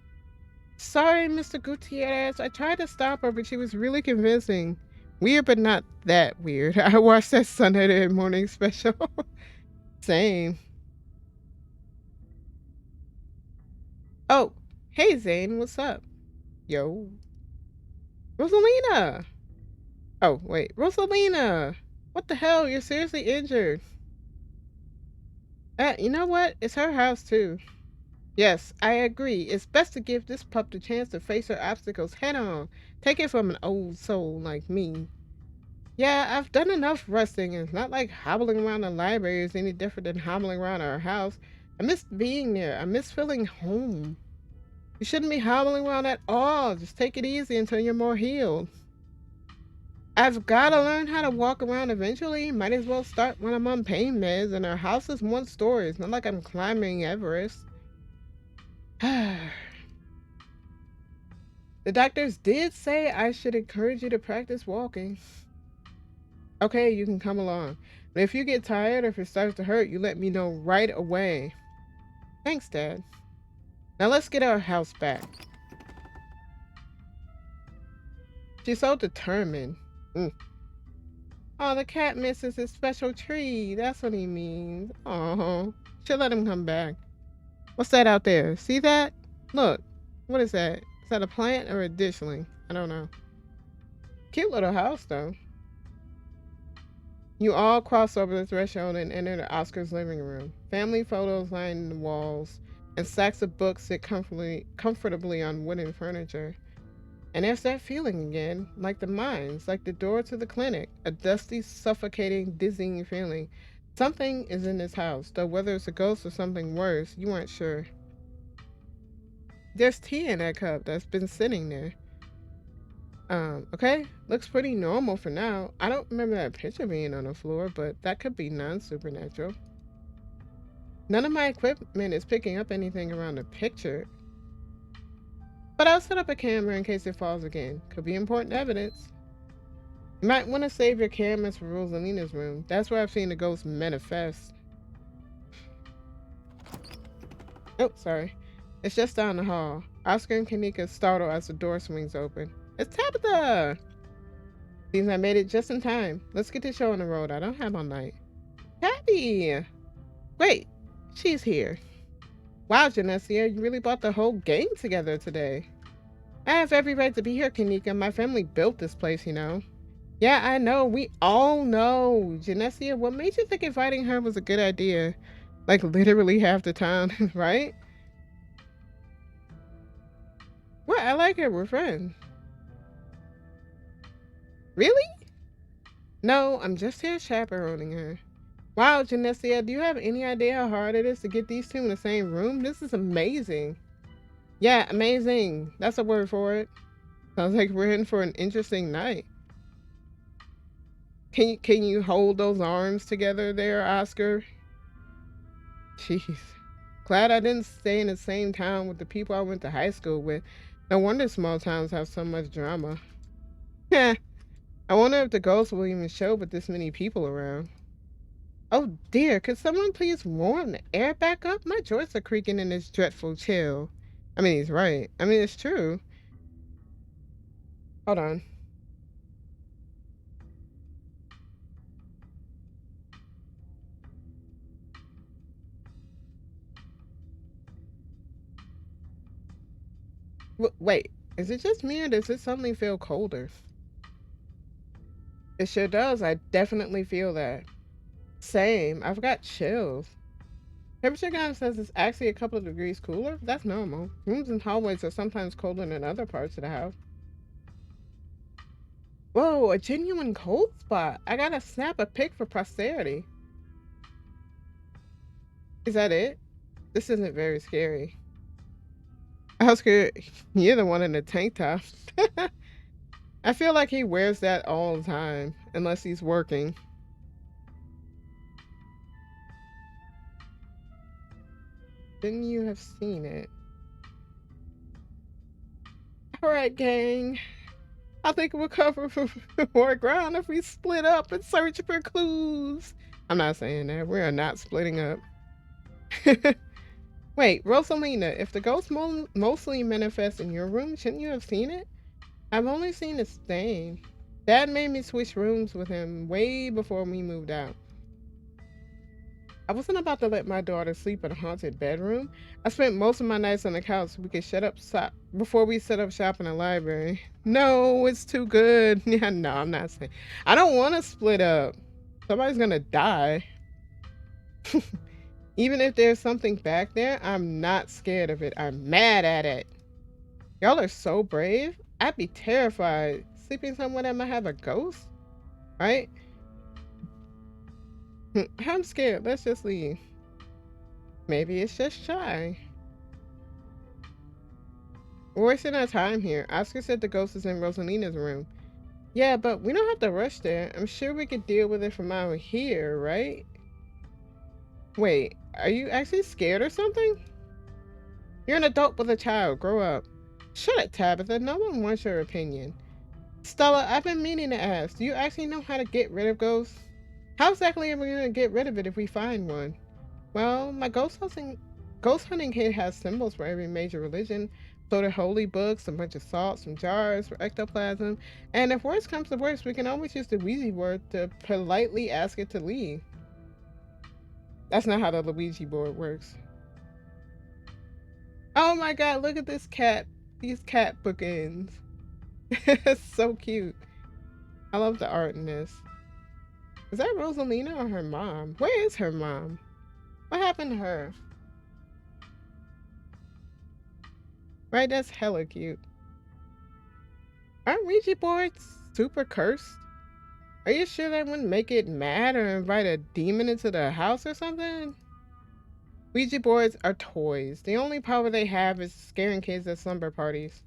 Sorry, Mr. Gutierrez. I tried to stop her, but she was really convincing. Weird, but not that weird. I watched that Sunday morning special. Same. Oh, hey Zane, what's up? Yo. Rosalina! Oh, wait. Rosalina! What the hell? You're seriously injured. You know what? It's her house, too. Yes, I agree. It's best to give this pup the chance to face her obstacles head on. Take it from an old soul like me. Yeah, I've done enough resting, and it's not like hobbling around the library is any different than hobbling around our house. I miss being there. I miss feeling home. You shouldn't be hobbling around at all. Just take it easy until you're more healed. I've got to learn how to walk around eventually. Might as well start when I'm on pain meds, and our house is 1 story. It's not like I'm climbing Everest. The doctors did say I should encourage you to practice walking. Okay, you can come along. But if you get tired or if it starts to hurt, you let me know right away. Thanks, Dad. Now let's get our house back. She's so determined. Oh, the cat misses his special tree. That's what he means. Oh, she'll let him come back. What's that out there? See that? Look. What is that? Is that a plant or a dishling? I don't know. Cute little house, though. You all cross over the threshold and enter the Oscar's living room. Family photos line the walls, and stacks of books sit comfortably on wooden furniture. And there's that feeling again, like the mines, like the door to the clinic, a dusty, suffocating, dizzying feeling. Something is in this house, though whether it's a ghost or something worse, you aren't sure. There's tea in that cup that's been sitting there. Okay, looks pretty normal for now. I don't remember that picture being on the floor, but that could be non-supernatural. None of my equipment is picking up anything around the picture. But I'll set up a camera in case it falls again. Could be important evidence. You might want to save your cameras for Rosalina's room. That's where I've seen the ghost manifest. Oh, sorry. It's just down the hall. Oscar and Kanika startle as the door swings open. It's Tabitha! Seems I made it just in time. Let's get the show on the road. I don't have all night. Tabby! Wait, she's here. Wow, Janessia, you really brought the whole gang together today. I have every right to be here, Kanika. My family built this place, you know. Yeah, I know. We all know. Janessia, what made you think inviting her was a good idea? Like literally half the time, right? What? I like her. We're friends. Really? No, I'm just here chaperoning her. Wow, Janessia, do you have any idea how hard it is to get these two in the same room? This is amazing. Yeah, amazing. That's a word for it. Sounds like we're in for an interesting night. Can you hold those arms together there, Oscar? Jeez. Glad I didn't stay in the same town with the people I went to high school with. No wonder small towns have so much drama. Heh. I wonder if the ghost will even show with this many people around. Oh dear, could someone please warm the air back up? My joints are creaking in this dreadful chill. I mean, he's right. I mean, it's true. Hold on. Wait, is it just me or does it suddenly feel colder? It sure does. I definitely feel that. Same. I've got chills. Temperature guide says it's actually a couple of degrees cooler. That's normal. Rooms and hallways are sometimes colder than other parts of the house. Whoa, a genuine cold spot. I gotta snap a pic for posterity. Is that it? This isn't very scary. Oscar, you're the one in the tank top. I feel like he wears that all the time, unless he's working. Shouldn't you have seen it? Alright, gang. I think we'll cover more ground if we split up and search for clues. I'm not saying that. We are not splitting up. Wait, Rosalina, if the ghost mostly manifests in your room, shouldn't you have seen it? I've only seen a stain. Dad made me switch rooms with him way before we moved out. I wasn't about to let my daughter sleep in a haunted bedroom. I spent most of my nights on the couch so we could before we set up shop in the library. No, it's too good. Yeah, no, I'm not saying. I don't want to split up. Somebody's gonna die. Even if there's something back there, I'm not scared of it. I'm mad at it. Y'all are so brave. I'd be terrified sleeping somewhere that might have a ghost, right? I'm scared. Let's just leave. Maybe it's just shy. We're wasting our time here. Oscar said the ghost is in Rosalina's room. Yeah, but we don't have to rush there. I'm sure we could deal with it from out here, right? Wait, are you actually scared or something? You're an adult with a child. Grow up. Shut it, Tabitha. No one wants your opinion. Stella, I've been meaning to ask. Do you actually know how to get rid of ghosts? How exactly are we going to get rid of it if we find one? Well, my ghost hunting kit has symbols for every major religion. So the holy books, a bunch of salt, some jars for ectoplasm. And if worse comes to worse, we can always use the Ouija board to politely ask it to leave. That's not how the Ouija board works. Oh my god, look at this cat. These cat bookends. It's so cute. I love the art in this. Is that Rosalina or her mom? Where is her mom? What happened to her? Right, that's hella cute. Aren't Ouija boards super cursed? Are you sure that wouldn't make it mad or invite a demon into the house or something? Ouija boards are toys. The only power they have is scaring kids at slumber parties.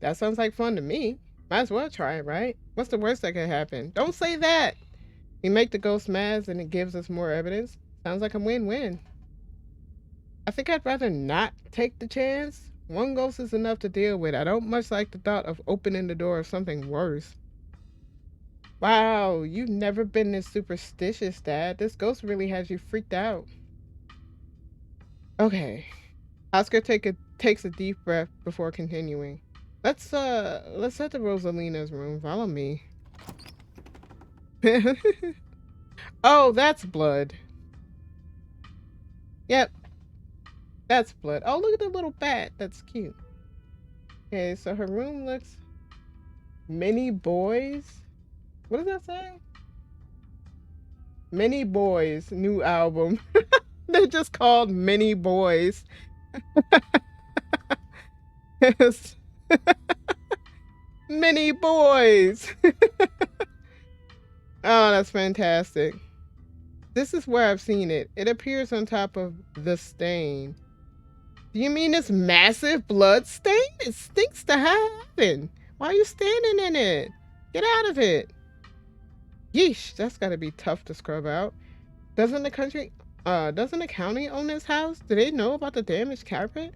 That sounds like fun to me. Might as well try it, right? What's the worst that could happen? Don't say that! We make the ghost mad and it gives us more evidence. Sounds like a win-win. I think I'd rather not take the chance. One ghost is enough to deal with. I don't much like the thought of opening the door of something worse. Wow, you've never been this superstitious, Dad. This ghost really has you freaked out. Okay. Oscar takes a deep breath before continuing. Let's head to Rosalina's room. Follow me. Oh, that's blood. Yep. That's blood. Oh, look at the little bat. That's cute. Okay, so her room looks... Many boys? What does that say? Many Boys, new album. They're just called Many Boys. Yes. Many Boys. Oh, that's fantastic. This is where I've seen it. It appears on top of the stain. Do you mean this massive blood stain? It stinks to heaven. Why are you standing in it? Get out of it. Yeesh, that's gotta be tough to scrub out. Doesn't the county own this house? Do they know about the damaged carpet?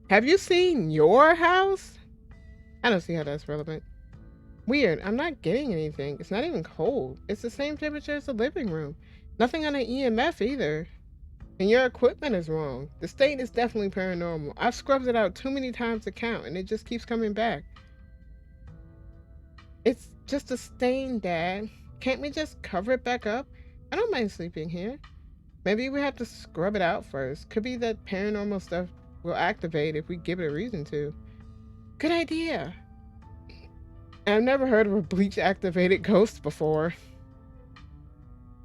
Have you seen your house? I don't see how that's relevant. Weird, I'm not getting anything. It's not even cold. It's the same temperature as the living room. Nothing on the EMF either. And your equipment is wrong. The stain is definitely paranormal. I've scrubbed it out too many times to count, and it just keeps coming back. It's just a stain, Dad. Can't we just cover it back up? I don't mind sleeping here. Maybe we have to scrub it out first. Could be that paranormal stuff will activate if we give it a reason to. Good idea. I've never heard of a bleach-activated ghost before.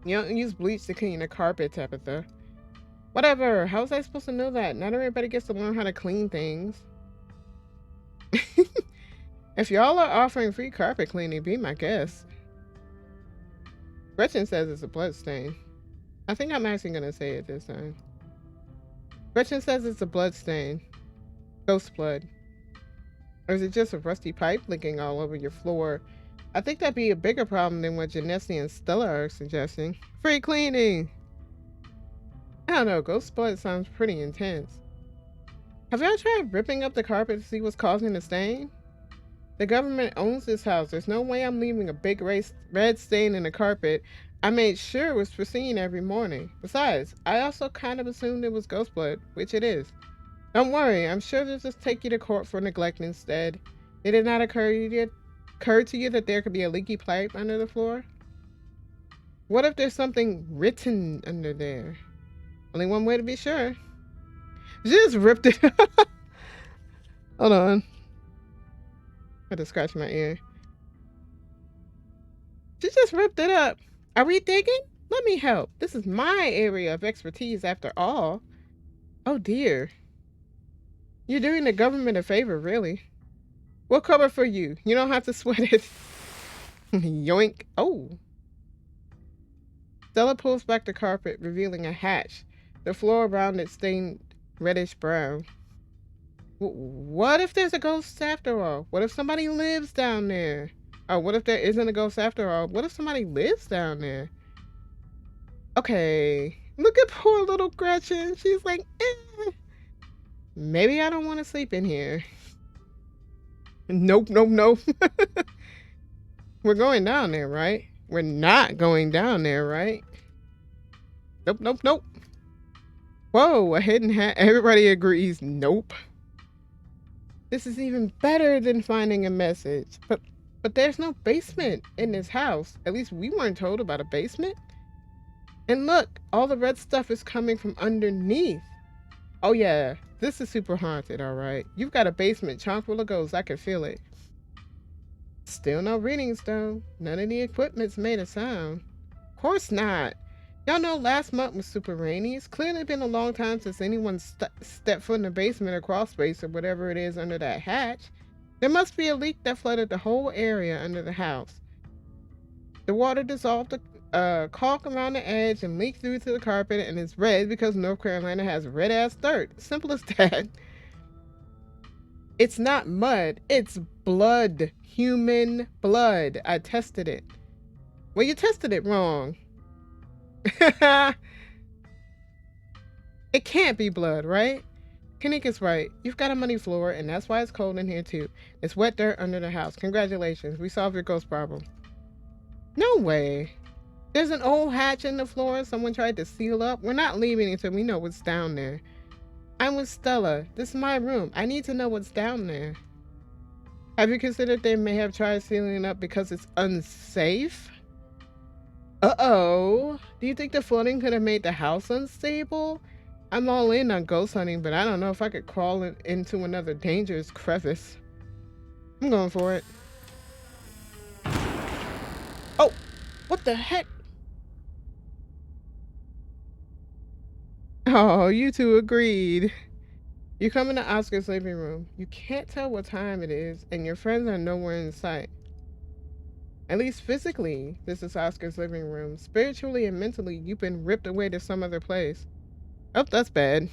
You don't use bleach to clean a carpet, Tabitha. Whatever. How was I supposed to know that? Not everybody gets to learn how to clean things. If y'all are offering free carpet cleaning, be my guest. Gretchen says it's a blood stain. I think I'm actually going to say it this time. Gretchen says it's a blood stain. Ghost blood. Or is it just a rusty pipe leaking all over your floor? I think that'd be a bigger problem than what Janessia and Stella are suggesting. Free cleaning! I don't know, ghost blood sounds pretty intense. Have y'all tried ripping up the carpet to see what's causing the stain? The government owns this house. There's no way I'm leaving a big red stain in the carpet. I made sure it was pristine every morning. Besides, I also kind of assumed it was ghost blood, which it is. Don't worry, I'm sure they'll just take you to court for neglect instead. Did it not occur to you that there could be a leaky pipe under the floor? What if there's something written under there? Only one way to be sure. She just ripped it. Hold on. I had to scratch my ear. She just ripped it up. Are we digging? Let me help. This is my area of expertise after all. Oh dear. You're doing the government a favor, really. We'll cover for you. You don't have to sweat it. Yoink. Oh. Stella pulls back the carpet, revealing a hatch. The floor around it stained reddish brown. What if there's a ghost after all? What if somebody lives down there? Oh, what if there isn't a ghost after all? What if somebody lives down there? Okay. Look at poor little Gretchen. She's like, eh. Maybe I don't want to sleep in here. Nope, nope, nope. We're going down there, right? We're not going down there, right? Nope, nope, nope. Whoa, a hidden hat. Everybody agrees, nope. This is even better than finding a message. But there's no basement in this house. At least we weren't told about a basement. And look, all the red stuff is coming from underneath. Oh yeah, this is super haunted, alright. You've got a basement chock full of ghosts. I can feel it. Still no readings though. None of the equipment's made a sound. Of course not. Y'all know last month was super rainy. It's clearly been a long time since anyone stepped foot in the basement or crawl space or whatever it is under that hatch. There must be a leak that flooded the whole area under the house. The water dissolved the caulk around the edge and leaked through to the carpet, and it's red because North Carolina has red-ass dirt. Simple as that. It's not mud. It's blood. Human blood. I tested it. Well, you tested it wrong. It can't be blood, right? Kanika's right. You've got a muddy floor, and that's why it's cold in here too. It's wet dirt under the house. Congratulations. We solved your ghost problem. No way. There's an old hatch in the floor someone tried to seal up. We're not leaving until we know what's down there. I'm with Stella. This is my room. I need to know what's down there. Have you considered they may have tried sealing it up because it's unsafe? Uh-oh. Do you think the flooding could have made the house unstable? I'm all in on ghost hunting, but I don't know if I could crawl into another dangerous crevice. I'm going for it. Oh, what the heck? Oh, you two agreed. You come into Oscar's living room. You can't tell what time it is, and your friends are nowhere in sight. At least physically, this is Oscar's living room. Spiritually and mentally, you've been ripped away to some other place. Oh, that's bad.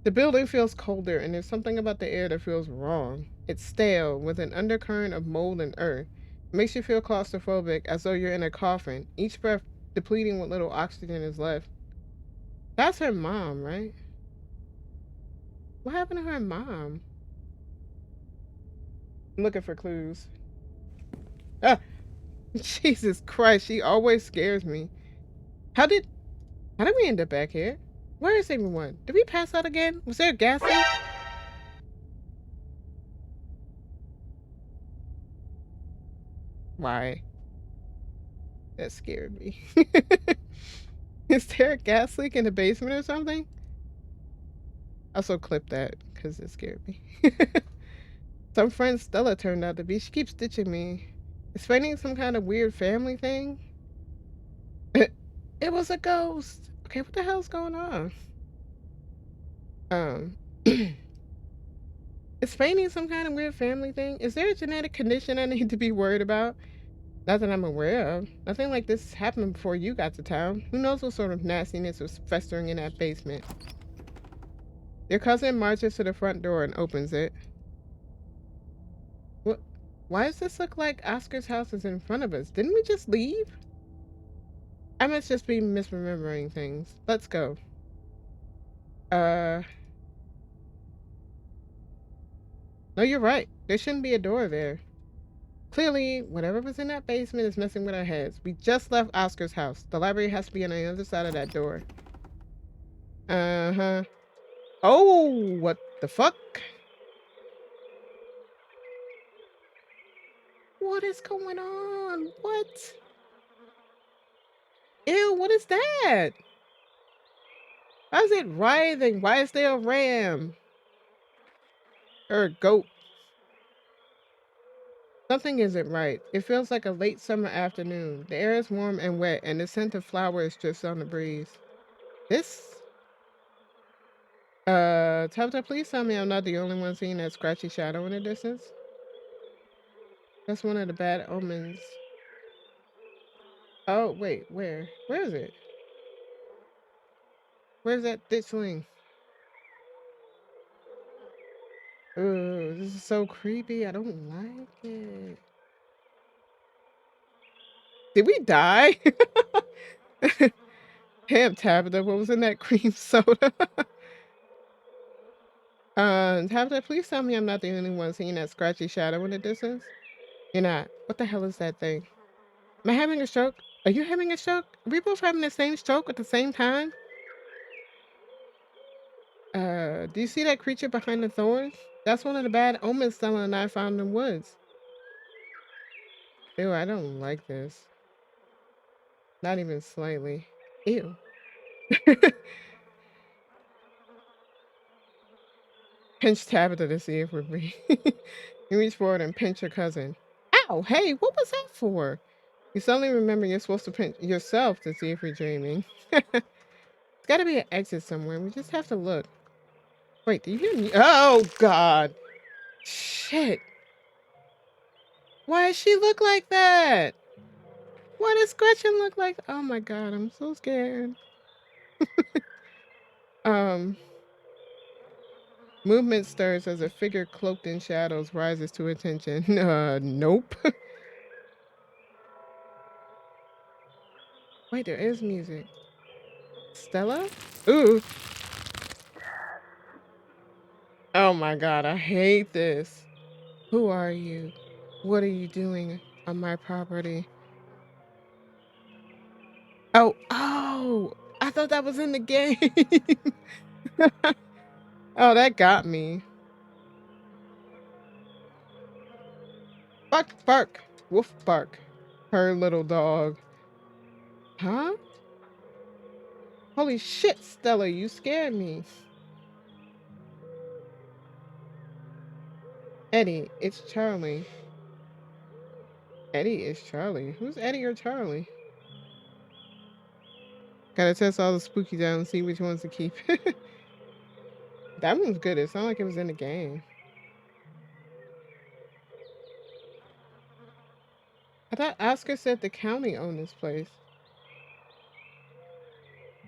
The building feels colder, and there's something about the air that feels wrong. It's stale, with an undercurrent of mold and earth. It makes you feel claustrophobic, as though you're in a coffin, each breath depleting what little oxygen is left. That's her mom, right? What happened to her mom? I'm looking for clues. Ah, Jesus Christ, she always scares me. How did how did we end up back here? Where is everyone? Did we pass out again? Was there a gas leak? Why? That scared me. Is there a gas leak in the basement or something? Also clip that because it scared me. Some friend Stella turned out to be. She keeps ditching me. Explaining some kind of weird family thing. It was a ghost. Okay, what the hell's going on? Um, explaining some kind of weird family thing. Is there a genetic condition I need to be worried about? Not that I'm aware of. Nothing like this happened before you got to town. Who knows what sort of nastiness was festering in that basement? Your cousin marches to the front door and opens it. What? Why does this look like Oscar's house is in front of us? Didn't we just leave? I must just be misremembering things. Let's go. Uh, no, you're right. There shouldn't be a door there. Clearly, whatever was in that basement is messing with our heads. We just left Oscar's house. The library has to be on the other side of that door. Uh-huh. Oh, what the fuck? What is going on? What? Ew, what is that? Why is it writhing? Why is there a ram? Or a goat? Something isn't right. It feels like a late summer afternoon. The air is warm and wet, and the scent of flowers drifts on the breeze. This? Tabitha, please tell me I'm not the only one seeing that scratchy shadow in the distance. That's one of the bad omens. Oh, wait, where? Where is it? Where's that ditchling? Ooh, this is so creepy. I don't like it. Did we die? Damn, Tabitha, what was in that cream soda? Tabitha, please tell me I'm not the only one seeing that scratchy shadow in the distance. You're not. What the hell is that thing? Am I having a stroke? Are you having a stroke? Are we both having the same stroke at the same time? Do you see that creature behind the thorns? That's one of the bad omens Stella and I found in the woods. Ew, I don't like this. Not even slightly. Ew. Pinch Tabitha to see if we're breathing. You reach forward and pinch your cousin. Ow, hey, what was that for? You suddenly remember you're supposed to pinch yourself to see if you're dreaming. It's gotta be an exit somewhere. We just have to look. Wait, do you hear me? Oh, God. Shit. Why does she look like that? Why does Gretchen look like? Oh my God, I'm so scared. Um, movement stirs as a figure cloaked in shadows rises to attention. Nope. Wait, there is music. Stella? Ooh. Oh my God, I hate this. Who are you? What are you doing on my property? Oh, oh, I thought that was in the game. Oh, that got me. Bark, bark, woof, bark. Her little dog. Huh? Holy shit, Stella, you scared me. Eddie, it's Charlie. Eddie is Charlie. Who's Eddie or Charlie? Gotta test all the spooky down and see which ones to keep. That one's good. It sounded like it was in the game. I thought Oscar said the county owned this place.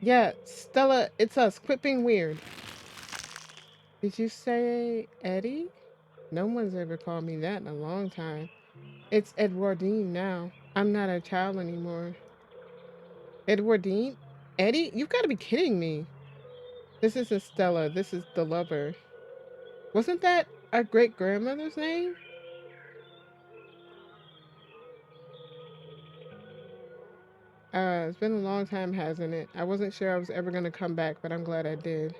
Yeah, Stella, it's us. Quit being weird. Did you say Eddie? No one's ever called me that in a long time. It's Edwardine now. I'm not a child anymore. Edwardine? Eddie? You've got to be kidding me. This isn't Stella. This is the lover. Wasn't that our great grandmother's name? It's been a long time, hasn't it? I wasn't sure I was ever gonna come back, but I'm glad I did.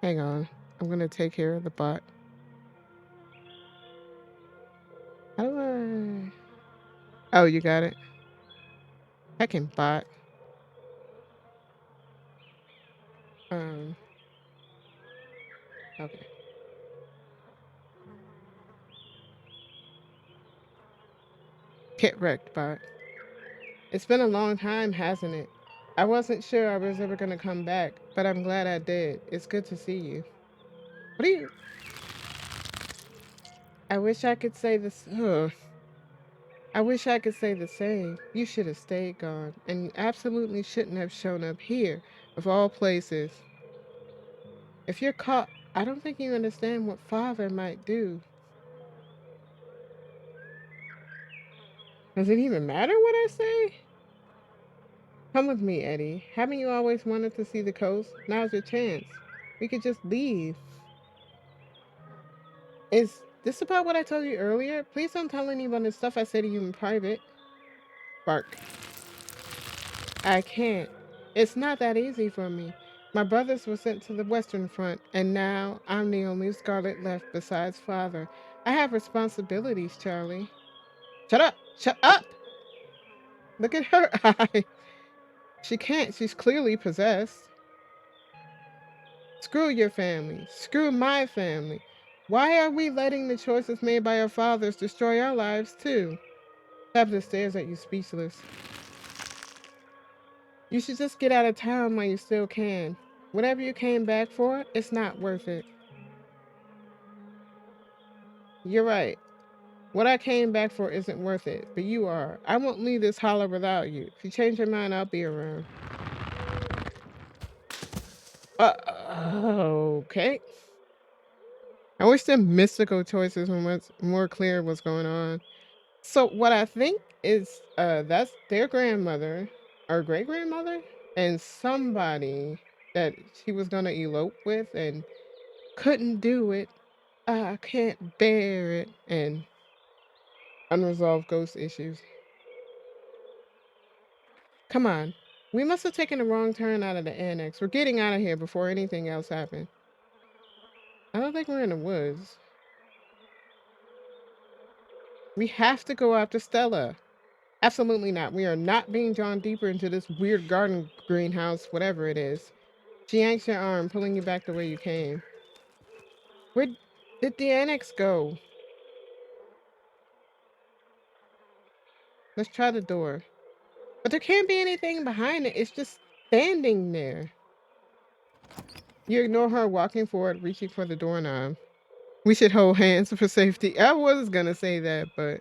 Hang on. I'm gonna take care of the bot. How do I... Oh, you got it. Heckin' bot. Okay. Get wrecked, bot. It's been a long time, hasn't it? I wasn't sure I was ever gonna come back, but I'm glad I did. It's good to see you. What are you... I wish I could say this... Ugh. I wish I could say the same. You should have stayed gone, and you absolutely shouldn't have shown up here, of all places. If you're caught, I don't think you understand what father might do. Does it even matter what I say? Come with me, Eddie. Haven't you always wanted to see the coast? Now's your chance. We could just leave. Is this about what I told you earlier? Please don't tell anyone the stuff I say to you in private. Bark. I can't. It's not that easy for me. My brothers were sent to the Western Front, and now I'm the only Scarlet left besides father. I have responsibilities, Charlie. Shut up! Shut up! Look at her eye. She can't. She's clearly possessed. Screw your family. Screw my family. Why are we letting the choices made by our fathers destroy our lives, too? Tabitha stares at you speechless. You should just get out of town while you still can. Whatever you came back for, it's not worth it. You're right. What I came back for isn't worth it, but you are. I won't leave this holler without you. If you change your mind, I'll be around. Okay. I wish the mystical choices were more clear what's going on. So what I think is that's their grandmother or great grandmother and somebody that she was gonna elope with and couldn't do it. I can't bear it, and unresolved ghost issues. Come on. We must have taken a wrong turn out of the annex. We're getting out of here before anything else happened. I don't think we're in the woods. We have to go after Stella. Absolutely not. We are not being drawn deeper into this weird garden greenhouse, whatever it is. She yanks your arm, pulling you back the way you came. Where did the annex go? Let's try the door. But there can't be anything behind it. It's just standing there. You ignore her, walking forward, reaching for the doorknob. We should hold hands for safety. I was gonna say that, but...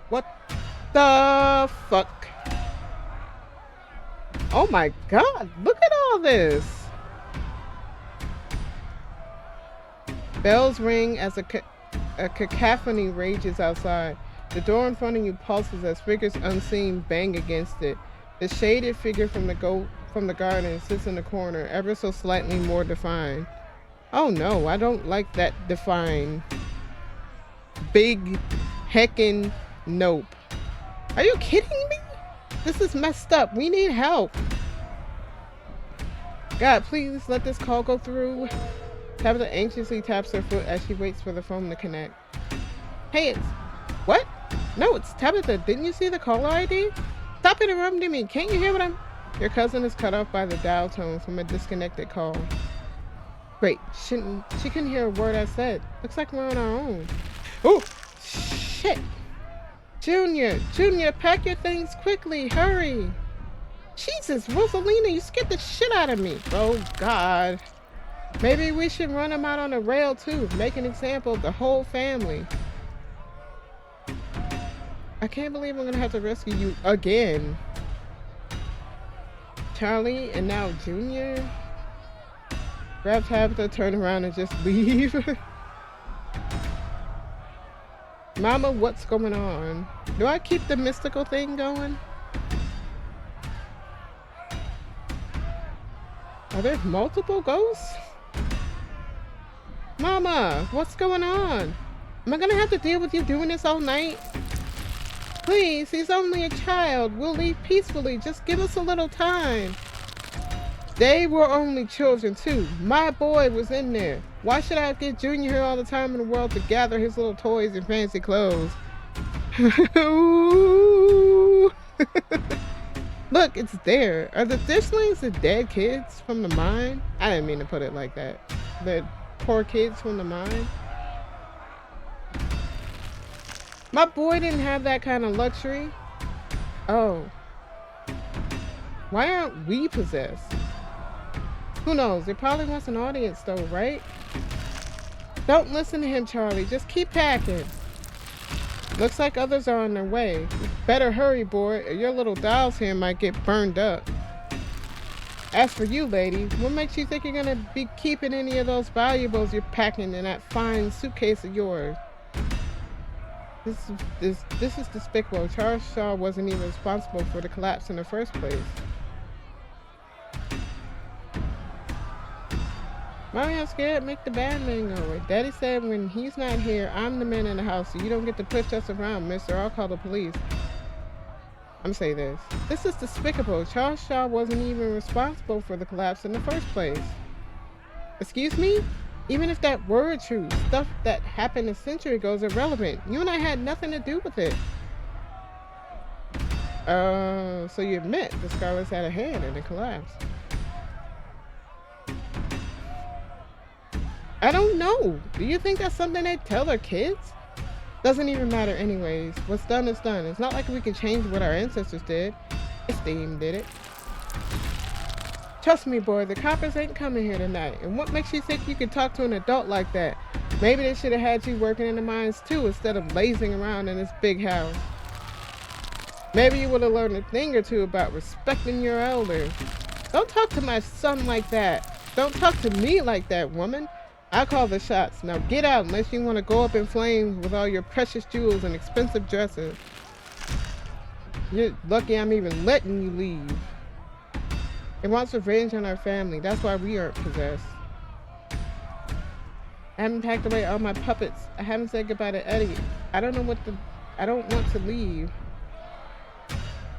What the fuck? Oh my god, look at all this! Bells ring as a cacophony rages outside. The door in front of you pulses as figures unseen bang against it. The shaded figure from the garden sits in the corner, ever so slightly more defined. Oh no, I don't like that defined. Big heckin' nope. Are you kidding me? This is messed up. We need help. God, please let this call go through. Tabitha anxiously taps her foot as she waits for the phone to connect. Hey, it's... What? No, it's Tabitha. Didn't you see the caller ID? Stop interrupting me. Can't you hear what I'm... Your cousin is cut off by the dial tone from a disconnected call. Great. She couldn't hear a word I said. Looks like we're on our own. Oh, shit. Junior, pack your things quickly. Hurry. Jesus, Rosalina, you scared the shit out of me. Oh, God. Maybe we should run him out on a rail, too. Make an example of the whole family. I can't believe I'm going to have to rescue you again. Charlie and now Junior. Grab Tabitha, turn around, and just leave. Mama, what's going on? Do I keep the mystical thing going? Are there multiple ghosts? Mama, what's going on? Am I gonna have to deal with you doing this all night? Please, he's only a child. We'll leave peacefully. Just give us a little time. They were only children, too. My boy was in there. Why should I get Junior here all the time in the world to gather his little toys and fancy clothes? Look, it's there. Are the dishlings the dead kids from the mine? I didn't mean to put it like that. The poor kids from the mine? My boy didn't have that kind of luxury. Oh. Why aren't we possessed? Who knows? It probably wants an audience though, right? Don't listen to him, Charlie. Just keep packing. Looks like others are on their way. Better hurry, boy, or your little dolls here might get burned up. As for you, lady, what makes you think you're gonna be keeping any of those valuables you're packing in that fine suitcase of yours? This is despicable. Charles Shaw wasn't even responsible for the collapse in the first place. Mommy, I'm scared. Make the bad man go away. Daddy said when he's not here, I'm the man in the house, so you don't get to push us around, mister. I'll call the police. I'm saying this. This is despicable. Charles Shaw wasn't even responsible for the collapse in the first place. Excuse me? Even if that were true, stuff that happened a century ago is irrelevant. You and I had nothing to do with it. So you admit the Scarlets had a hand in the collapse. I don't know. Do you think that's something they tell their kids? Doesn't even matter anyways. What's done is done. It's not like we can change what our ancestors did. It's Steam did it. Trust me, boy, the coppers ain't coming here tonight. And what makes you think you can talk to an adult like that? Maybe they should have had you working in the mines too instead of lazing around in this big house. Maybe you would have learned a thing or two about respecting your elders. Don't talk to my son like that. Don't talk to me like that, woman. I call the shots. Now get out unless you want to go up in flames with all your precious jewels and expensive dresses. You're lucky I'm even letting you leave. It wants revenge on our family. That's why we aren't possessed. I haven't packed away all my puppets. I haven't said goodbye to Eddie. I don't want to leave.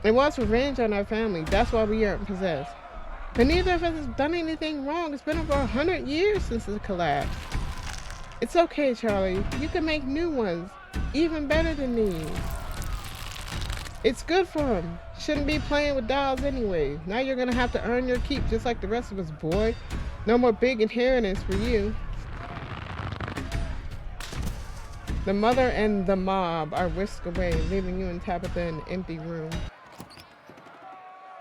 It wants revenge on our family. That's why we aren't possessed. But neither of us has done anything wrong. It's been over 100 years since the collapse. It's okay, Charlie. You can make new ones. Even better than these. It's good for him. Shouldn't be playing with dolls anyway. Now you're gonna have to earn your keep just like the rest of us, boy. No more big inheritance for you. The mother and the mob are whisked away, leaving you and Tabitha in an empty room.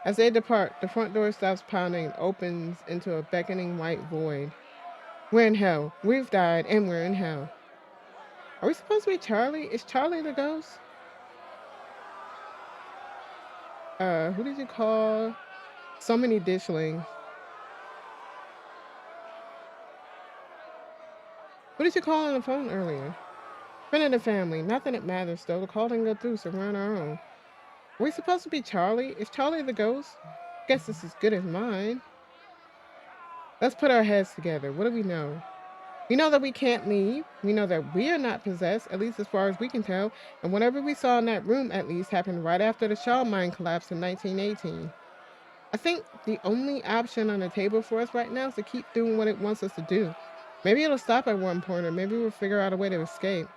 As they depart, the front door stops pounding and opens into a beckoning white void. We're in hell. We've died, and we're in hell. Are we supposed to be Charlie? Is Charlie the ghost? Who did you call? So many dishlings. What did you call on the phone earlier? Friend of the family. Not that it matters, though. The call didn't go through, so we're on our own. Are we supposed to be Charlie? Is Charlie the ghost? Guess it's as good as mine. Let's put our heads together. What do we know? We know that we can't leave. We know that we are not possessed, at least as far as we can tell. And whatever we saw in that room, at least, happened right after the Shaw mine collapsed in 1918. I think the only option on the table for us right now is to keep doing what it wants us to do. Maybe it'll stop at one point, or maybe we'll figure out a way to escape.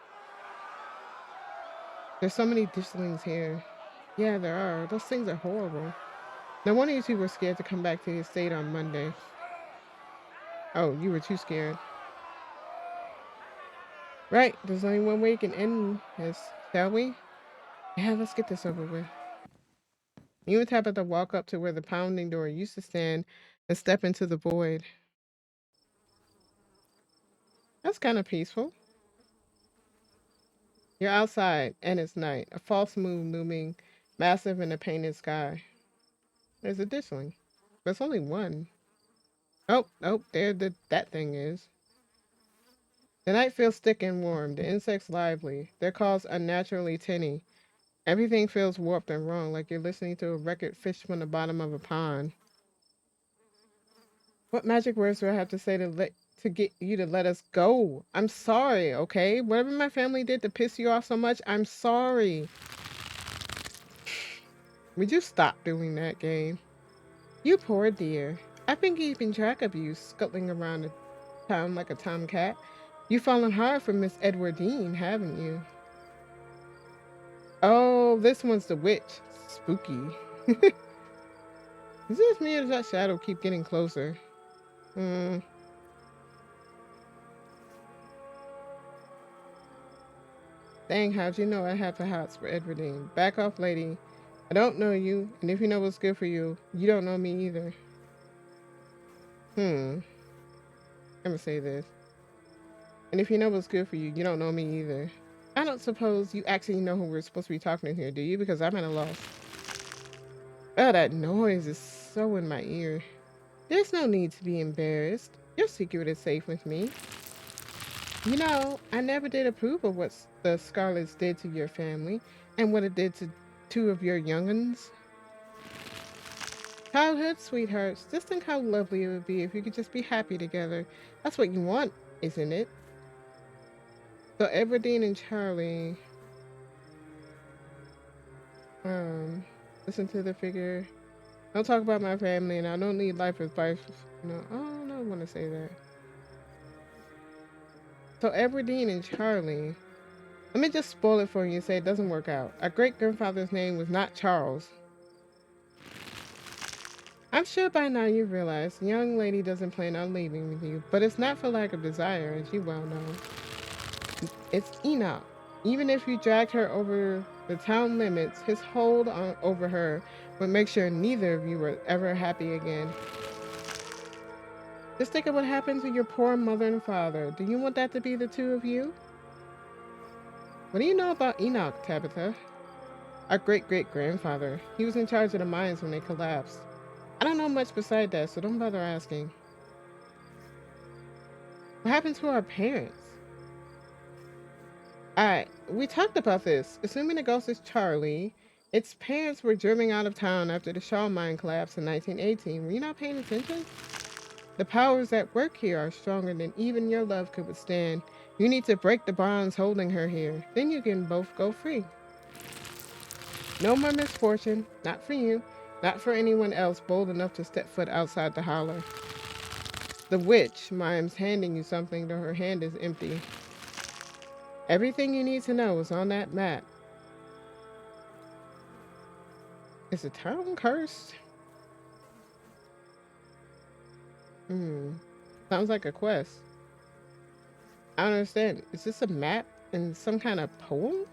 There's so many dishlings here. Yeah, there are. Those things are horrible. No wonder you two were scared to come back to the estate on Monday. Oh, you were too scared. Right, there's only one way you can end this, shall we? Yeah, let's get this over with. You and Tabitha walk up to where the pounding door used to stand and step into the void. That's kind of peaceful. You're outside, and it's night. A false moon looming massive in the painted sky. There's a dishling. There's only one. Oh, there that thing is. The night feels thick and warm. The insects lively. Their calls unnaturally tinny. Everything feels warped and wrong, like you're listening to a record fished from the bottom of a pond. What magic words do I have to say to get you to let us go? I'm sorry, okay? Whatever my family did to piss you off so much, I'm sorry. Would you stop doing that game? You poor dear. I've been keeping track of you, scuttling around the town like a tomcat. You've fallen hard for Miss Edwardine, haven't you? Oh, this one's the witch. Spooky. Is this me or does that shadow keep getting closer? Hmm. Dang, how'd you know I have the hots for Edwardine? Back off, lady. I don't know you, and if you know what's good for you, you don't know me either. I'm gonna say this. And if you know what's good for you, you don't know me either. I don't suppose you actually know who we're supposed to be talking to here, do you? Because I'm at a loss. Oh, that noise is so in my ear. There's no need to be embarrassed. Your secret is safe with me. You know, I never did approve of what the Scarlets did to your family and what it did to two of your young'uns. Childhood sweethearts, just think how lovely it would be if you could just be happy together. That's what you want, isn't it? So Everdeen and Charlie, um, listen to the figure. Don't talk about my family, and I don't need life advice. No, I don't want to say that. So Everdeen and Charlie, let me just spoil it for you and say it doesn't work out. Our great grandfather's name was not Charles. I'm sure by now you realize the young lady doesn't plan on leaving with you, but it's not for lack of desire, as you well know. It's Enoch. Even if you dragged her over the town limits, his hold on over her would make sure neither of you were ever happy again. Just think of what happened to your poor mother and father. Do you want that to be the two of you? What do you know about Enoch, Tabitha? Our great-great-grandfather. He was in charge of the mines when they collapsed. I don't know much beside that, so don't bother asking. What happened to our parents? We talked about this. Assuming the ghost is Charlie, its parents were driven out of town after the Shaw mine collapsed in 1918. Were you not paying attention? The powers at work here are stronger than even your love could withstand. You need to break the bonds holding her here. Then you can both go free. No more misfortune. Not for you. Not for anyone else bold enough to step foot outside the holler. The witch mimes handing you something, though her hand is empty. Everything you need to know is on that map. Is the town cursed? Sounds like a quest. I don't understand. Is this a map and some kind of poem?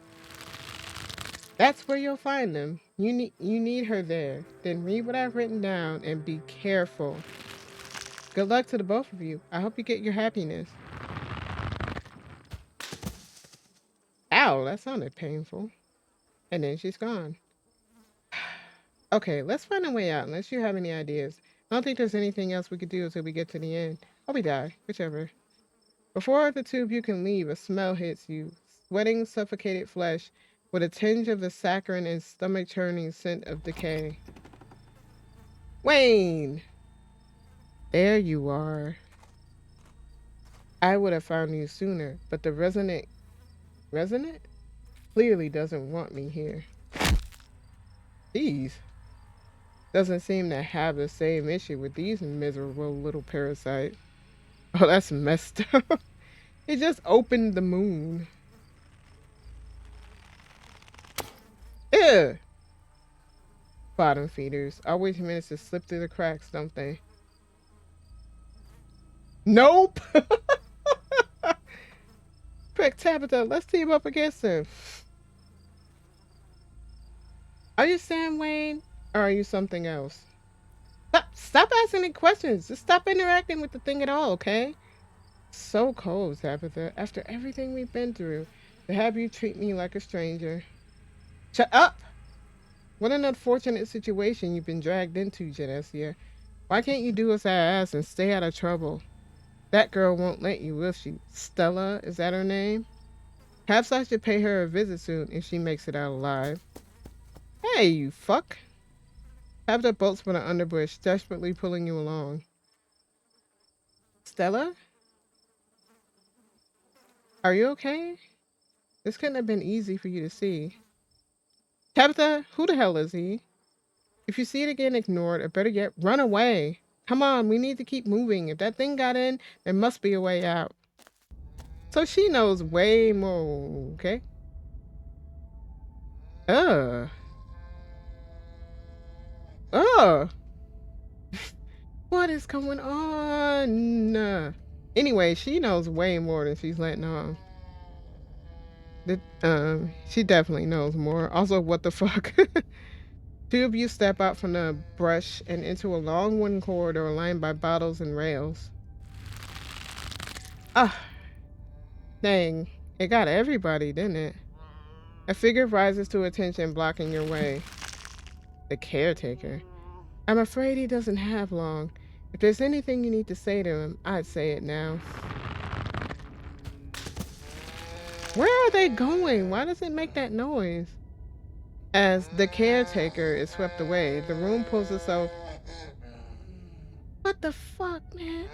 That's where you'll find them. You need her there. Then read what I've written down and be careful. Good luck to the both of you. I hope you get your happiness. Ow, that sounded painful. And then she's gone. Okay, let's find a way out unless you have any ideas. I don't think there's anything else we could do until we get to the end. Or we die, whichever. Before the two of you can leave, a smell hits you. Sweating, suffocated flesh with a tinge of the saccharine and stomach-churning scent of decay. Wayne! There you are. I would have found you sooner, but the resonant clearly doesn't want me here. Jeez. Doesn't seem to have the same issue with these miserable little parasites. Oh, that's messed up. It just opened the moon. Ew. Bottom feeders always manage to slip through the cracks, don't they? Nope. Quick, Tabitha, let's team up against him. Are you Sam Wayne, or are you something else? Stop asking me questions. Just stop interacting with the thing at all, okay? So cold, Tabitha. After everything we've been through, to have you treat me like a stranger. Shut up! What an unfortunate situation you've been dragged into, Janessia. Why can't you do as I ask and stay out of trouble? That girl won't let you, will she? Stella, is that her name? Perhaps I should pay her a visit soon if she makes it out alive. Hey, you fuck. Tabitha bolts from the underbrush, desperately pulling you along. Stella? Are you okay? This couldn't have been easy for you to see. Tabitha, who the hell is he? If you see it again, ignore it, or better yet, run away. Come on, we need to keep moving. If that thing got in, there must be a way out. So she knows way more, okay? Ugh. Ugh. What is going on? Anyway, she knows way more than she's letting on. She definitely knows more. Also, what the fuck? Two of you step out from the brush and into a long wooden corridor lined by bottles and rails. Ah, dang. It got everybody, didn't it? A figure rises to attention, blocking your way. The caretaker. I'm afraid he doesn't have long. If there's anything you need to say to him, I'd say it now. Where are they going? Why does it make that noise? As the caretaker is swept away, the room pulls itself. What the fuck, man?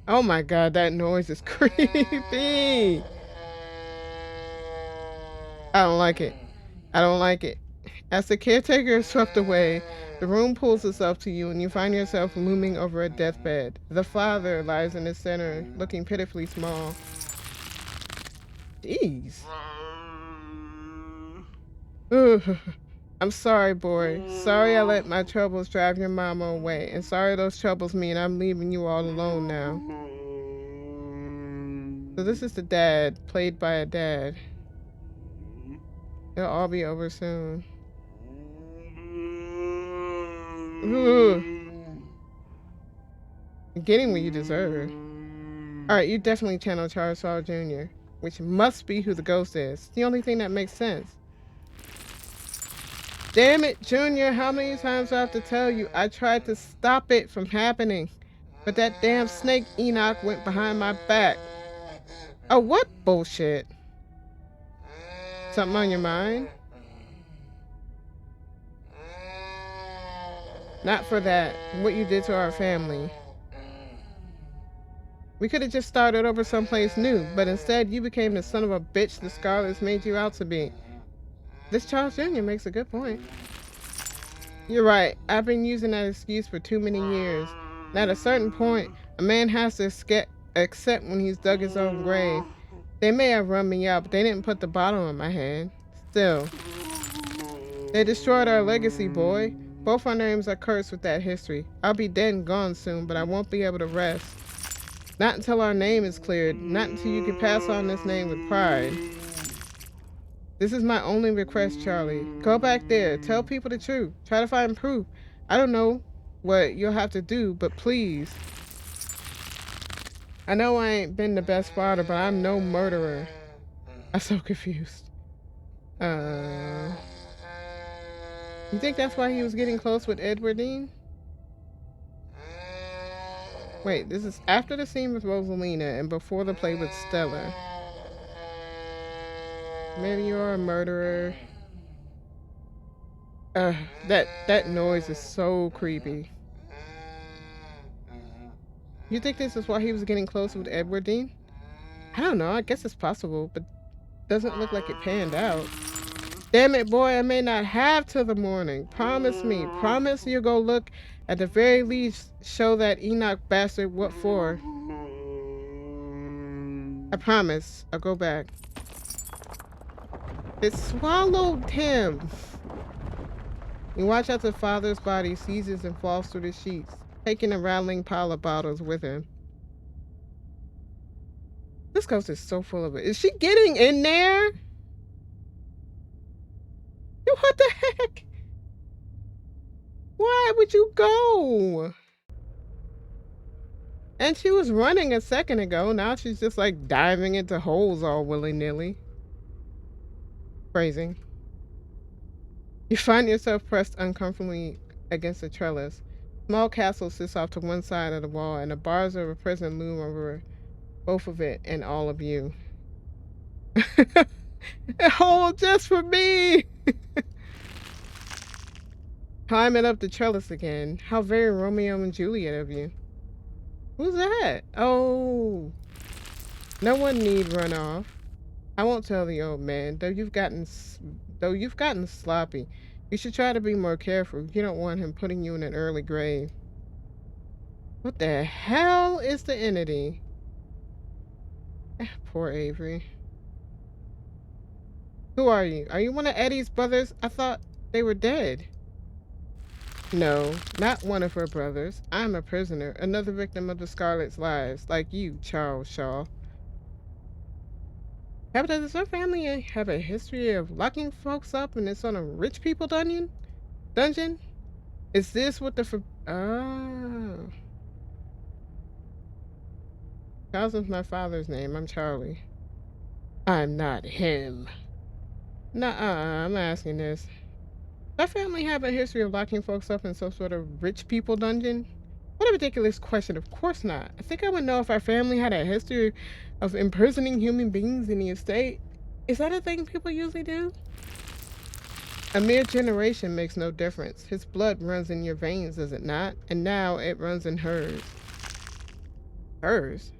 Oh my god, that noise is creepy. I don't like it. I don't like it. As the caretaker is swept away, the room pulls itself to you and you find yourself looming over a deathbed. The father lies in the center, looking pitifully small. Jeez. Ugh. I'm sorry, boy. Sorry I let my troubles drive your mama away. And sorry those troubles mean I'm leaving you all alone now. So this is the dad, played by a dad. It'll all be over soon. Ugh. You're getting what you deserve. Alright, you definitely channel Charles Saul Jr., which must be who the ghost is. It's the only thing that makes sense. Damn it, Junior, how many times do I have to tell you? I tried to stop it from happening, but that damn snake Enoch went behind my back. Oh, what bullshit? Something on your mind? Not for that. What you did to our family. We could have just started over someplace new, but instead you became the son of a bitch the Scarlets made you out to be. This Charles Jr. makes a good point. You're right. I've been using that excuse for too many years. And at a certain point, a man has to accept when he's dug his own grave. They may have run me out, but they didn't put the bottle in my hand. Still. They destroyed our legacy, boy. Both our names are cursed with that history. I'll be dead and gone soon, but I won't be able to rest. Not until our name is cleared. Not until you can pass on this name with pride. This is my only request, Charlie. Go back there. Tell people the truth. Try to find proof. I don't know what you'll have to do, but please. I know I ain't been the best father, but I'm no murderer. I'm so confused. You think that's why he was getting close with Edwardine? Wait, this is after the scene with Rosalina and before the play with Stella. Maybe you're a murderer. That noise is so creepy. You think this is why he was getting close with Edwardine? I don't know, I guess it's possible, but doesn't look like it panned out. Damn it, boy, I may not have till the morning. Promise me. Promise you'll go look. At the very least, show that Enoch bastard what for. I promise. I'll go back. It swallowed him. You watch as the father's body seizes and falls through the sheets, taking a rattling pile of bottles with him. This ghost is so full of it. Is she getting in there? What the heck? Why would you go? And she was running a second ago. Now she's just like diving into holes all willy-nilly. Crazy. You find yourself pressed uncomfortably against a trellis. Small castle sits off to one side of the wall, and the bars of a prison loom over both of it and all of you. A hole just for me! Climbing up the trellis again. How very Romeo and Juliet of you. Who's that? Oh. No one need run off. I won't tell the old man, though you've gotten sloppy. You should try to be more careful. You don't want him putting you in an early grave. What the hell is the entity? Poor Avery. Who are you? Are you one of Eddie's brothers? I thought they were dead. No, not one of her brothers. I'm a prisoner, another victim of the Scarlet's lives, like you, Charles Shaw. Does her family have a history of locking folks up in this sort of rich people dungeon? Is this what the oh. Charles is my father's name. I'm Charlie. I'm not him. Nuh-uh, I'm asking this. Does that family have a history of locking folks up in some sort of rich people dungeon? What a ridiculous question. Of course not. I think I would know if our family had a history of imprisoning human beings in the estate. Is that a thing people usually do? A mere generation makes no difference. His blood runs in your veins, does it not? And now it runs in hers. Hers?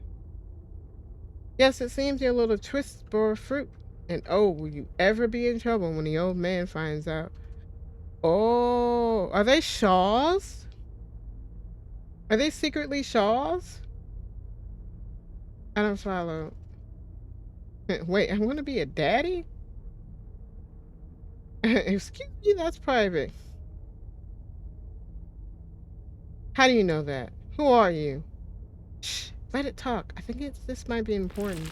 Yes, it seems you're a little twist for fruit. And oh, will you ever be in trouble when the old man finds out? Oh, are they Shaws? Are they secretly Shaws? I don't follow. Wait, I'm gonna be a daddy? Excuse me, that's private. How do you know that? Who are you? Shh, let it talk. I think this might be important.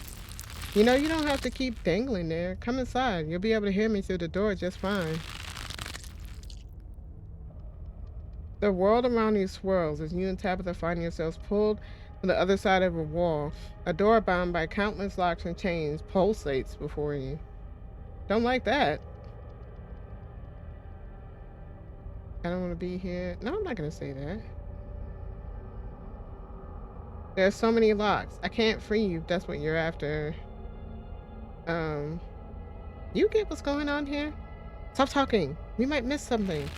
You know, you don't have to keep dangling there. Come inside. You'll be able to hear me through the door just fine. The world around you swirls as you and Tabitha find yourselves pulled to the other side of a wall. A door bound by countless locks and chains pulsates before you. Don't like that. I don't want to be here. No, I'm not going to say that. There's so many locks. I can't free you if that's what you're after. You get what's going on here? Stop talking. We might miss something.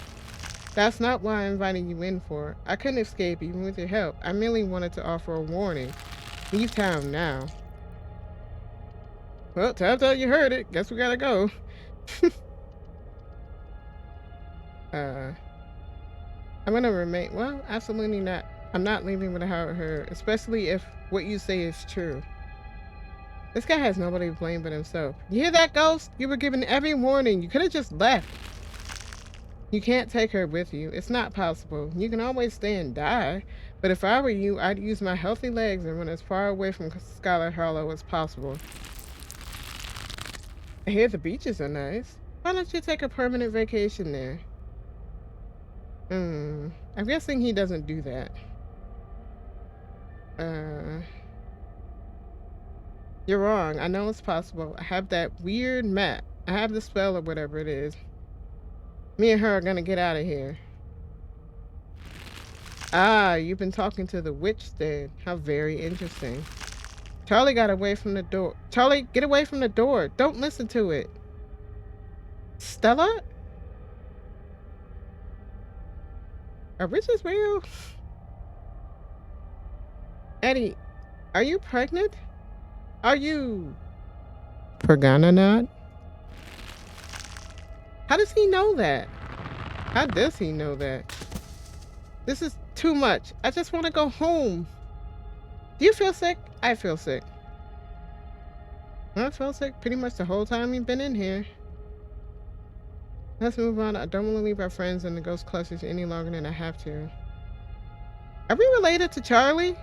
That's not what I invited you in for. I couldn't escape even with your help. I merely wanted to offer a warning. Leave town now. Well, Tabitha, you heard it. Guess we gotta go. I'm gonna remain. Well, absolutely not. I'm not leaving without her, especially if what you say is true. This guy has nobody to blame but himself. You hear that, Ghost? You were given every warning. You could have just left. You can't take her with you. It's not possible. You can always stay and die. But if I were you, I'd use my healthy legs and run as far away from Scarlet Hollow as possible. I hear the beaches are nice. Why don't you take a permanent vacation there? I'm guessing he doesn't do that. You're wrong. I know it's possible. I have that weird map. I have the spell or whatever it is. Me and her are gonna get out of here. Ah, you've been talking to the witch then. How very interesting. Charlie got away from the door. Charlie, get away from the door. Don't listen to it. Stella? Are witches real? Eddie, are you pregnant? Are you Pergana? How does he know that? How does he know that? This is too much. I just want to go home. Do you feel sick? I feel sick. I felt sick pretty much the whole time we've been in here. Let's move on. I don't want to leave our friends in the ghost clutches any longer than I have to. Are we related to Charlie?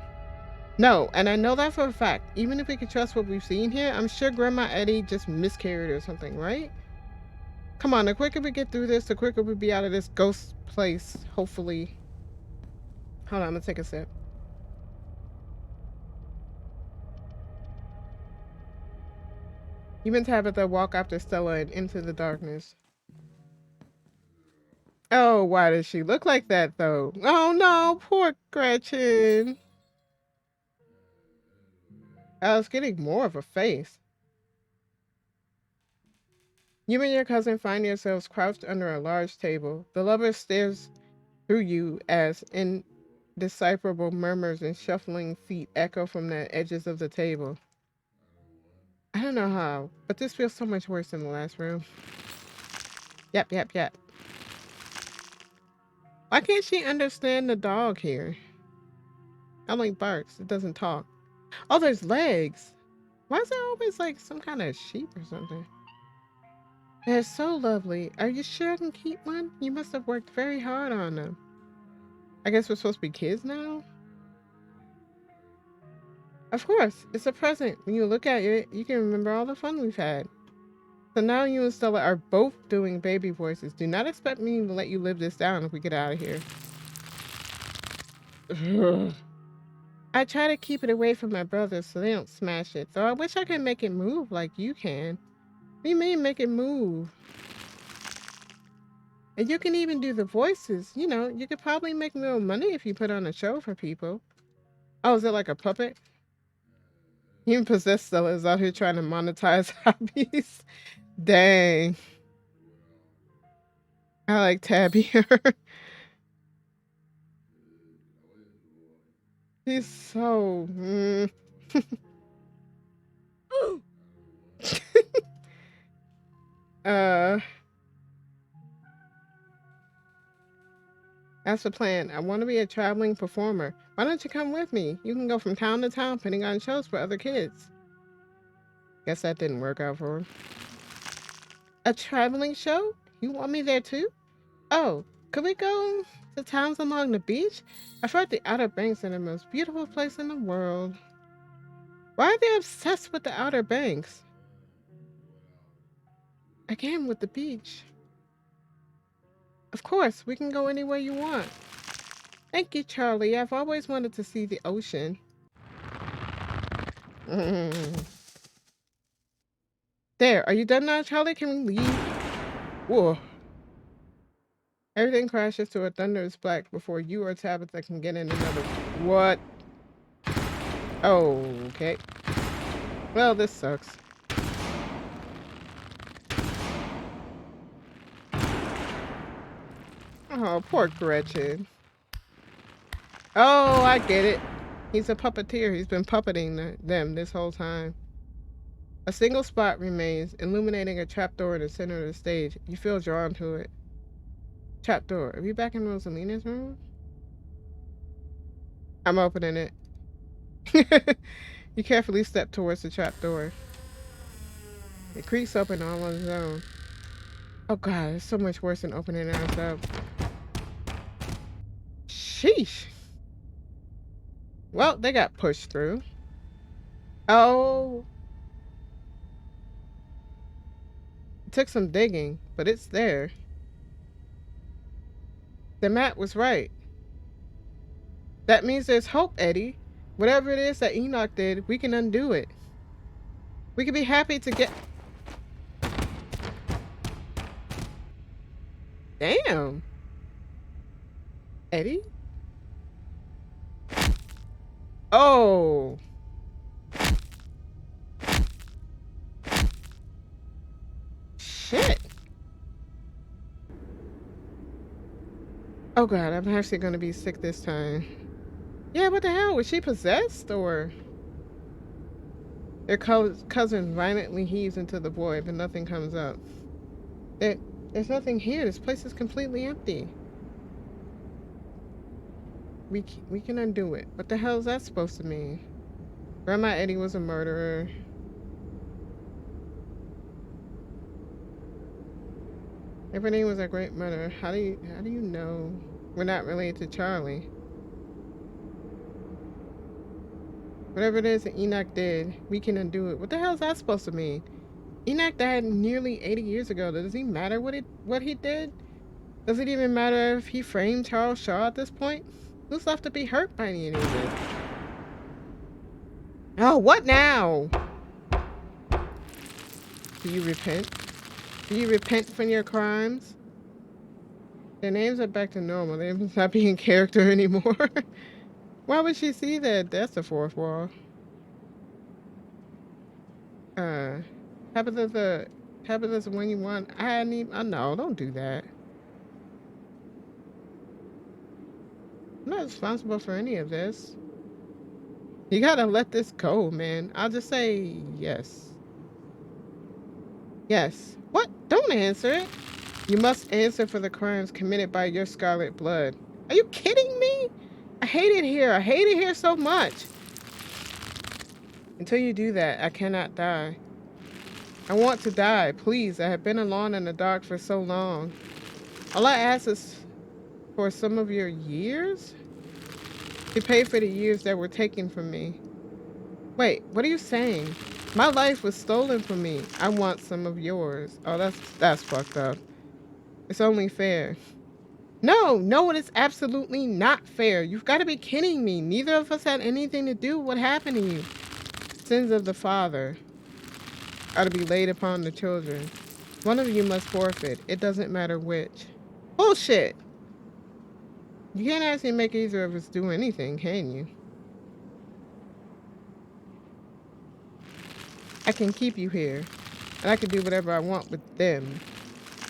No, and I know that for a fact. Even if we could trust what we've seen here, I'm sure Grandma Eddie just miscarried or something, right? Come on, the quicker we get through this, the quicker we'll be out of this ghost place, hopefully. Hold on, I'm gonna take a sip. You and Tabitha walk after Stella and into the darkness. Oh, why does she look like that, though? Oh no, poor Gretchen. I was getting more of a face. You and your cousin find yourselves crouched under a large table. The lover stares through you as indecipherable murmurs and shuffling feet echo from the edges of the table. I don't know how, but this feels so much worse than the last room. Yep. Why can't she understand the dog here? It only barks. It doesn't talk. Oh, there's legs. Why is there always like some kind of sheep or something? They're so lovely. Are you sure I can keep one? You must have worked very hard on them. I guess we're supposed to be kids now? Of course. It's a present. When you look at it, you can remember all the fun we've had. So now you and Stella are both doing baby voices. Do not expect me to let you live this down if we get out of here. I try to keep it away from my brothers so they don't smash it. Though I wish I could make it move like you can. What do you mean make it move? And you can even do the voices. You know, you could probably make more money if you put on a show for people. Oh, is it like a puppet? Even possessed Stella's out here trying to monetize hobbies. Dang. I like Tabby. He's so... That's the plan. I want to be a traveling performer. Why don't you come with me? You can go from town to town putting on shows for other kids. Guess that didn't work out for him. A traveling show? You want me there too? Oh, could we go to towns along the beach? I've heard the Outer Banks are the most beautiful place in the world. Why are they obsessed with the Outer Banks? Again, with the beach. Of course, we can go anywhere you want. Thank you, Charlie. I've always wanted to see the ocean. There, are you done now, Charlie? Can we leave? Whoa. Everything crashes to a thunderous black before you or Tabitha can get in another. What? Oh, okay. Well, this sucks. Oh, poor Gretchen. Oh, I get it. He's a puppeteer. He's been puppeting them this whole time. A single spot remains, illuminating a trapdoor in the center of the stage. You feel drawn to it. Trapdoor. Are we back in Rosalina's room? I'm opening it. You carefully step towards the trapdoor. It creaks open all on its own. Oh god, it's so much worse than opening it ourselves. Sheesh. Well, they got pushed through. Oh. It took some digging, but it's there. The map was right. That means there's hope, Eddie. Whatever it is that Enoch did, we can undo it. We can be happy to get... Damn. Eddie? Oh. Shit. Oh god, I'm actually gonna be sick this time. Yeah, what the hell? Was she possessed or... Their cousin violently heaves into the void, but nothing comes up. There's nothing here. This place is completely empty. We can undo it. What the hell is that supposed to mean? Grandma Eddie was a murderer. Everything was a great murder. How do you know we're not related to Charlie? Whatever it is that Enoch did, we can undo it. What the hell is that supposed to mean? Enoch died nearly 80 years ago. Does it matter what he did? Does it even matter if he framed Charles Shaw at this point? Who's left to be hurt by any of this? Oh, what now? Do you repent? Do you repent from your crimes? Their names are back to normal. They're not being character anymore. Why would she see that? That's the fourth wall. Tabitha's when you want. I hadn't even. Oh, no, don't do that. I'm not responsible for any of this. You gotta let this go, man. I'll just say yes. Yes. What? Don't answer it. You must answer for the crimes committed by your Scarlet blood. Are you kidding me? I hate it here. I hate it here so much. Until you do that, I cannot die. I want to die, please. I have been alone in the dark for so long. All I ask is for some of your years? To pay for the years that were taken from me. Wait, what are you saying? My life was stolen from me. I want some of yours. Oh, that's fucked up. It's only fair. No, it is absolutely not fair. You've got to be kidding me. Neither of us had anything to do with what happened to you. Sins of the father are to be laid upon the children. One of you must forfeit. It doesn't matter which. Bullshit. You can't actually make either of us do anything, can you? I can keep you here, and I can do whatever I want with them.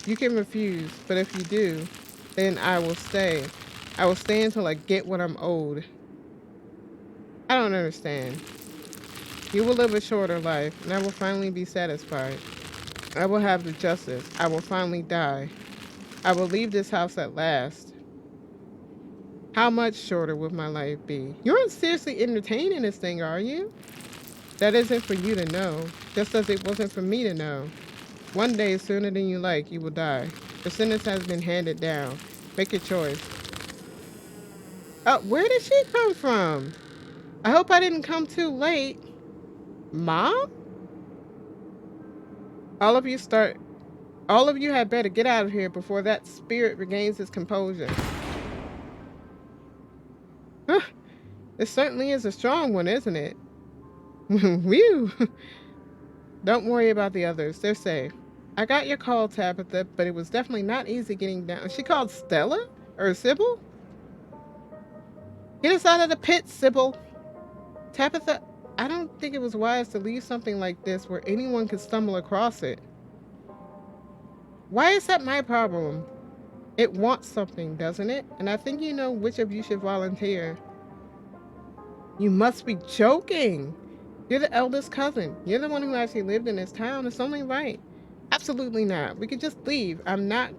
You can refuse, but if you do, then I will stay. I will stay until I get what I'm owed. I don't understand. You will live a shorter life, and I will finally be satisfied. I will have the justice. I will finally die. I will leave this house at last. How much shorter will my life be? You aren't seriously entertaining this thing, are you? That isn't for you to know, just as it wasn't for me to know. One day, sooner than you like, you will die. The sentence has been handed down. Make your choice. Where did she come from? I hope I didn't come too late. Mom? All of you had better get out of here before that spirit regains its composure. Huh, this certainly is a strong one, isn't it? Whew. Don't worry about the others. They're safe. I got your call, Tabitha, but it was definitely not easy getting down. She called Stella? Or Sybil? Get us out of the pit, Sybil. Tabitha, I don't think it was wise to leave something like this where anyone could stumble across it. Why is that my problem? It wants something, doesn't it? And I think you know which of you should volunteer. You must be joking. You're the eldest cousin. You're the one who actually lived in this town. It's only right. Absolutely not. We could just leave. I'm not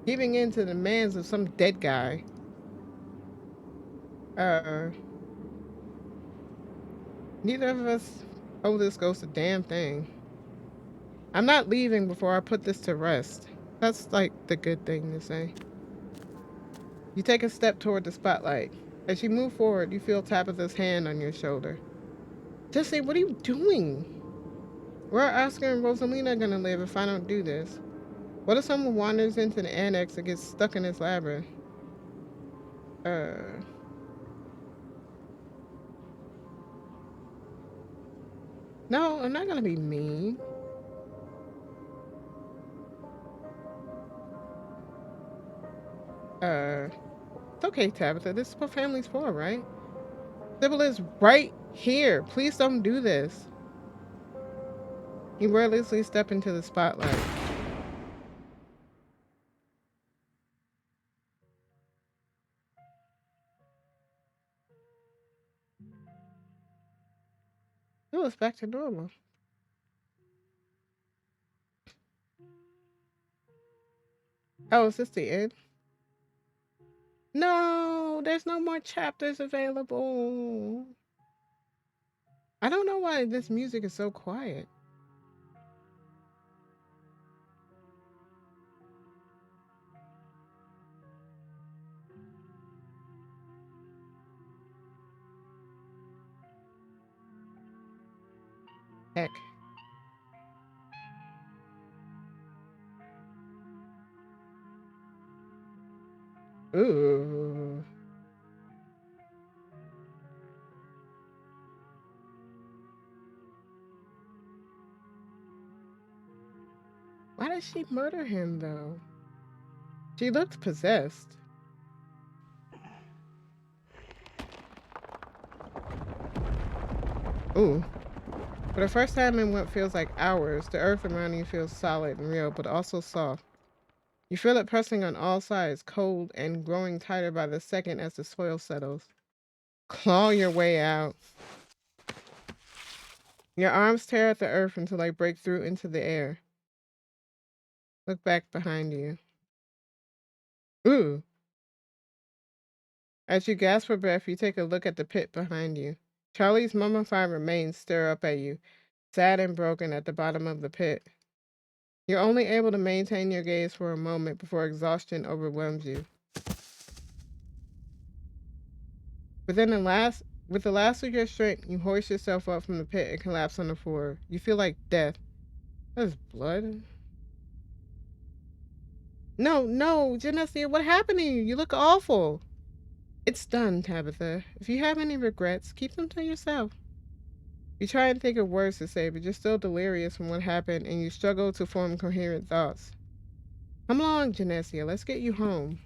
giving in to the demands of some dead guy. Neither of us owe this ghost a damn thing. I'm not leaving before I put this to rest. That's like the good thing to say. You take a step toward the spotlight. As you move forward, you feel Tabitha's hand on your shoulder. Jesse, what are you doing? Where are Oscar and Rosalina gonna live if I don't do this? What if someone wanders into the annex and gets stuck in this labyrinth? No, I'm not gonna be mean. It's okay, Tabitha. This is what family's for, right? Sybil is right here. Please don't do this. You wordlessly step into the spotlight. Oh, it's back to normal. Oh, is this the end? No, there's no more chapters available. I don't know why this music is so quiet. Heck. Ooh. Why did she murder him, though? She looked possessed. Ooh. For the first time in what feels like hours, the earth around you feels solid and real, but also soft. You feel it pressing on all sides, cold and growing tighter by the second as the soil settles. Claw your way out. Your arms tear at the earth until they break through into the air. Look back behind you. Ooh. As you gasp for breath, you take a look at the pit behind you. Charlie's mummified remains stare up at you, sad and broken at the bottom of the pit. You're only able to maintain your gaze for a moment before exhaustion overwhelms you. With the last of your strength, you hoist yourself up from the pit and collapse on the floor. You feel like death. That's blood. No, no, Janessia, what happened to you? You look awful. It's done, Tabitha. If you have any regrets, keep them to yourself. You try and think of words to say, but you're still delirious from what happened and you struggle to form coherent thoughts. Come along, Janessia, let's get you home.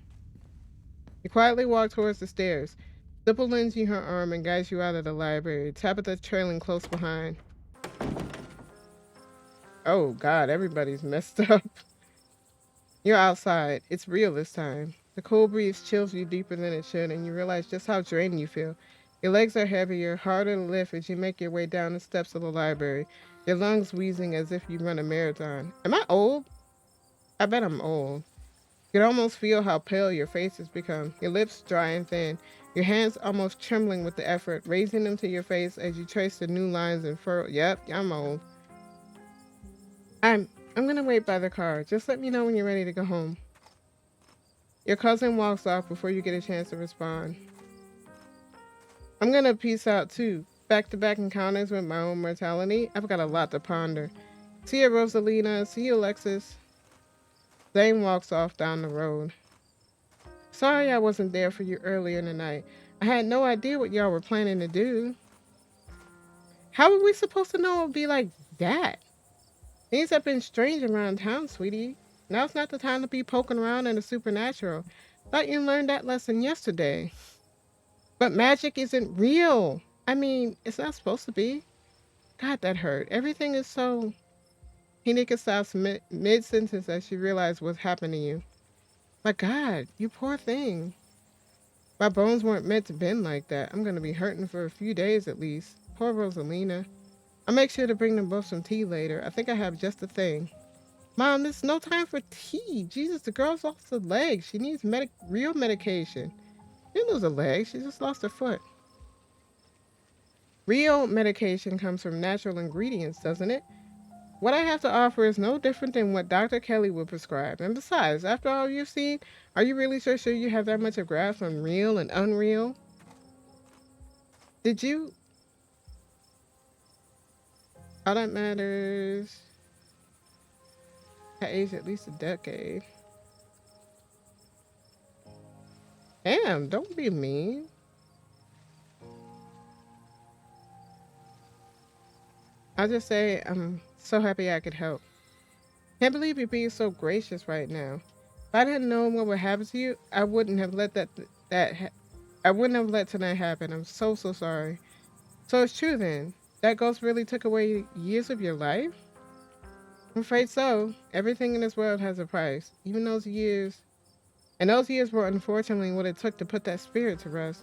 You quietly walk towards the stairs. Sybil lends you her arm and guides you out of the library, Tabitha trailing close behind. Oh, God, everybody's messed up. You're outside. It's real this time. The cool breeze chills you deeper than it should, and you realize just how drained you feel. Your legs are heavier, harder to lift as you make your way down the steps of the library, your lungs wheezing as if you run a marathon. Am I old? I bet I'm old. You can almost feel how pale your face has become, your lips dry and thin, your hands almost trembling with the effort, raising them to your face as you trace the new lines and furrows. Yep, I'm old. I'm gonna wait by the car. Just let me know when you're ready to go home. Your cousin walks off before you get a chance to respond. I'm gonna peace out too. Back-to-back encounters with my own mortality. I've got a lot to ponder. See you, Rosalina. See you, Alexis. Zane walks off down the road. Sorry I wasn't there for you earlier in the night. I had no idea what y'all were planning to do. How were we supposed to know it would be like that? Things have been strange around town, sweetie. Now's not the time to be poking around in the supernatural. Thought you learned that lesson yesterday. But magic isn't real. I mean, it's not supposed to be. God, that hurt. Everything is so. Hinika stops mid sentence as she realized what's happened to you. My God, you poor thing. My bones weren't meant to bend like that. I'm gonna be hurting for a few days at least. Poor Rosalina. I'll make sure to bring them both some tea later. I think I have just the thing. Mom, there's no time for tea. Jesus, the girl's lost a leg. She needs real medication. She didn't lose a leg. She just lost her foot. Real medication comes from natural ingredients, doesn't it? What I have to offer is no different than what Dr. Kelly would prescribe. And besides, after all you've seen, are you really so sure you have that much of grasp on real and unreal? Did you? All that matters. I aged at least a decade. Damn, don't be mean. I'll just say I'm so happy I could help. Can't believe you're being so gracious right now. If I didn't know what would happen to you, I wouldn't have let I wouldn't have let tonight happen. I'm so sorry. So it's true then. That ghost really took away years of your life? I'm afraid so. Everything in this world has a price, even those years. And those years were unfortunately what it took to put that spirit to rest.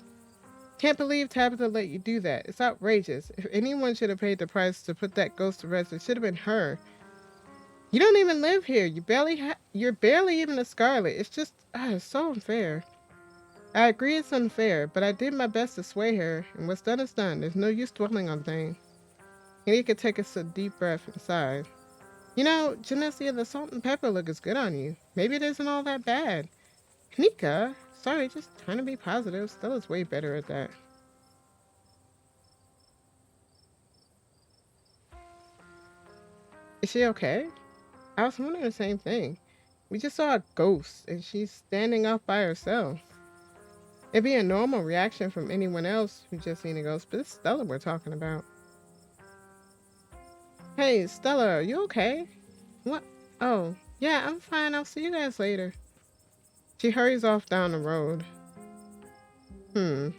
Can't believe Tabitha let you do that. It's outrageous. If anyone should have paid the price to put that ghost to rest, it should have been her. You don't even live here. You're barely even a Scarlet. It's just it's so unfair. I agree it's unfair, but I did my best to sway her, and what's done is done. There's no use dwelling on things. And he could take a deep breath inside. You know, Janessia, the salt and pepper look is good on you. Maybe it isn't all that bad. Nika, sorry, just trying to be positive. Stella's way better at that. Is she okay? I was wondering the same thing. We just saw a ghost, and she's standing off by herself. It'd be a normal reaction from anyone else who just seen a ghost, but it's Stella we're talking about. Hey, Stella, are you okay? What? Oh, yeah, I'm fine. I'll see you guys later. She hurries off down the road. Hmm.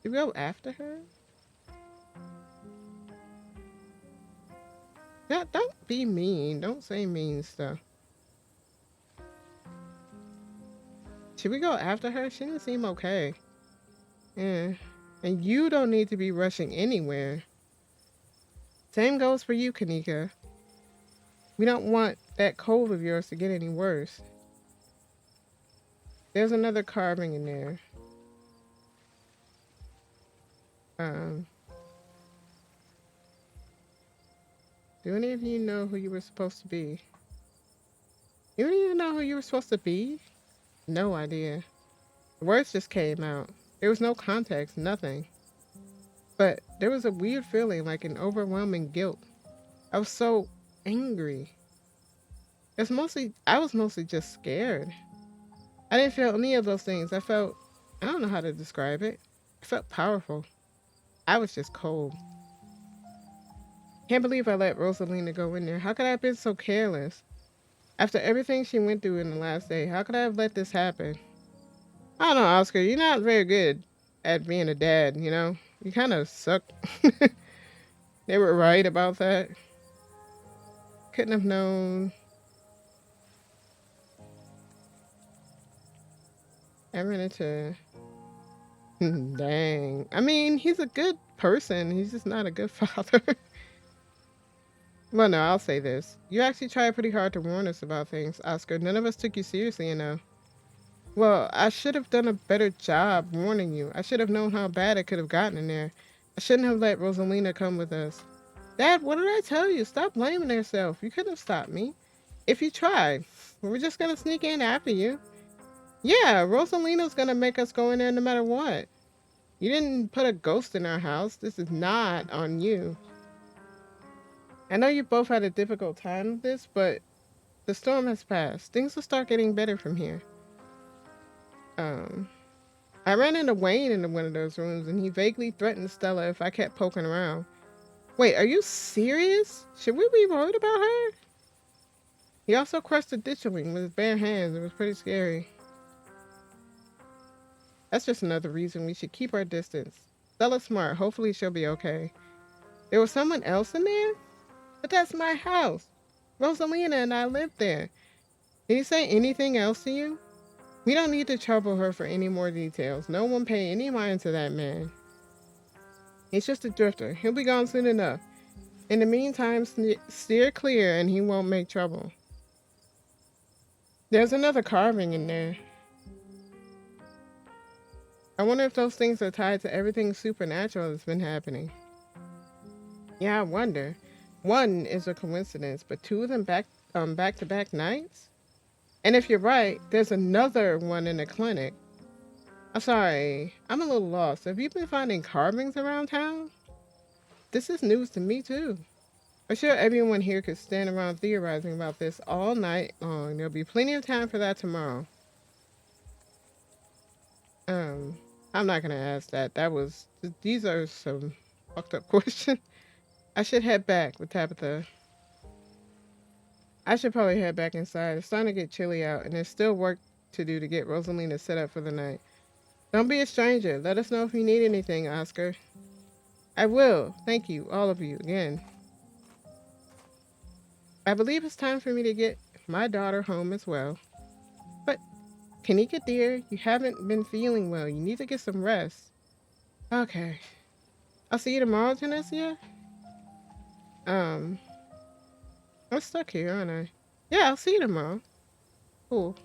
You go after her? Yeah, don't be mean. Don't say mean stuff. Should we go after her? She didn't seem okay. Yeah. And you don't need to be rushing anywhere. Same goes for you, Kanika. We don't want that cold of yours to get any worse. There's another carving in there. Um, do any of you know who you were supposed to be? You don't even know who you were supposed to be? No idea. The words just came out. There was no context, nothing. But there was a weird feeling, like an overwhelming guilt. I was so angry. I was mostly just scared. I didn't feel any of those things. I don't know how to describe it. I felt powerful. I was just cold. Can't believe I let Rosalina go in there. How could I have been so careless? After everything she went through in the last day, how could I have let this happen? I don't know, Oscar. You're not very good at being a dad, you know? You kind of suck. They were right about that. Couldn't have known. I ran into. Dang. I mean, he's a good person. He's just not a good father. Well, no, I'll say this. You actually tried pretty hard to warn us about things, Oscar. None of us took you seriously enough. Well, I should have done a better job warning you. I should have known how bad it could have gotten in there. I shouldn't have let Rosalina come with us. Dad, what did I tell you? Stop blaming yourself. You couldn't have stopped me. If you tried, we were just gonna sneak in after you. Yeah, Rosalina's gonna make us go in there no matter what. You didn't put a ghost in our house. This is not on you. I know you both had a difficult time with this, but the storm has passed. Things will start getting better from here. Um, I ran into Wayne in one of those rooms, and he vaguely threatened Stella if I kept poking around. Wait, are you serious? Should we be worried about her? He also crushed a ditchling with his bare hands. It was pretty scary. That's just another reason we should keep our distance. Stella's smart. Hopefully she'll be okay. There was someone else in there? But that's my house. Rosalina and I live there. Did he say anything else to you? We don't need to trouble her for any more details. No one pay any mind to that man. He's just a drifter. He'll be gone soon enough. In the meantime, steer clear and he won't make trouble. There's another carving in there. I wonder if those things are tied to everything supernatural that's been happening. Yeah, I wonder. One is a coincidence, but two of them back-to-back nights? And if you're right, there's another one in the clinic. I'm sorry, I'm a little lost. Have you been finding carvings around town? This is news to me too. I'm sure everyone here could stand around theorizing about this all night long. There'll be plenty of time for that tomorrow. I'm not gonna ask that. These are some fucked up questions. I should head back with Tabitha. I should probably head back inside. It's starting to get chilly out, and there's still work to do to get Rosalina set up for the night. Don't be a stranger. Let us know if you need anything, Oscar. I will. Thank you, all of you, again. I believe it's time for me to get my daughter home as well. But, Kanika dear, you haven't been feeling well. You need to get some rest. Okay. I'll see you tomorrow, Janessia? I'm stuck here, aren't I? Yeah, I'll see you tomorrow. Cool.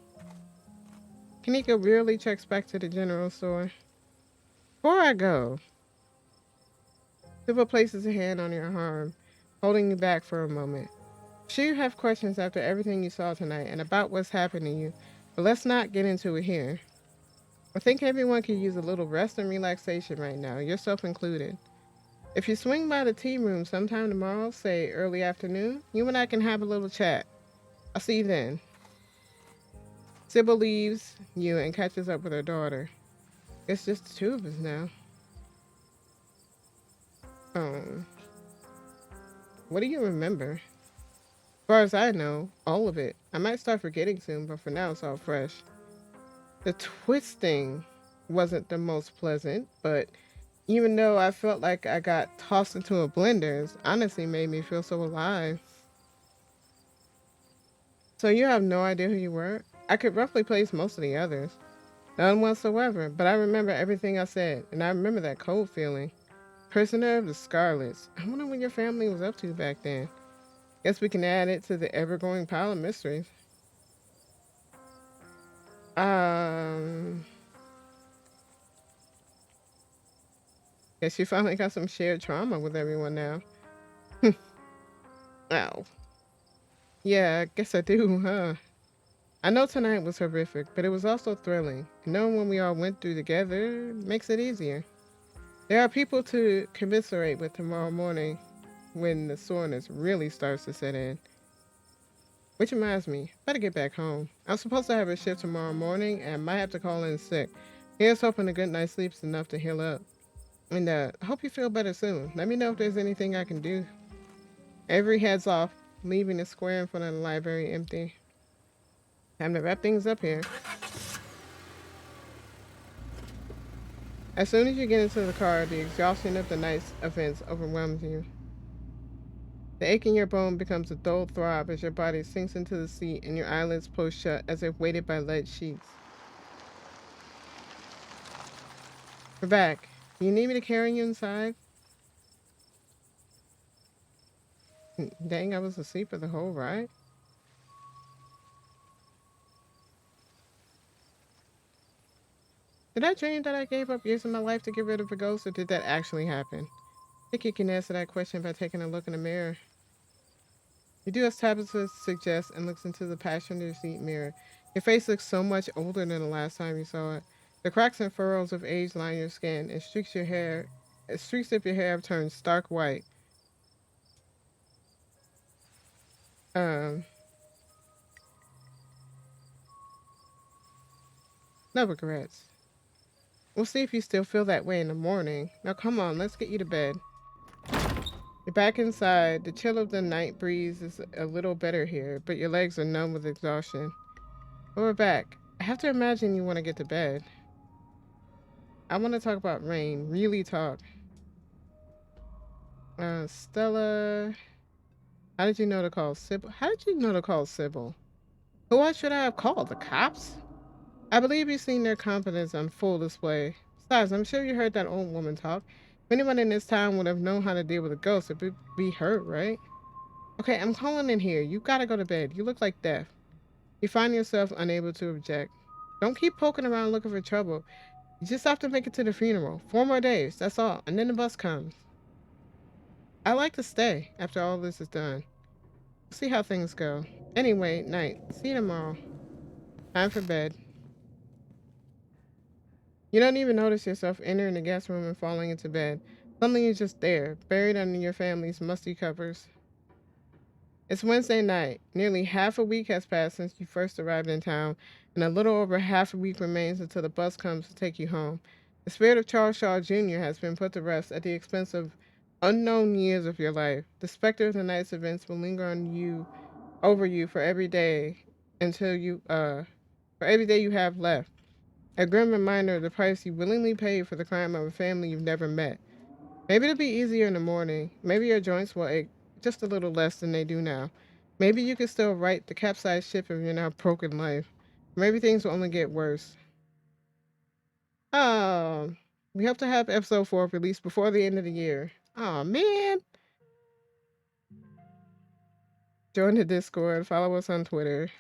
Kanika rarely checks back to the general store. Before I go, Sybil places a hand on your arm, holding you back for a moment. Sure, you have questions after everything you saw tonight and about what's happened to you, but let's not get into it here. I think everyone could use a little rest and relaxation right now, yourself included. If you swing by the tea room sometime tomorrow, say early afternoon, you and I can have a little chat. I'll see you then. Sybil leaves you and catches up with her daughter. It's just the two of us now. What do you remember? As far as I know, all of it. I might start forgetting soon, but for now it's all fresh. The twisting wasn't the most pleasant, but even though I felt like I got tossed into a blender, it honestly made me feel so alive. So you have no idea who you were? I could roughly place most of the others. None whatsoever, but I remember everything I said, and I remember that cold feeling. Prisoner of the Scarlets. I wonder what your family was up to back then. Guess we can add it to the ever-growing pile of mysteries. Guess you finally got some shared trauma with everyone now. Oh. Yeah, I guess I do, huh? I know tonight was horrific, but it was also thrilling. And knowing what we all went through together makes it easier. There are people to commiserate with tomorrow morning when the soreness really starts to set in. Which reminds me, better get back home. I'm supposed to have a shift tomorrow morning and might have to call in sick. Here's hoping a good night's sleep's enough to heal up. And I hope you feel better soon. Let me know if there's anything I can do. Avery heads off, leaving the square in front of the library empty. Time to wrap things up here. As soon as you get into the car, the exhaustion of the night's events overwhelms you. The ache in your bone becomes a dull throb as your body sinks into the seat and your eyelids close shut as if weighted by lead sheets. We're back. Do you need me to carry you inside? Dang, I was asleep for the whole ride. Did I dream that I gave up years of my life to get rid of a ghost, or did that actually happen? I think you can answer that question by taking a look in the mirror. You do as Tabitha suggests and looks into the passenger seat mirror. Your face looks so much older than the last time you saw it. The cracks and furrows of age line your skin, and streaks of your hair have turned stark white. Um, no regrets. We'll see if you still feel that way in the morning. Now come on, let's get you to bed. You're back inside. The chill of the night breeze is a little better here, but your legs are numb with exhaustion. But we're back. I have to imagine you want to get to bed. I want to talk about rain. Really talk. Stella. How did you know to call Sybil? How did you know to call Sybil? Who else should I have called? The cops? I believe you've seen their competence on full display. Besides, I'm sure you heard that old woman talk. If anyone in this town would have known how to deal with a ghost, it would be her, right? Okay, I'm calling in here. You gotta go to bed. You look like death. You find yourself unable to object. Don't keep poking around looking for trouble. You just have to make it to the funeral. 4 more days, that's all. And then the bus comes. I like to stay after all this is done. See how things go. Anyway, night. See you tomorrow. Time for bed. You don't even notice yourself entering the guest room and falling into bed. Something is just there, buried under your family's musty covers. It's Wednesday night. Nearly half a week has passed since you first arrived in town, and a little over half a week remains until the bus comes to take you home. The spirit of Charles Shaw Jr. has been put to rest at the expense of unknown years of your life. The specter of the night's events will linger on you, over you for every day for every day you have left. A grim reminder of the price you willingly paid for the crime of a family you've never met. Maybe it'll be easier in the morning. Maybe your joints will ache just a little less than they do now. Maybe you can still right the capsized ship of your now broken life. Maybe things will only get worse. Um, we hope to have episode 4 released before the end of the year. Oh man. Join the Discord, follow us on Twitter.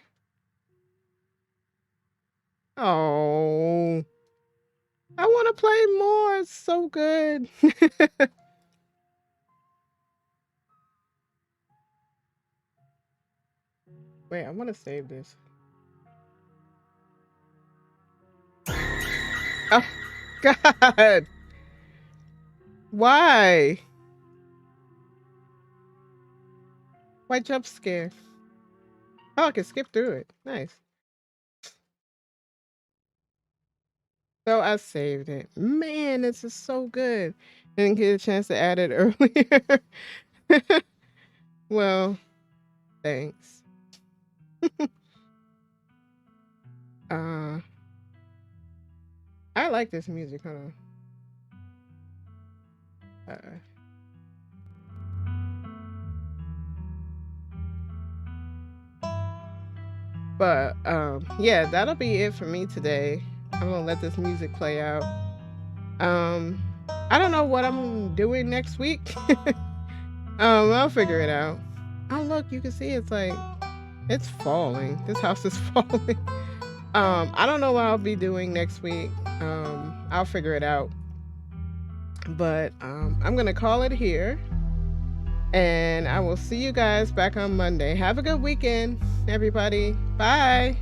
Oh, I want to play more. It's so good. Wait, I want to save this. Oh, God. Why? Why jump scare? Oh, I can skip through it. Nice. So I saved it. Man, this is so good. Didn't get a chance to add it earlier. Well, thanks. uh, I like this music. Hold on. But yeah, that'll be it for me today. I'm gonna let this music play out. I don't know what I'm doing next week. I'll figure it out. Oh, look, you can see it's like, it's falling. This house is falling. I don't know what I'll be doing next week. I'll figure it out. But I'm gonna call it here. And I will see you guys back on Monday. Have a good weekend, everybody. Bye.